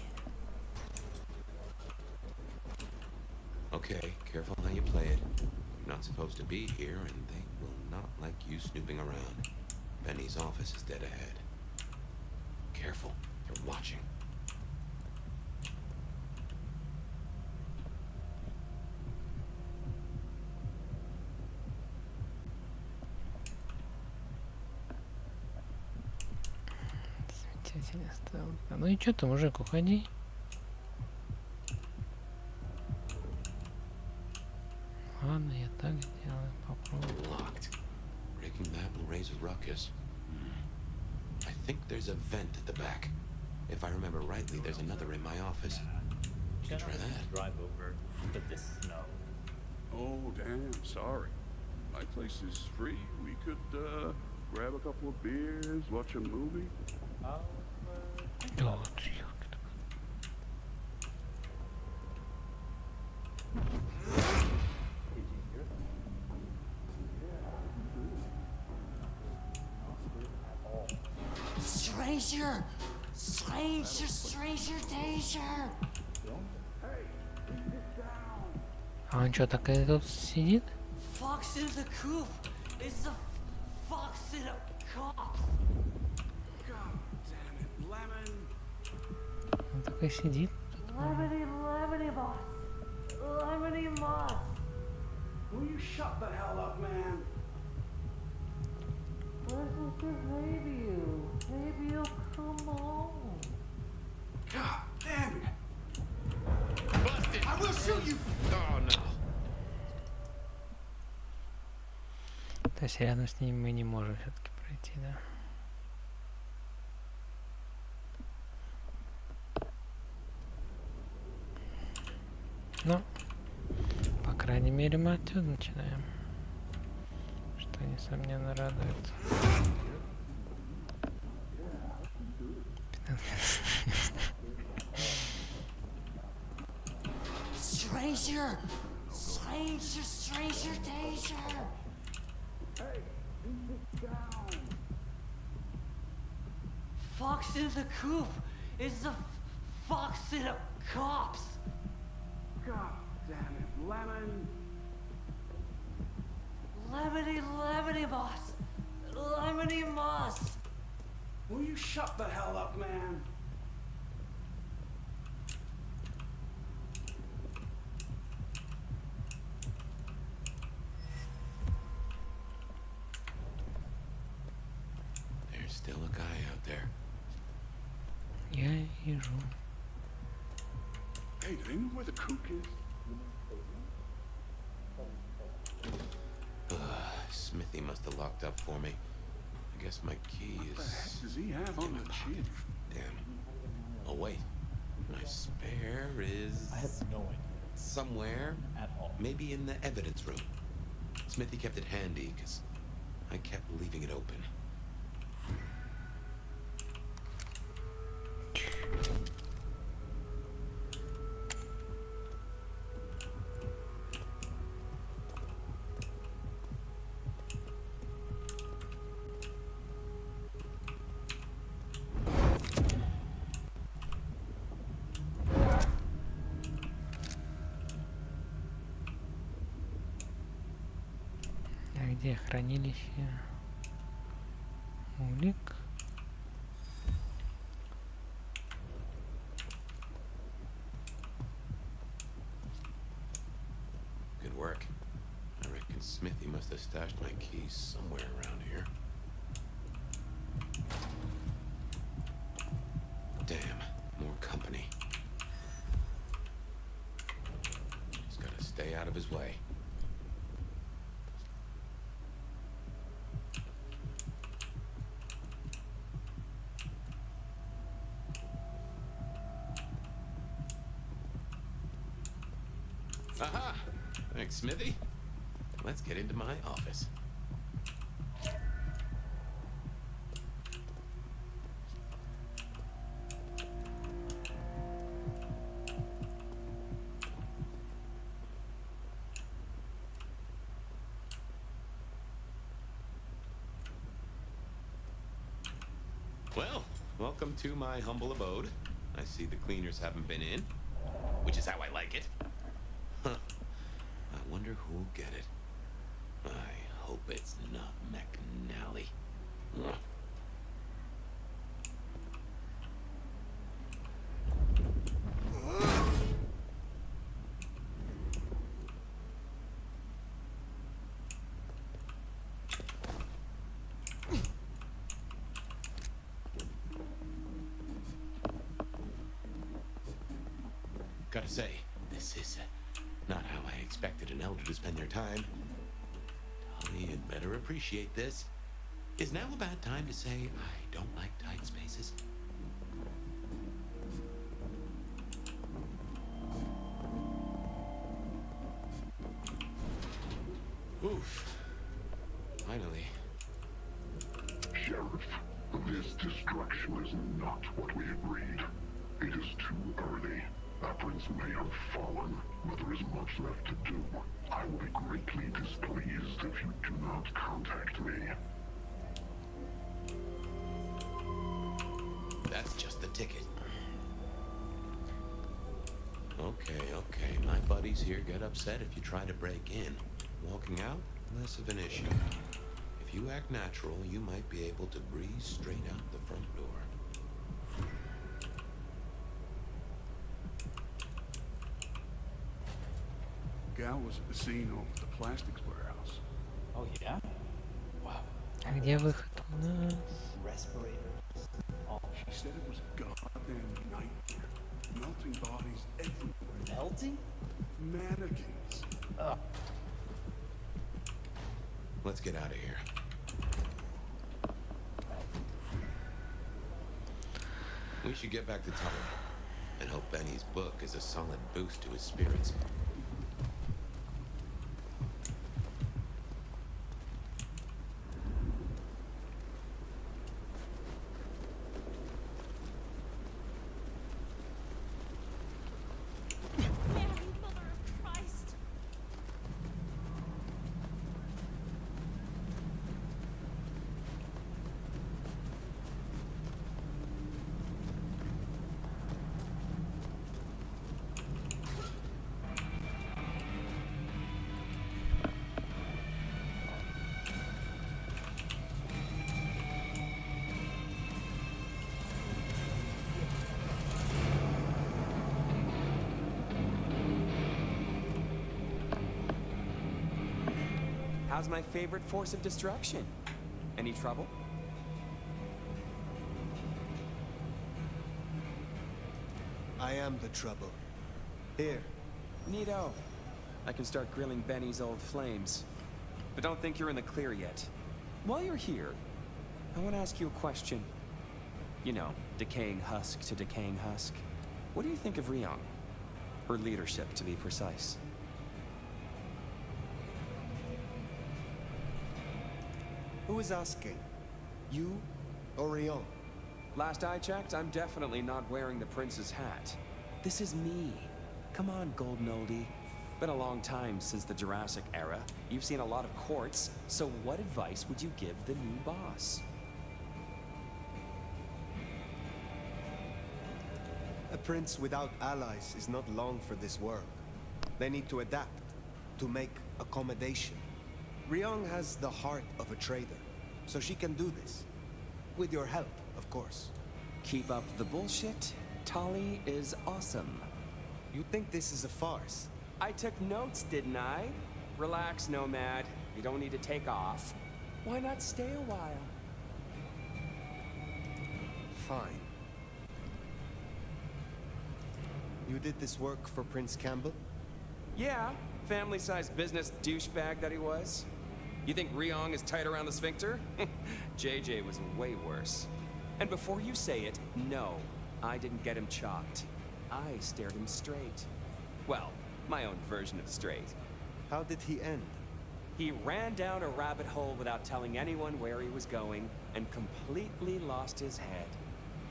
Speaker 17: Okay, careful how you play it. You're not supposed to be here, and they will not like you snooping around. Benny's office is dead ahead. Careful, they're watching.
Speaker 1: Замечательно стало. Ну и что ты, мужик, уходи. Ладно, я так сделаю, попробую.
Speaker 17: Locked. Breaking that will raise a ruckus. I think there's a vent at the back. If I remember rightly, there's another in my office. You can try that.
Speaker 16: Drive over to this snow.
Speaker 18: Oh, damn, sorry. My place is free. We could, grab a couple of beers, watch a movie.
Speaker 19: Stranger! Stranger, stranger, danger!
Speaker 1: А он что, так и тут сидит?
Speaker 19: Fox in the coop! It's a fox in a cop!
Speaker 18: God damn it, Lemon!
Speaker 1: Он так и сидит.
Speaker 19: Lemony boss! Lemony moss!
Speaker 18: Will you shut the hell up, man?
Speaker 19: Listen to maybe you. Maybe you'll come home.
Speaker 18: God damn it!
Speaker 10: Busted! I will shoot you!
Speaker 17: Oh, no.
Speaker 1: То есть рядом с ним мы не можем все-таки пройти, да? Ну, по крайней мере, мы отсюда начинаем. Что, несомненно, радует.
Speaker 19: Stranger! Stranger, stranger, danger!
Speaker 18: Hey, sit down.
Speaker 19: Fox in the coop! It's a fox in a copse!
Speaker 18: God damn it, Lemon!
Speaker 8: Lemony moss. Lemony moss.
Speaker 15: Will you shut the hell up, man?
Speaker 4: There's still a guy out there.
Speaker 1: Я вижу.
Speaker 18: Hey, do they know where the kook is?
Speaker 4: Smithy must have locked up for me. I guess my key
Speaker 18: What the
Speaker 4: is
Speaker 18: heck does he have on the chin?
Speaker 4: damn. Oh wait, my spare is.
Speaker 16: I have no idea
Speaker 4: Somewhere,
Speaker 16: at all.
Speaker 4: maybe in the evidence room. Smithy kept it handy because I kept leaving it open.
Speaker 1: А где хранилище? Улик.
Speaker 4: Good work. I reckon Smithy must have stashed my keys somewhere around here. Damn, more company. Just gotta stay out of his way. Aha! Thanks, Smithy. Let's get into my office. Well, welcome to my humble abode. I see the cleaners haven't been in, which is how I like it. Huh. I wonder who'll get it. I hope it's not McNally. Ugh. Gotta say, this is not how I expected an elder to spend their time. Tony had better appreciate this. Is now a bad time to say I don't like tight spaces? Oof. Finally.
Speaker 13: Sheriff, this destruction is not what we agreed. It is too early. That prince may have fallen, but there is much left to do. I will be greatly displeased if you do not contact me.
Speaker 4: That's just the ticket. Okay. My buddies here get upset if you try to break in. Walking out, less of an issue. If you act natural, you might be able to breeze straight out the front door.
Speaker 18: Gal was at the scene over at the plastics warehouse.
Speaker 16: Oh yeah? Wow.
Speaker 1: А где выход у нас?
Speaker 16: Respirators. All
Speaker 18: She said it was a goddamn nightmare. Melting bodies everywhere.
Speaker 16: melting?
Speaker 18: Mannequins.
Speaker 4: Let's get out of here. We should get back to Tully and hope Benny's book is a solid boost to his spirits.
Speaker 11: How's my favorite force of destruction? Any trouble?
Speaker 3: I am the trouble. Here.
Speaker 11: Neato. I can start grilling Benny's old flames. But don't think you're in the clear yet. While you're here, I want to ask you a question. You know, decaying husk to decaying husk. What do you think of Ryong? Her leadership, to be precise.
Speaker 3: Who is asking? You or Ryong?
Speaker 11: Last I checked, I'm definitely not wearing the prince's hat. This is me. Come on, golden oldie. Been a long time since the Jurassic era. You've seen a lot of courts, so what advice would you give the new boss?
Speaker 3: A prince without allies is not long for this world. They need to adapt, to make accommodation. Ryong has the heart of a trader, so she can do this. With your help, of course.
Speaker 11: Keep up the bullshit. Tali is awesome.
Speaker 3: You think this is a farce?
Speaker 11: I took notes, didn't I? Relax, Nomad. You don't need to take off. Why not stay a while?
Speaker 3: Fine. You did this work for Prince Campbell?
Speaker 11: Yeah, family-sized business douchebag that he was. You think Ryong is tight around the sphincter? JJ was way worse. And before you say it, no, I didn't get him chopped. I stared him straight. Well, my own version of straight.
Speaker 3: How did he end?
Speaker 11: He ran down a rabbit hole without telling anyone where he was going and completely lost his head.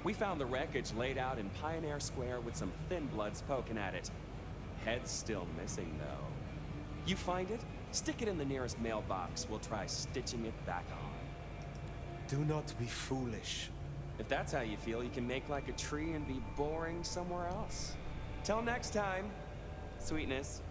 Speaker 11: We found the wreckage laid out in Pioneer Square with some thin bloods poking at it. Head's still missing, though. You find it? Stick it in the nearest mailbox. We'll try stitching it back on.
Speaker 3: Do not be foolish.
Speaker 11: If that's how you feel, you can make like a tree and be boring somewhere else. Till next time, sweetness.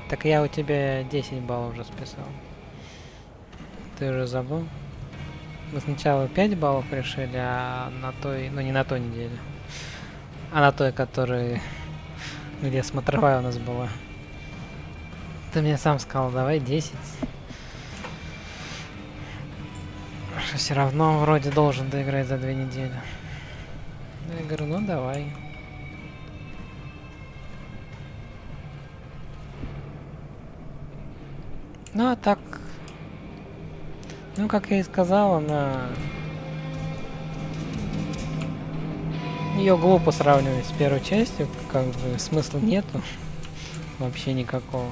Speaker 1: Так я у тебя 10 баллов уже списал. Ты уже забыл? Мы сначала 5 баллов решили, а на той... Ну, не на той неделе. А на той, которой... Где смотровая у нас была. Ты мне сам сказал, давай 10. Все равно вроде должен доиграть за 2 недели. Я говорю, ну давай. Ну а так... Ну, как я и сказал, она... Ее глупо сравнивать с первой частью, как бы смысла нету. Вообще никакого.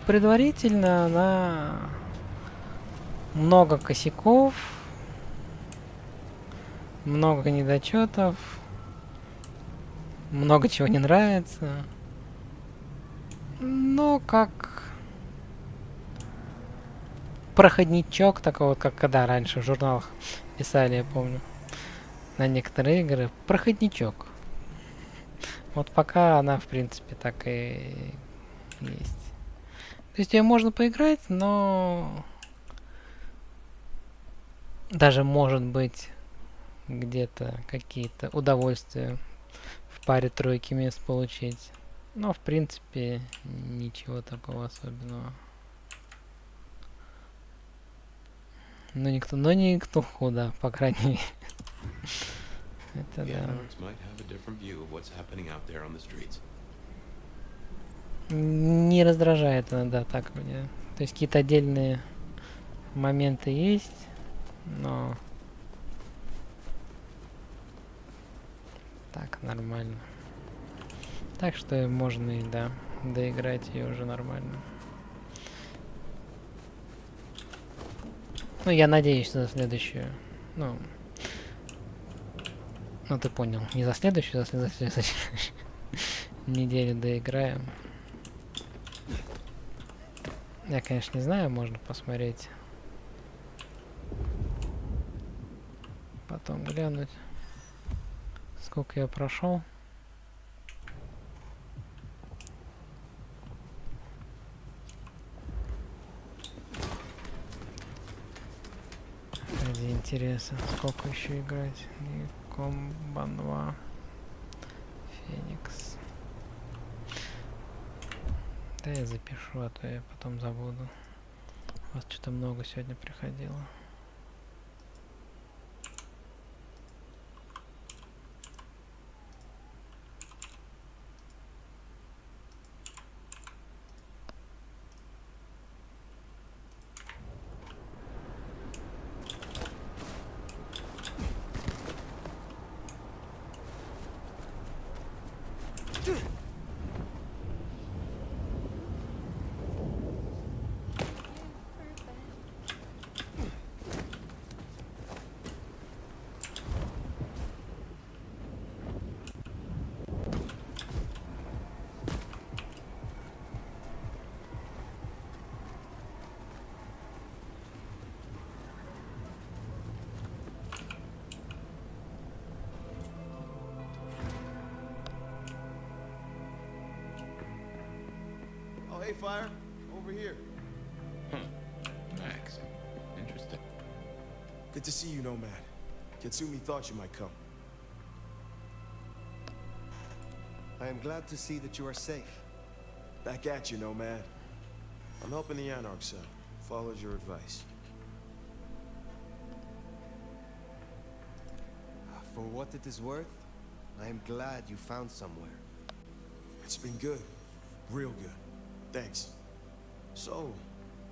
Speaker 1: Предварительно она... Много косяков. Много недочетов. Много чего не нравится. Но как проходничок, такой вот, как когда раньше в журналах писали, я помню, на некоторые игры, проходничок. Вот пока она, в принципе, так и есть. То есть ее можно поиграть, но даже, может быть, где-то какие-то удовольствия в паре-тройке мест получить. Но, в принципе, ничего такого особенного. Но никто худа, по крайней мере. Это да. Не раздражает иногда так меня. То есть какие-то отдельные моменты есть, но... Так, нормально. Так что можно и, да, доиграть ее уже нормально. Ну, я надеюсь за следующую, ну ты понял, не за следующую, за следующую неделю доиграем. Я, конечно, не знаю, можно посмотреть. Потом глянуть, сколько я прошел. ради интереса. Сколько еще играть? И комбо 2. Феникс. Да я запишу, а то я потом забуду. У вас что-то много сегодня приходило.
Speaker 5: Hey, Fire, over here.
Speaker 4: Max. Interesting.
Speaker 5: Good to see you, Nomad. Katsumi thought you might come.
Speaker 3: I am glad to see that you are safe.
Speaker 5: Back at you, Nomad. I'm helping the Anarchs out. Followed your advice.
Speaker 3: For what it is worth, I am glad you found somewhere.
Speaker 5: It's been good. Real good. Thanks. So,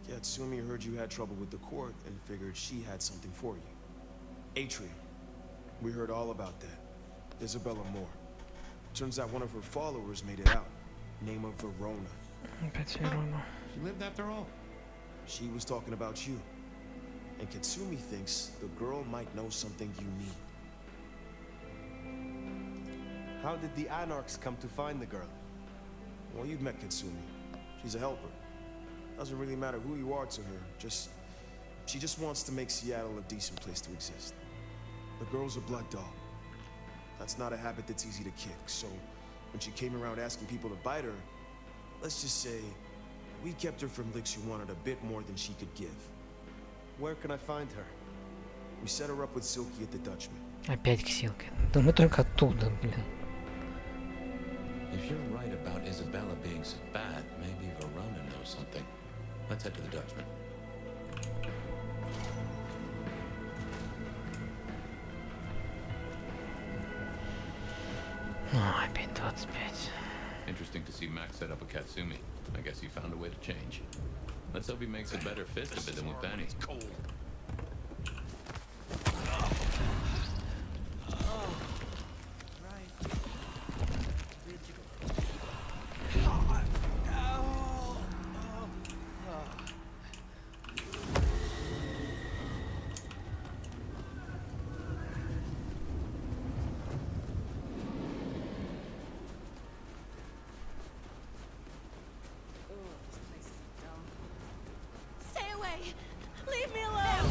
Speaker 5: Katsumi heard you had trouble with the court and figured she had something for you. Atrium. We heard all about that. Isabella Moore. Turns out one of her followers made it out. Name of Verona.
Speaker 4: She lived after all.
Speaker 5: She was talking about you. And Katsumi thinks the girl might know something you need.
Speaker 3: How did the Anarchs come to find the girl?
Speaker 5: Well, you've met Katsumi. She's a helper. Doesn't really matter who you are to her, she just wants to make Seattle a decent place to exist. The girl's a blood dog. That's not a habit that's easy to kick, so when she came around asking people to bite her, let's just say, we kept her from licks who wanted a bit more than she could give.
Speaker 3: Where can I find her?
Speaker 5: We set her up with Silky at the Dutchman.
Speaker 1: Опять к Силке. Да мы только оттуда, блин.
Speaker 4: If you're right about Isabella being so bad, maybe Verona knows something. Let's head to the Dutchman.
Speaker 1: Oh, опять 25.
Speaker 4: Interesting to see Max set up a Katsumi. I guess he found a way to change. Let's hope he makes a better fist of it than with Benny.
Speaker 20: Stay away! Leave me alone!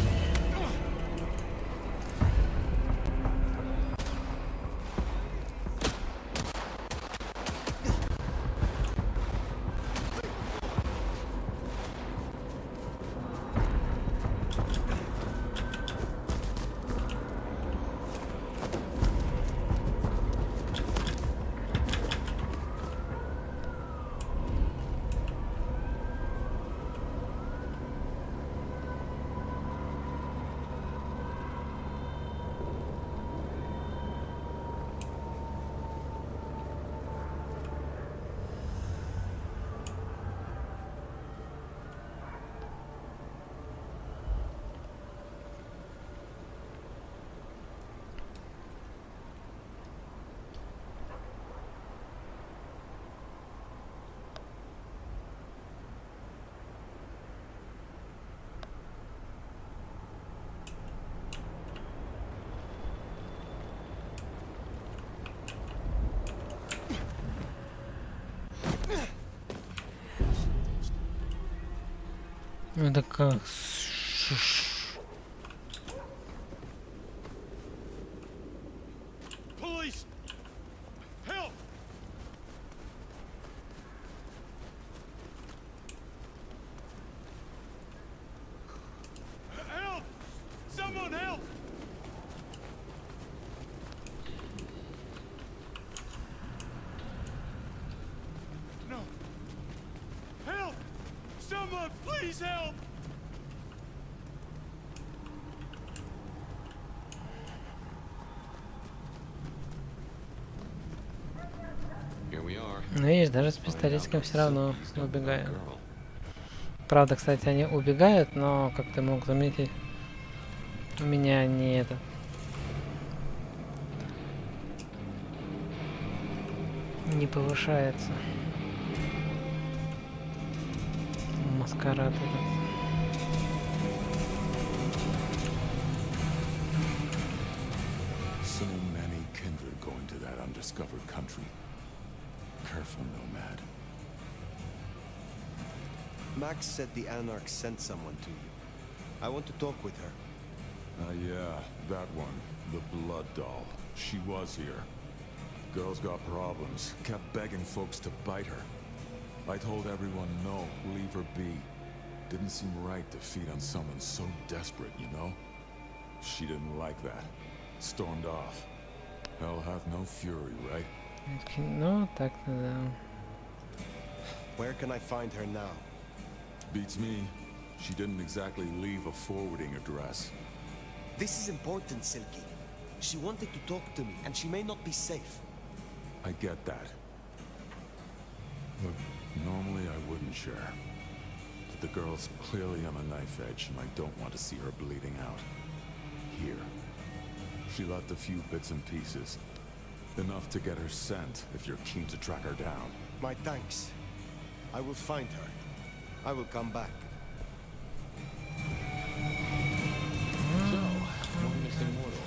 Speaker 1: Это как...
Speaker 10: Police! Help! Help! Someone help! Please help!
Speaker 17: Here we are.
Speaker 1: Ну, видишь, даже с пистолетиком все равно убегают. Правда, кстати, они убегают, но, как ты мог заметить, у меня не это. Не повышается. Маскарад этот.
Speaker 14: So many kindred going to that undiscovered country. Careful, nomad.
Speaker 3: Max said the Anarch sent someone to you. I want to talk with her.
Speaker 14: Yeah, that one. The blood doll. She was here. Girl's got problems. Kept begging folks to bite her. I told everyone no, leave her be. Didn't seem right to feed on someone so desperate, you know? She didn't like that. Stormed off. Hell hath no fury, right?
Speaker 1: Ну, так-то да.
Speaker 3: Where can I find her now?
Speaker 14: Beats me. She didn't exactly leave a forwarding address.
Speaker 3: This is important, Silky. She wanted to talk to me, and she may not be safe.
Speaker 14: I get that. Look, normally I wouldn't share. But the girl's clearly on a knife edge, and I don't want to see her bleeding out. Here. She left a few bits and pieces. Enough to get her sent, if you're keen to track her down.
Speaker 3: My thanks. I will find her. I will come back.
Speaker 17: So, one missing mortal.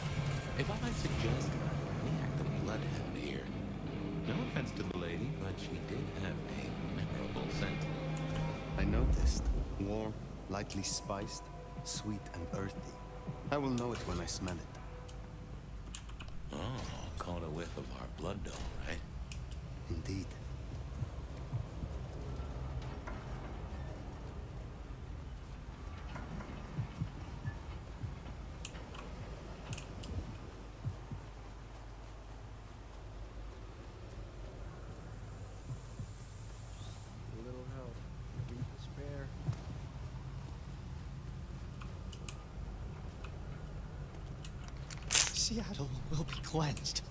Speaker 17: If I might suggest, we act the bloodhound here. No offense to the lady, but she did have a memorable scent.
Speaker 3: I noticed. Warm, lightly spiced, sweet and earthy. I will know it when I smell it.
Speaker 17: Oh, caught a whiff of our blood doll, right?
Speaker 3: Indeed.
Speaker 5: A little help. Deep despair.
Speaker 10: Seattle will be cleansed.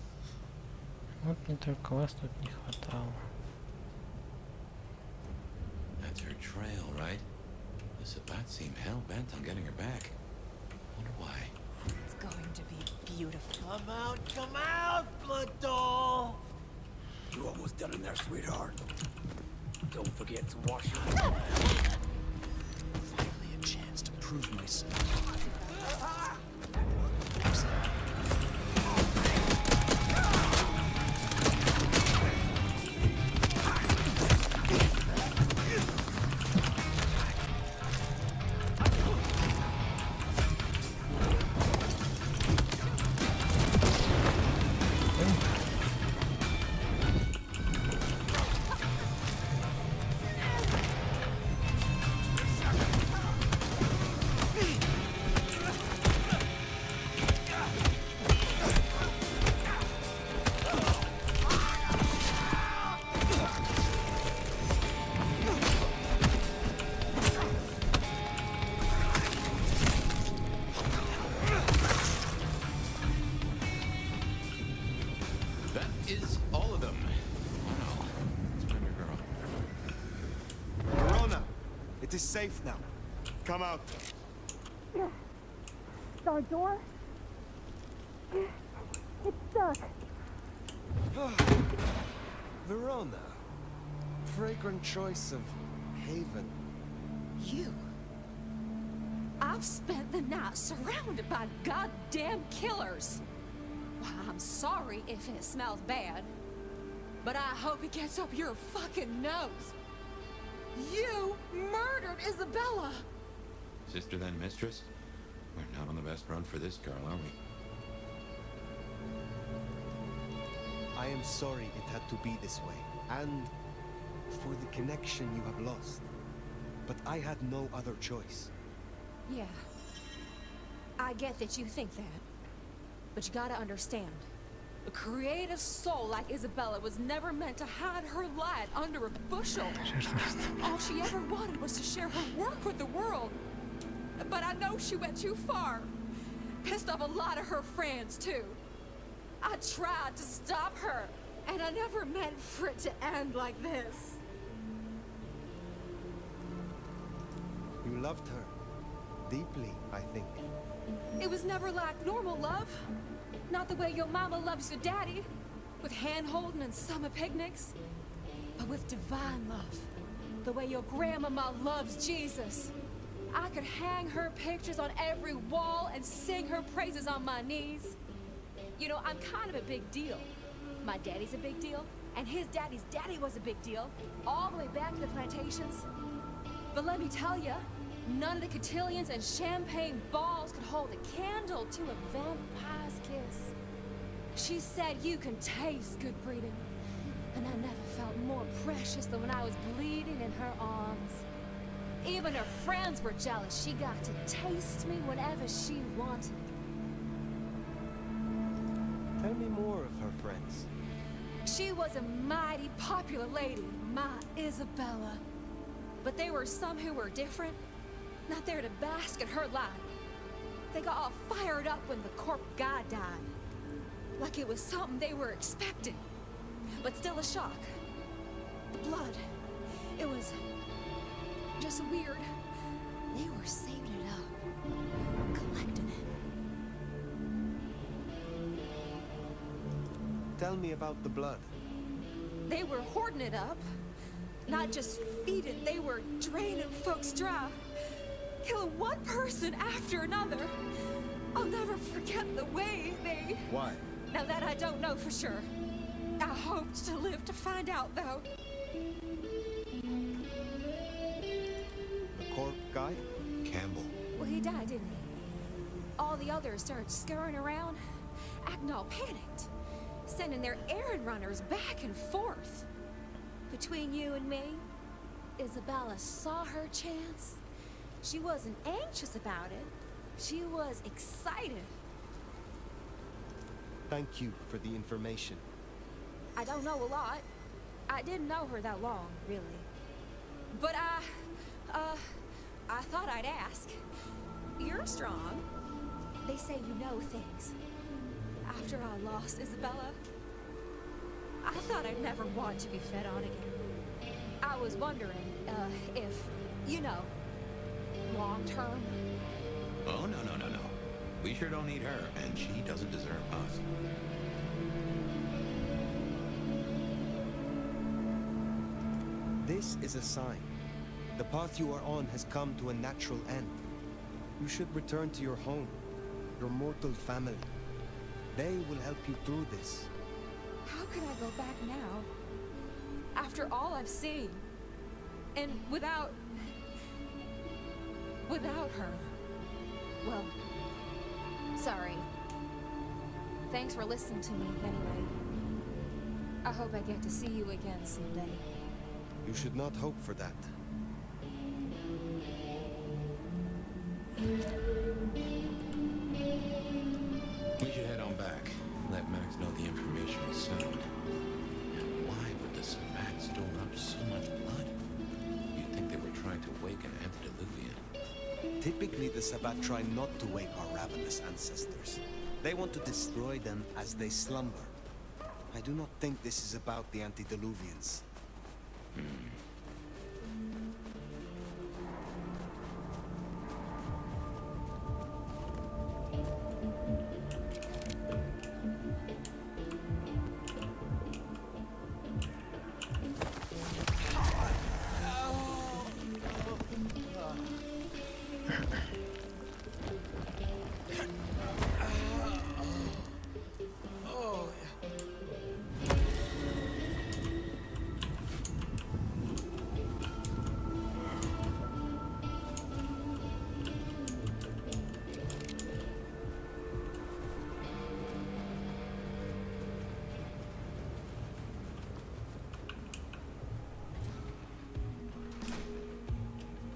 Speaker 1: Вот мне только вас тут не хватало.
Speaker 17: That's her trail, right? The Sabat seem hell-bent on getting her back. Wonder why.
Speaker 20: It's going to be beautiful.
Speaker 10: Come out, blood doll!
Speaker 15: You're almost done in there, sweetheart. Don't forget to wash your hands.
Speaker 10: Finally a chance to prove myself.
Speaker 17: Is all of them. Wow. It's from your girl.
Speaker 3: Verona! It is safe now. Come out.
Speaker 9: Our door? It's stuck.
Speaker 3: Verona. Fragrant choice of haven.
Speaker 6: You? I've spent the night surrounded by goddamn killers. Well, I'm sorry if it smells bad, but I hope it gets up your fucking nose. You murdered Isabella!
Speaker 17: Sister then mistress? We're not on the best run for this girl, are we?
Speaker 3: I am sorry it had to be this way, and for the connection you have lost. But I had no other choice.
Speaker 6: Yeah. I get that you think that. But you gotta understand,
Speaker 9: A creative soul like Isabella was never meant to hide her light under a bushel. All she ever wanted was to share her work with the world. But I know she went too far. Pissed off a lot of her friends, too. I tried to stop her, and I never meant for it to end like this.
Speaker 3: You loved her. Deeply, I think.
Speaker 9: It was never like normal love. Not the way your mama loves your daddy, with hand-holding and summer picnics. But with divine love. The way your grandmama loves Jesus. I could hang her pictures on every wall and sing her praises on my knees. You know, I'm kind of a big deal. My daddy's a big deal, and his daddy's daddy was a big deal, all the way back to the plantations. But let me tell you, none of the cotillions and champagne balls could hold a candle to a vampire's kiss. She said you can taste good breeding, and I never felt more precious than when I was bleeding in her arms. Even her friends were jealous. She got to taste me whenever she wanted.
Speaker 3: Tell me more of her friends.
Speaker 9: She was a mighty popular lady, my Isabella. But there were some who were different, not there to bask in her light. They got all fired up when the corp guy died. Like it was something they were expecting, but still a shock. The blood, it was just weird. They were saving it up, collecting it.
Speaker 3: Tell me about the blood.
Speaker 9: They were hoarding it up. Not just feed it, they were draining folks dry. Killing one person after another. I'll never forget the way they...
Speaker 3: Why?
Speaker 9: Now that I don't know for sure. I hoped to live to find out, though.
Speaker 3: The corp guy?
Speaker 4: Campbell.
Speaker 9: Well, he died, didn't he? All the others started scurrying around, acting all panicked, sending their errand runners back and forth. Between you and me, Isabella saw her chance. She wasn't anxious about it. She was excited.
Speaker 3: Thank you for the information.
Speaker 9: I don't know a lot. I didn't know her that long, really. But I thought I'd ask. You're strong. They say you know things. After I lost Isabella, I thought I'd never want to be fed on again. I was wondering, if, you know, long term.
Speaker 4: Oh, no. We sure don't need her, and she doesn't deserve us.
Speaker 3: This is a sign. The path you are on has come to a natural end. You should return to your home, your mortal family. They will help you through this.
Speaker 9: How can I go back now? After all I've seen. And without her. Well, sorry. Thanks for listening to me, anyway. I hope I get to see you again someday.
Speaker 3: You should not hope for that.
Speaker 4: We should head on back. Let Max know the information was sound. And why would the Sabbat store up so much blood? You'd think they were trying to wake an antediluvian.
Speaker 3: Typically, the Sabbat try not to wake our ravenous ancestors. They want to destroy them as they slumber. I do not think this is about the antediluvians.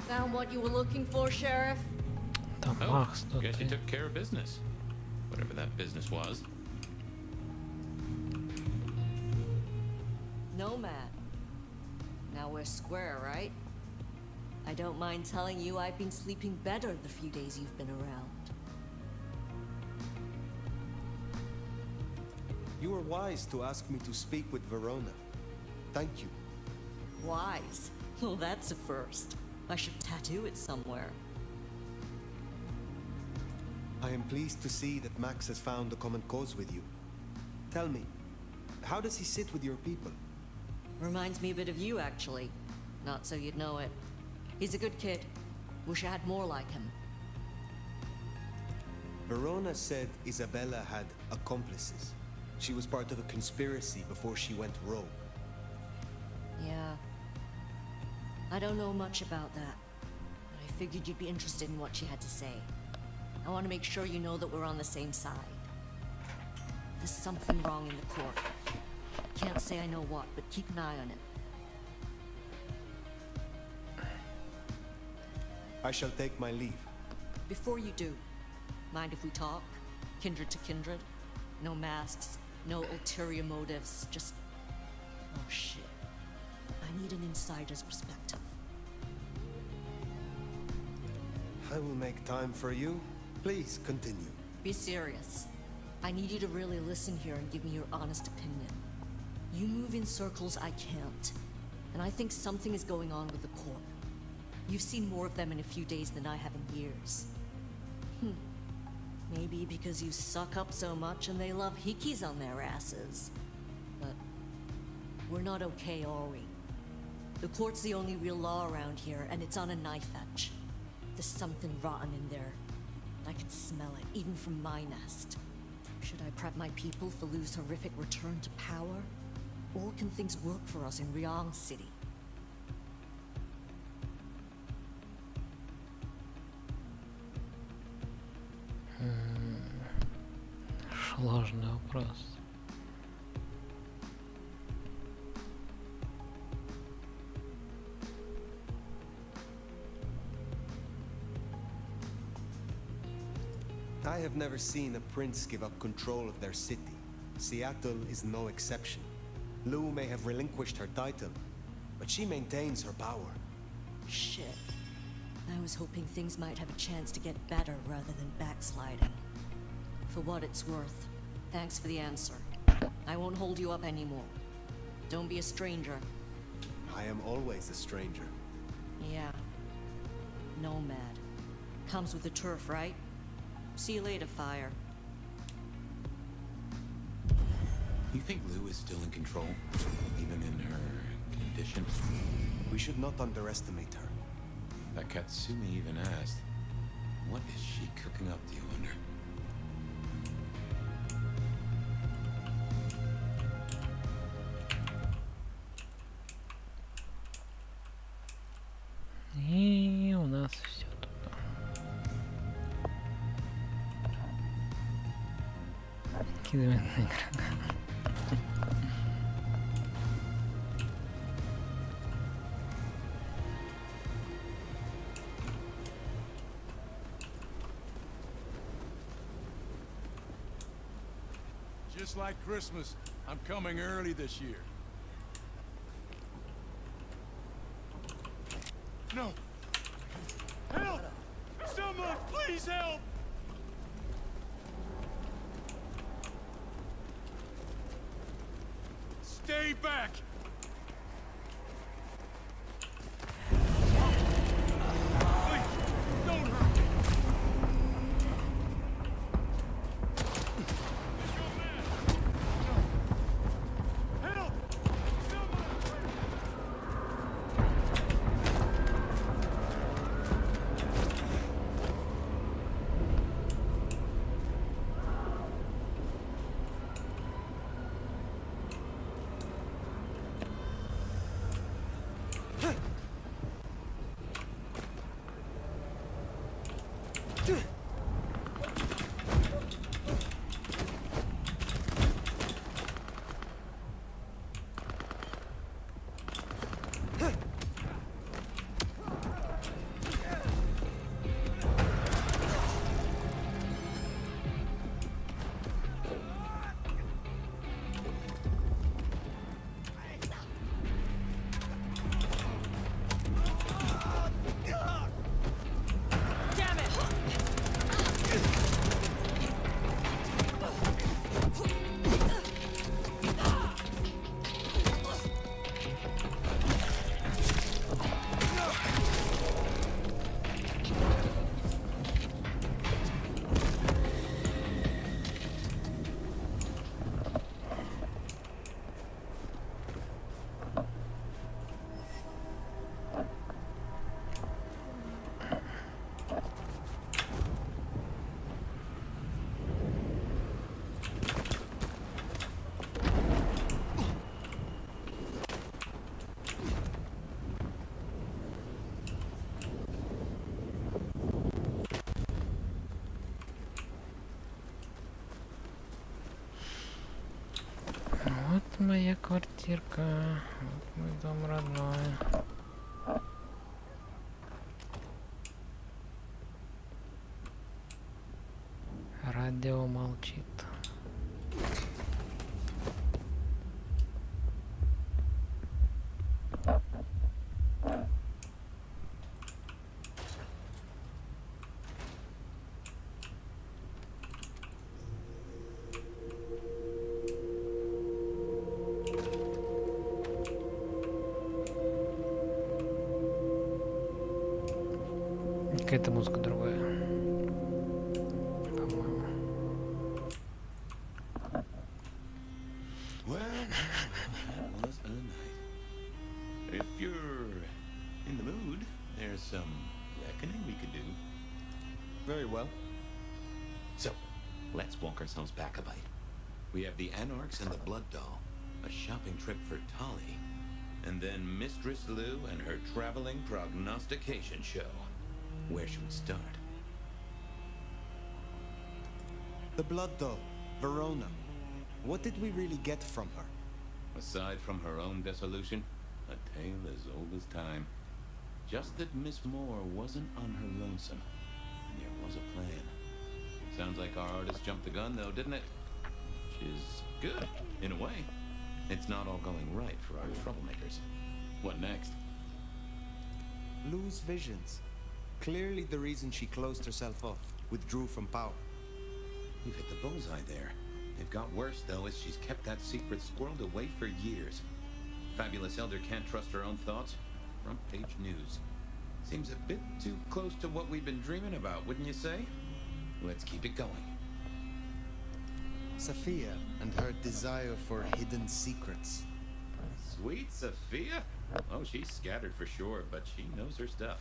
Speaker 6: Found what you were looking for, Sheriff?
Speaker 4: Oh, guess you took care of business. Whatever that business was.
Speaker 6: Nomad. Now we're square, right? I don't mind telling you I've been sleeping better the few days you've been around.
Speaker 3: You were wise to ask me to speak with Verona. Thank you.
Speaker 6: Wise? Well, that's a first. I should tattoo it somewhere.
Speaker 3: I am pleased to see that Max has found a common cause with you. Tell me, how does he sit with your people?
Speaker 6: Reminds me a bit of you, actually. Not so you'd know it. He's a good kid. Wish I had more like him.
Speaker 3: Verona said Isabella had accomplices. She was part of a conspiracy before she went rogue.
Speaker 6: Yeah. I don't know much about that. But I figured you'd be interested in what she had to say. I want to make sure you know that we're on the same side. There's something wrong in the court. Can't say I know what, but keep an eye on it.
Speaker 3: I shall take my leave.
Speaker 6: Before you do, mind if we talk? Kindred to kindred? No masks, no ulterior motives, just... Oh shit. I need an insider's perspective.
Speaker 3: I will make time for you. Please continue.
Speaker 6: Be serious. I need you to really listen here and give me your honest opinion. You move in circles I can't, and I think something is going on with the court. You've seen more of them in a few days than I have in years. Maybe because you suck up so much and they love hikis on their asses. But we're not okay, are we? The court's the only real law around here, and it's on a knife edge. There's something rotten in there. I can smell it, even from my nest. Should I prep my people for Lu's horrific return to power? Or can things work for us in Ryong City?
Speaker 1: Сложный вопрос.
Speaker 3: I have never seen a prince give up control of their city. Seattle is no exception. Lu may have relinquished her title, but she maintains her power.
Speaker 6: Shit. I was hoping things might have a chance to get better rather than backsliding. For what it's worth, thanks for the answer. I won't hold you up anymore. Don't be a stranger.
Speaker 3: I am always a stranger.
Speaker 6: Yeah. Nomad. Comes with the turf, right? See you later, Fire.
Speaker 4: You think Lu is still in control? Even in her condition?
Speaker 3: We should not underestimate her.
Speaker 4: That Katsumi even asked, what is she cooking up, do you wonder?
Speaker 1: И у нас все тут. Кидываем на игрока.
Speaker 10: Just like Christmas, I'm coming early this year. No! Help! Someone, please help! Stay back! Please, don't hurt me! Help!
Speaker 1: моя квартирка, вот мой дом родной. Радио молчит. Какая-то музыка другая. По-моему.
Speaker 4: Well, that was a night. If you're in the mood, there's some reckoning we could do.
Speaker 3: Very well.
Speaker 4: So, let's walk ourselves back a bite. We have the Anarchs and the Blood Doll, a shopping trip for Tolly, and then Mistress Lou and her traveling prognostication show. Where should we start?
Speaker 3: The Blood Doll, Verona. What did we really get from her?
Speaker 4: Aside from her own dissolution, a tale as old as time. Just that Miss Moore wasn't on her lonesome, and there was a plan. Sounds like our artist jumped the gun, though, didn't it? Which is good, in a way. It's not all going right for our troublemakers. What next?
Speaker 3: Lou's visions. Clearly the reason she closed herself off, withdrew from power.
Speaker 4: You've hit the bullseye there. They've got worse, though, as she's kept that secret squirreled away for years. Fabulous Elder can't trust her own thoughts. Front page news. Seems a bit too close to what we've been dreaming about, wouldn't you say? Let's keep it going.
Speaker 3: Sophia and her desire for hidden secrets.
Speaker 4: Sweet Sophia? Oh, she's scattered for sure, but she knows her stuff.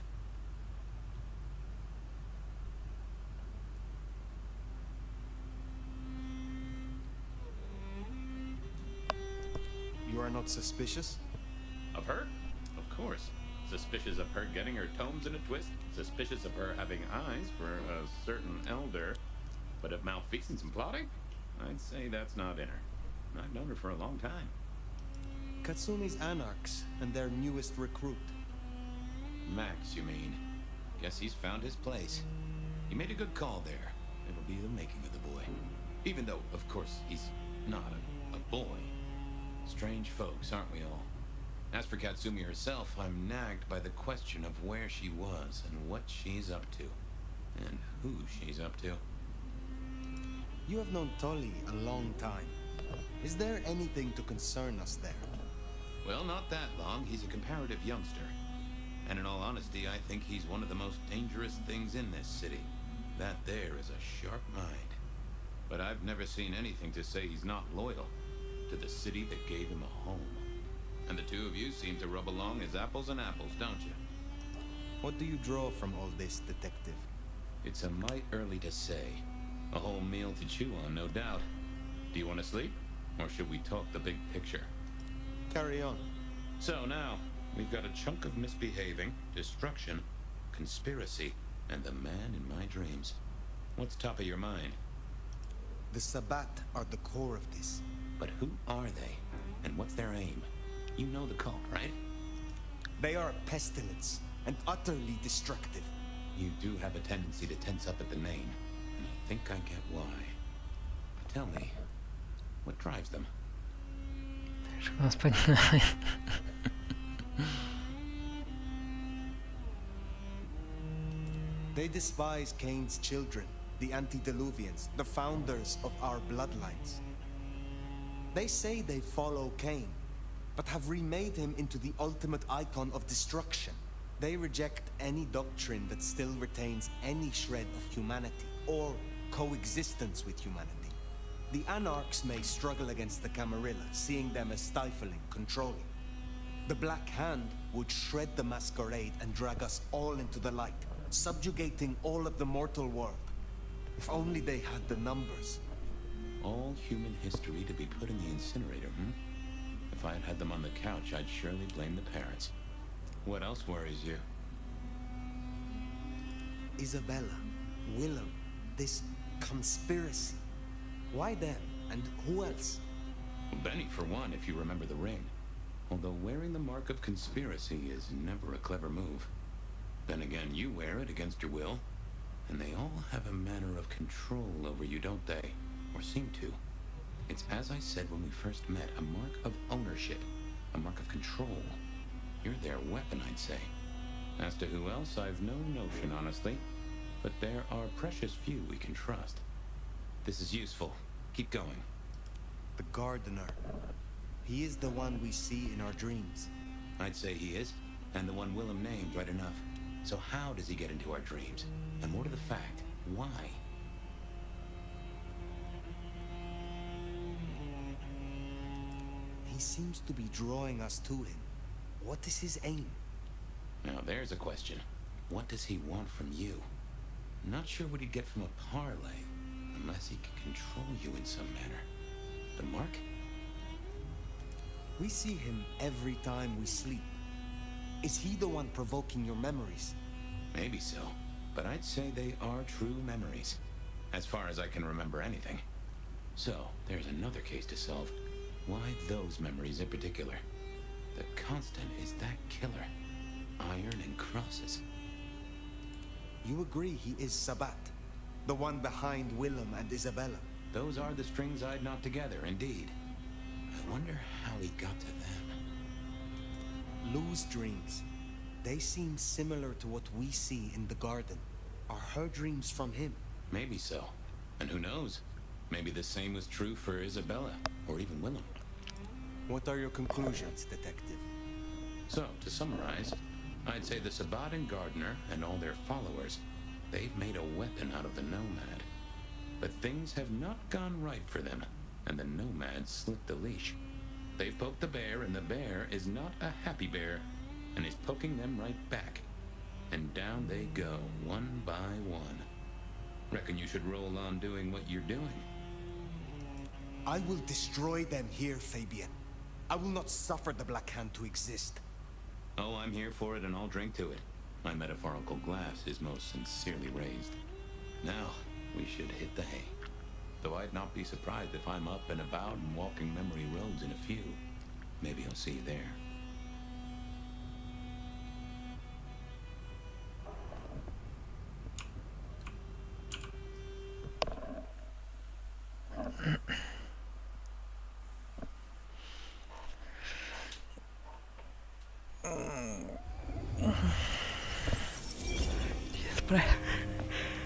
Speaker 3: You are not suspicious?
Speaker 4: Of her? Of course. Suspicious of her getting her tomes in a twist. Suspicious of her having eyes for a certain elder. But of malfeasance and plotting? I'd say that's not in her. I've known her for a long time.
Speaker 3: Katsumi's Anarchs and their newest recruit.
Speaker 4: Max, you mean? Guess he's found his place. He made a good call there. It'll be the making of the boy. Even though, of course, he's not a boy. Strange folks, aren't we all? As for Katsumi herself, I'm nagged by the question of where she was and what she's up to. And who she's up to.
Speaker 3: You have known Tolly a long time. Is there anything to concern us there?
Speaker 4: Well, not that long. He's a comparative youngster. And in all honesty, I think he's one of the most dangerous things in this city. That there is a sharp mind. But I've never seen anything to say he's not loyal to the city that gave him a home. And the two of you seem to rub along as apples and apples, don't you?
Speaker 3: What do you draw from all this, detective?
Speaker 4: It's a mite early to say. A whole meal to chew on, no doubt. Do you want to sleep? Or should we talk the big picture?
Speaker 3: Carry on.
Speaker 4: So now, we've got a chunk of misbehaving, destruction, conspiracy, and the man in my dreams. What's top of your mind?
Speaker 3: The Sabbat are the core of this.
Speaker 4: But who are they? And what's their aim? You know the cult, right?
Speaker 3: They are a pestilence and utterly destructive.
Speaker 4: You do have a tendency to tense up at the name, and I think I get why. But tell me, what drives them?
Speaker 3: They despise Cain's children, the antediluvians, the founders of our bloodlines. They say they follow Cain, but have remade him into the ultimate icon of destruction. They reject any doctrine that still retains any shred of humanity, or coexistence with humanity. The Anarchs may struggle against the Camarilla, seeing them as stifling, controlling. The Black Hand would shred the Masquerade and drag us all into the light, subjugating all of the mortal world. If only they had the numbers.
Speaker 4: All human history to be put in the incinerator, If I had had them on the couch, I'd surely blame the parents. What else worries you?
Speaker 3: Isabella, Willem, this conspiracy. Why them? And who else?
Speaker 4: Benny, for one, if you remember the ring. Although wearing the mark of conspiracy is never a clever move. Then again, you wear it against your will. And they all have a manner of control over you, don't they? Or seem to. It's as I said when we first met, a mark of ownership. A mark of control. You're their weapon, I'd say. As to who else, I've no notion, honestly. But there are precious few we can trust. This is useful. Keep going.
Speaker 3: The gardener. He is the one we see in our dreams.
Speaker 4: I'd say he is. And the one Willem named, right enough. So how does he get into our dreams? And more to the fact, why?
Speaker 3: He seems to be drawing us to him. What is his aim?
Speaker 4: Now there's a question. What does he want from you? Not sure what he'd get from a parlay, unless he can control you in some manner. The mark?
Speaker 3: We see him every time we sleep. Is he the one provoking your memories?
Speaker 4: Maybe so, but I'd say they are true memories, as far as I can remember anything. So, there's another case to solve. Why those memories in particular? The constant is that killer. Iron and crosses.
Speaker 3: You agree he is Sabat, the one behind Willem and Isabella?
Speaker 4: Those are the strings I'd knot together, indeed. I wonder how he got to them.
Speaker 3: Lou's dreams. They seem similar to what we see in the garden. Are her dreams from him?
Speaker 4: Maybe so. And who knows? Maybe the same was true for Isabella, or even Willem.
Speaker 3: What are your conclusions, detective?
Speaker 4: So, to summarize, I'd say the Sabat and Gardener and all their followers, they've made a weapon out of the Nomad. But things have not gone right for them, and the Nomad slipped the leash. They've poked the bear, and the bear is not a happy bear, and is poking them right back. And down they go, one by one. Reckon you should roll on doing what you're doing.
Speaker 3: I will destroy them here, Fabian. I will not suffer the Black Hand to exist.
Speaker 4: Oh, I'm here for it, and I'll drink to it. My metaphorical glass is most sincerely raised. Now, we should hit the hay. Though I'd not be surprised if I'm up and about and walking memory roads in a few. Maybe I'll see you there.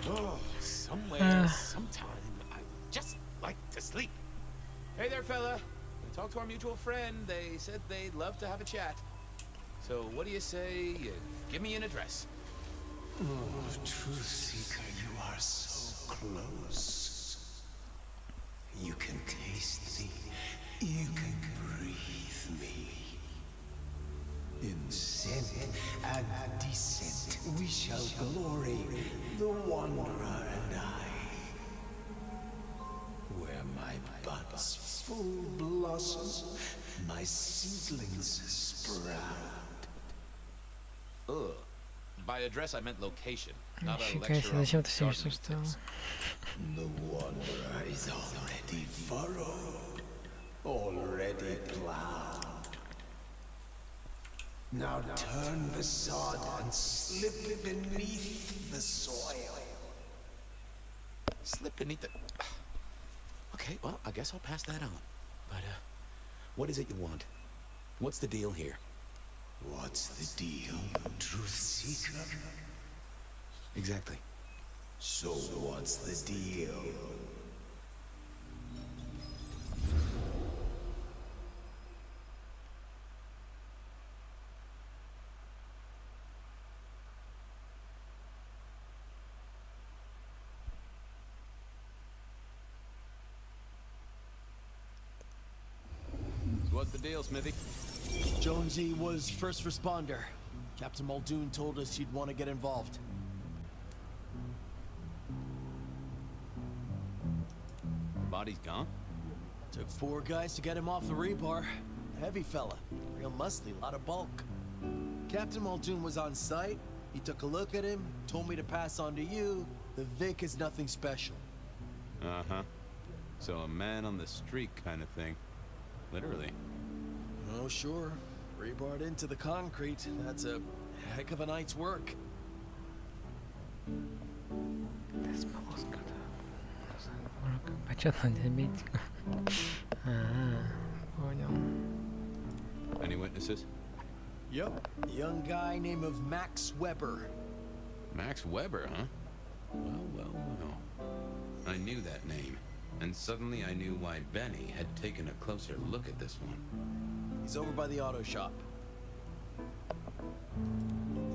Speaker 10: Oh, somewhere, sometime, I just like to sleep. Hey there, fella. I talked to our mutual friend. They said they'd love to have a chat. So what do you say you give me an address?
Speaker 15: Oh, Truth Seeker, you are so close. You can taste me. You can breathe me. In scent and descent we shall glory, the Wanderer and I. Where my buds full blossom, my seedlings sprout.
Speaker 10: Ugh. By address, I meant location, not a
Speaker 1: Нифига себе,
Speaker 10: lecture
Speaker 1: зачем
Speaker 10: on
Speaker 1: ты все
Speaker 10: gardening
Speaker 1: еще встал?
Speaker 15: The Wanderer is already furrowed, already plowed. Now turn the sod and slip beneath the soil.
Speaker 10: Slip beneath the... Okay, well, I guess I'll pass that on. But, what is it you want? What's the deal here?
Speaker 15: What's the deal, Truth Seeker?
Speaker 10: Exactly.
Speaker 15: So what's the deal?
Speaker 10: What's the deal, Smithy?
Speaker 21: Jonesy was first responder. Captain Muldoon told us you'd want to get involved.
Speaker 10: Body's gone?
Speaker 21: Took 4 guys to get him off the rebar. Heavy fella. Real muscly, lot of bulk. Captain Muldoon was on site. He took a look at him, told me to pass on to you. The Vic is nothing special.
Speaker 17: Uh-huh. So a man on the street kind of thing. Literally.
Speaker 21: Oh, sure. Rebarred into the concrete. That's a heck of a night's work.
Speaker 1: Почетный диабетик. Понял.
Speaker 17: Any witnesses?
Speaker 21: Yep. A young guy named of Max Weber.
Speaker 17: Max Weber, huh? Well, well, well. I knew that name. And suddenly I knew why Benny had taken a closer look at this one.
Speaker 21: He's over by the auto shop.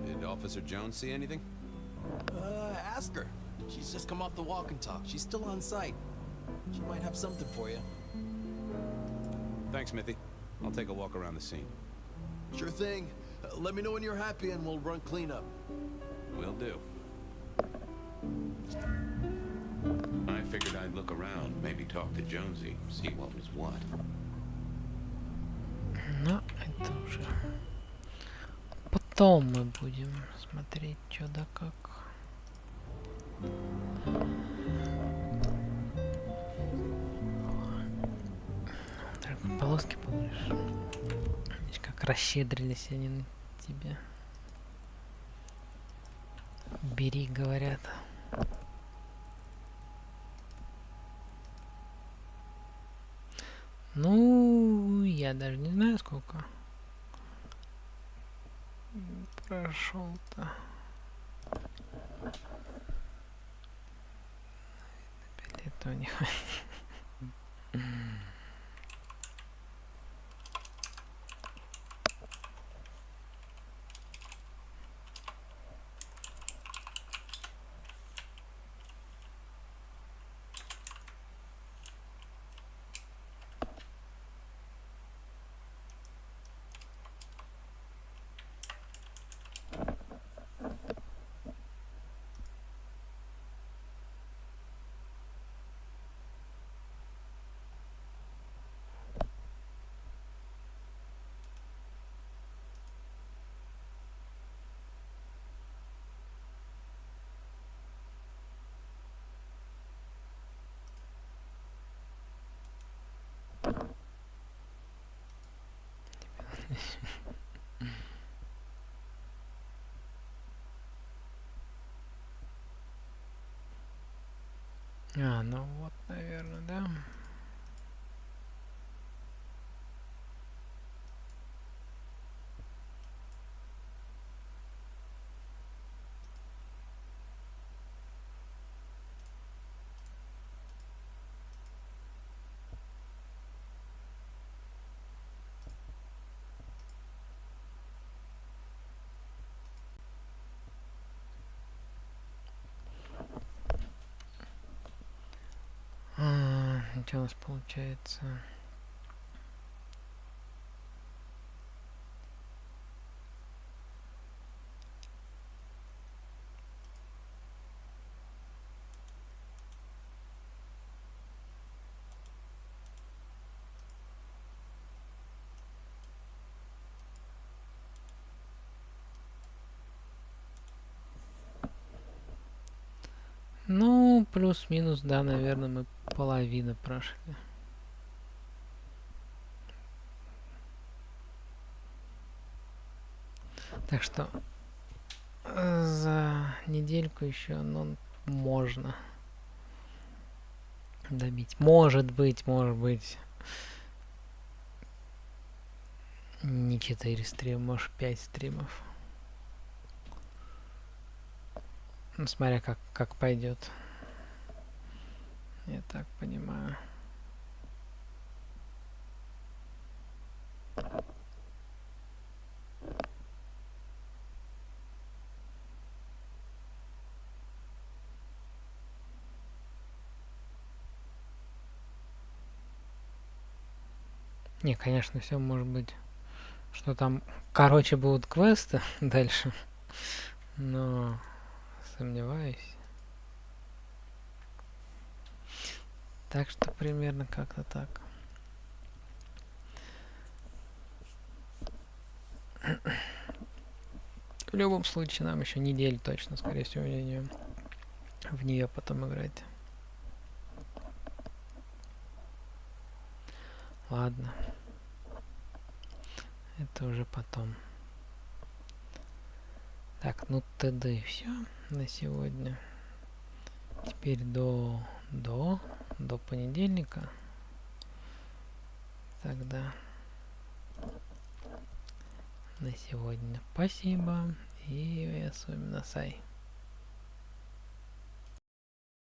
Speaker 17: Did Officer Jones see anything?
Speaker 21: Ask her. She's just come off the walk and talk. She's still on site. She might have something for you.
Speaker 17: Thanks, Smithy. I'll take a walk around the scene.
Speaker 21: Sure thing. Let me know when you're happy and we'll run cleanup.
Speaker 17: Will do. I figured I'd look around, maybe talk to Jonesy, see what was what.
Speaker 1: Ну, это уже потом мы будем смотреть, что да как. Так, полоски будешь. Видишь, как расщедрились они на тебе. Бери, говорят. Ну, я даже не знаю, сколько прошел-то. Билета у них. А, ну вот, наверное, да. Что у нас получается? Ну, плюс-минус, да, наверное, мы половину прошли. Так что за недельку еще, ну, можно добить. Может быть, не 4 стрима, может 5 стримов. Ну, смотря как пойдет. Я так понимаю. Не, конечно, все может быть, что там, короче, будут квесты дальше, но сомневаюсь. Так что примерно как-то так. В любом случае, нам еще неделю точно, скорее всего, в нее потом играть. Ладно. Это уже потом. Так, ну т.д. все на сегодня. Теперь до понедельника. Тогда на сегодня спасибо и особенно сай.